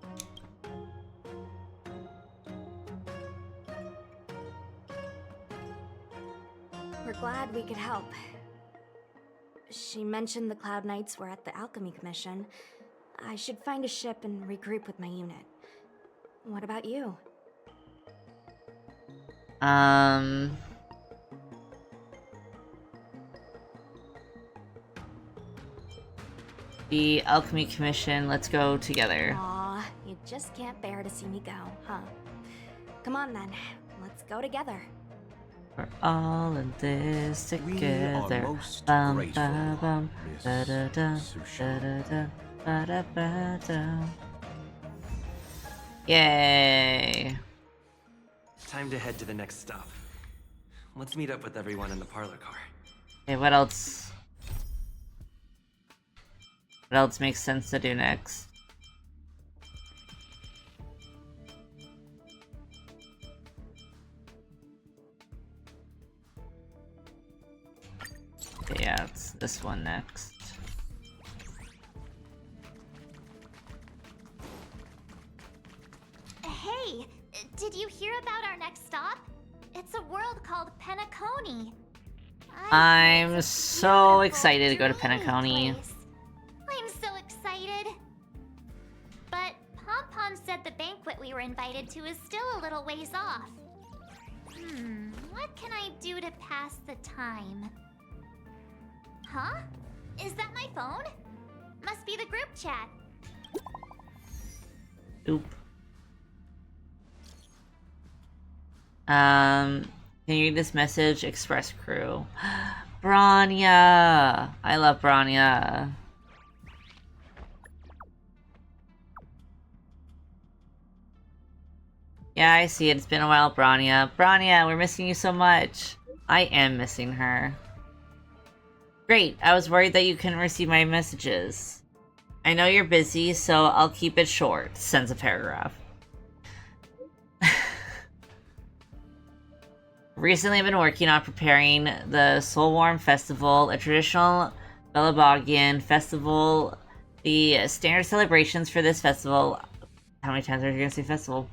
Speaker 3: We're glad we could help. She mentioned the Cloud Knights were at the Alchemy Commission. I should find a ship and regroup with my unit. What about you?
Speaker 1: The Alchemy Commission, let's go together.
Speaker 3: Aw, you just can't bear to see me go, huh? Come on then, let's go together.
Speaker 1: We're all in this together.
Speaker 20: most
Speaker 1: Bum,
Speaker 20: grateful,
Speaker 1: ba, bum,
Speaker 20: Miss
Speaker 1: da, da, da,
Speaker 20: Susha.
Speaker 1: da, da, da, da, ba, da. Yay.
Speaker 13: Time to head to the next stop. Let's meet up with everyone in the parlor car.
Speaker 1: Okay, what else? What else makes sense to do next? Okay, yeah, it's this one next.
Speaker 2: Hey, did you hear about our next stop? It's a world called Penacony.
Speaker 1: I'm so excited to go to Penacony.
Speaker 2: I'm so excited. But Pom Pom said the banquet we were invited to is still a little ways off. What can I do to pass the time? Huh? Is that my phone? Must be the group chat.
Speaker 1: Oop. Can you read this message? Express crew. Branya! I love Branya. Yeah, I see it. It's been a while, Branya. Branya, we're missing you so much. I am missing her. Great. I was worried that you couldn't receive my messages. I know you're busy, so I'll keep it short. Sends a paragraph. Recently, I've been working on preparing the Soulwarm Festival, a traditional Belabogian festival The standard celebrations for this festival, how many times are you going to say festival,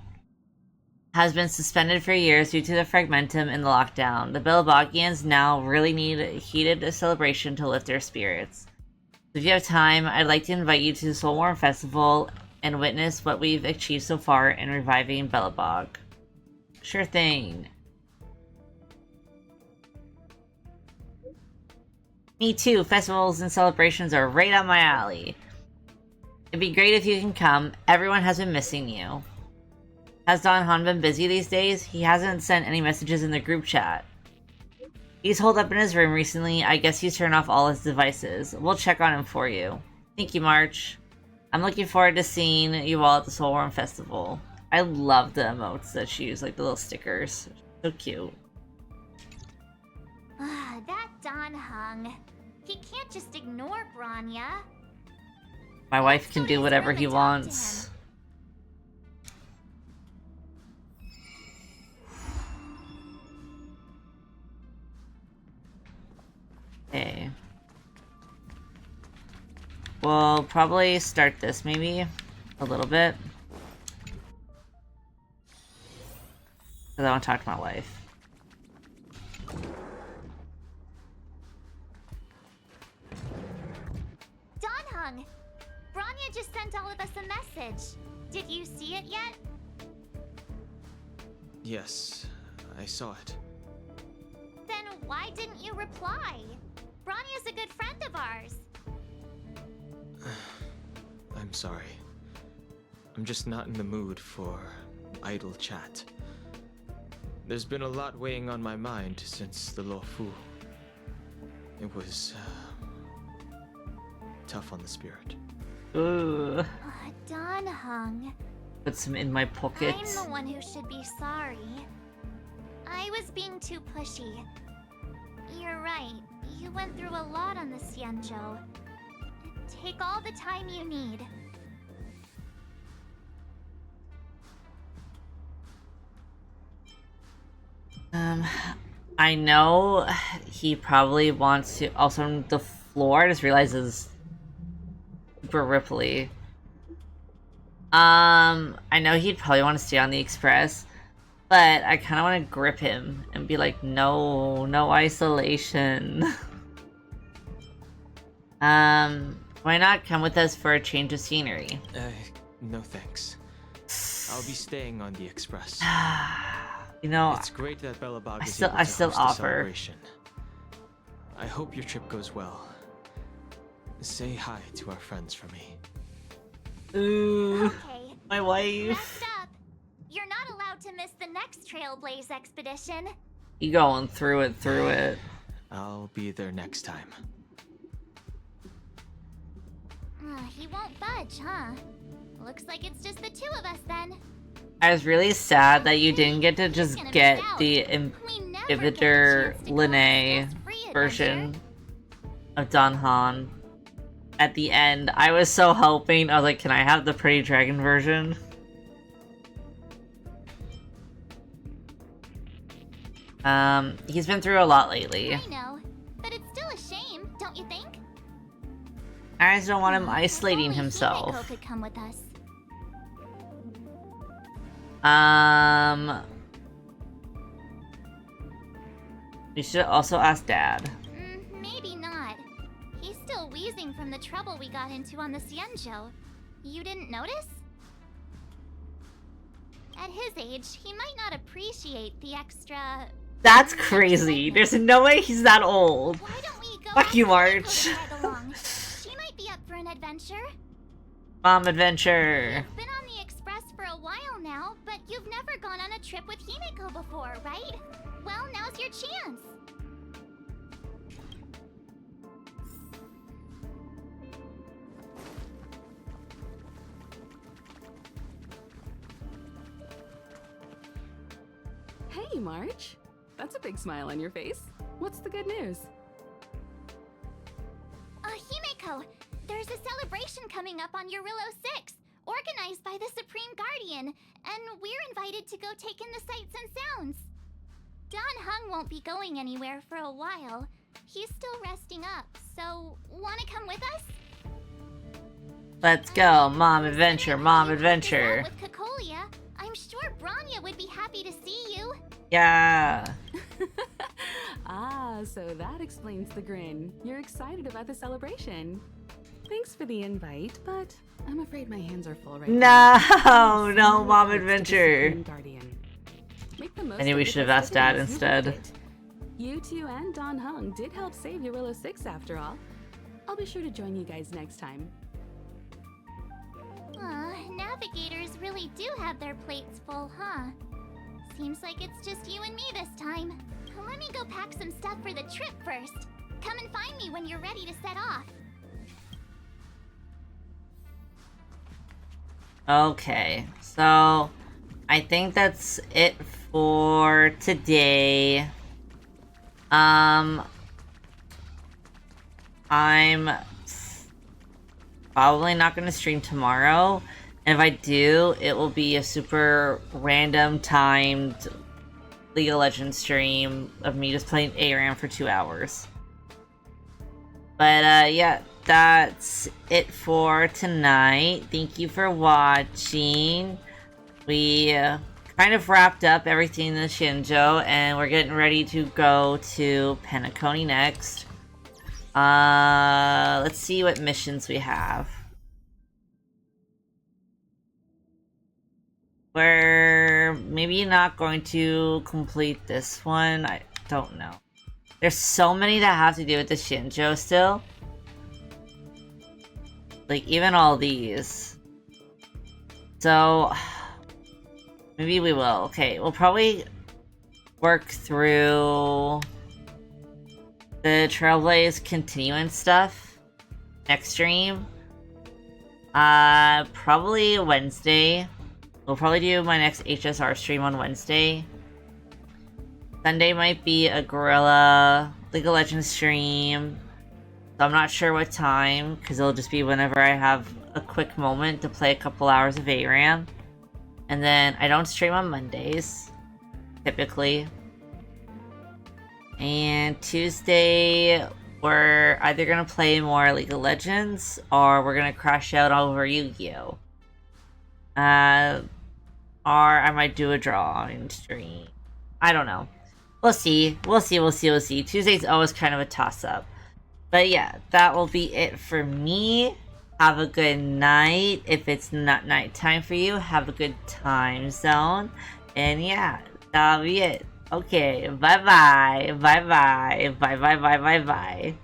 Speaker 1: has been suspended for years due to the fragmentum and the lockdown. The Belabagians now really need a heated celebration to lift their spirits. If you have time, I'd like to invite you to the Soulworm Festival and witness what we've achieved so far in reviving Belobog. Sure thing. Me too, festivals and celebrations are right up my alley. It'd be great if you can come. Everyone has been missing you. Has Don Han been busy these days? He hasn't sent any messages in the group chat. He's holed up in his room recently. I guess he's turned off all his devices. We'll check on him for you. Thank you, March. I'm looking forward to seeing you all at the Soulworm Festival. I love the emotes that she used, like the little stickers. So cute.
Speaker 2: That Don Hung. He can't just ignore Bronya.
Speaker 1: My wife can do whatever he wants. Okay. We'll probably start this maybe a little bit. Because I want to talk to my wife.
Speaker 2: Don Hung! Bronya just sent all of us a message. Did you see it yet?
Speaker 12: Yes, I saw it.
Speaker 2: Then why didn't you reply? Bronya's a good friend of ours.
Speaker 12: I'm sorry. I'm just not in the mood for idle chat. There's been a lot weighing on my mind since the Luofu. It was tough on the spirit.
Speaker 1: Ooh.
Speaker 2: Don Hung.
Speaker 1: Put some in my pocket.
Speaker 2: I'm the one who should be sorry. I was being too pushy. You're right. You went through a lot on the Xianzhou. Take all the time you need.
Speaker 1: I know he probably wants to. Also, on the floor, I just realized is super ripply. I know he'd probably want to stay on the express, but I kind of want to grip him and be like, no, no isolation. Why not come with us for a change of scenery?
Speaker 12: No thanks. I'll be staying on the express.
Speaker 1: You know,
Speaker 12: it's great that Belobog is
Speaker 1: I
Speaker 12: able to
Speaker 1: still
Speaker 12: host a
Speaker 1: offer.
Speaker 12: celebration. I hope your trip goes well. Say hi to our friends for me.
Speaker 1: Ooh,
Speaker 2: Okay.
Speaker 1: my wife.
Speaker 2: Next up, you're not allowed to miss the next Trailblaze expedition.
Speaker 1: You going through it.
Speaker 12: I'll be there next time.
Speaker 2: He won't budge, huh? Looks like it's just the two of us then.
Speaker 1: I was really sad that you didn't get to just get the Inhibitor Linnae version of Don Han at the end. I was so hoping. I was like, can I have the Pretty Dragon version? He's been through a lot lately.
Speaker 2: I know, but it's still a shame, don't you think?
Speaker 1: I just don't want him isolating himself.
Speaker 2: Himeko could come with us.
Speaker 1: We should also ask Dad.
Speaker 2: Maybe not. He's still wheezing from the trouble we got into on the Xianzhou. You didn't notice? At his age, he might not appreciate the extra...
Speaker 1: That's crazy. There's no way he's that old.
Speaker 2: Why don't we go
Speaker 1: Fuck you, March.
Speaker 2: She might be up for an adventure.
Speaker 1: Mom adventure.
Speaker 2: You've been on the express for a while now, but you've never gone on a trip with Himeko before, right? Well, now's your chance.
Speaker 9: Hey, March. That's a big smile on your face. What's the good news?
Speaker 2: Himeko, there's a celebration coming up on Eurillo 6, organized by the Supreme Guardian, and we're invited to go take in the sights and sounds. Don Hung won't be going anywhere for a while. He's still resting up, so wanna come with us?
Speaker 1: Let's go, Mom Adventure, Mom Adventure.
Speaker 2: With Cocolia, I'm sure Branya would be happy to see you.
Speaker 1: Yeah.
Speaker 9: Ah, so that explains the grin. You're excited about the celebration. Thanks for the invite, but I'm afraid my hands are full right now.
Speaker 1: No, Mom Adventure.
Speaker 9: Guardian. Make the most
Speaker 1: I knew
Speaker 9: of
Speaker 1: we
Speaker 9: the
Speaker 1: should have asked Dad
Speaker 9: festivities, you'll like
Speaker 1: instead.
Speaker 9: it. You two and Don Hung did help save Willow 6 after all. I'll be sure to join you guys next time.
Speaker 2: Navigators really do have their plates full, huh? Seems like it's just you and me this time. Let me go pack some stuff for the trip first. Come and find me when you're ready to set off.
Speaker 1: Okay, so I think that's it for today. I'm probably not going to stream tomorrow, and if I do, it will be a super random timed League of Legends stream of me just playing ARAM for 2 hours. But yeah, that's it for tonight. Thank you for watching. We kind of wrapped up everything in the Xianzhou, and we're getting ready to go to Penacony next. Let's see what missions we have. We're maybe not going to complete this one. I don't know. There's so many that have to do with the Xianzhou still. Like, even all these. So, maybe we will. Okay, we'll probably work through the Trailblaze continuance stuff next stream. Probably Wednesday. We'll probably do my next HSR stream on Wednesday. Sunday might be a Gorilla League of Legends stream. So I'm not sure what time, because it'll just be whenever I have a quick moment to play a couple hours of ARAM. And then I don't stream on Mondays, typically. And Tuesday, we're either going to play more League of Legends, or we're going to crash out over Yu-Gi-Oh! Or I might do a draw in stream. I don't know. We'll see. We'll see. Tuesday's always kind of a toss-up. But yeah, that will be it for me. Have a good night. If it's not nighttime for you, have a good time zone. And yeah, that'll be it. Okay, bye-bye. Bye-bye. Bye-bye.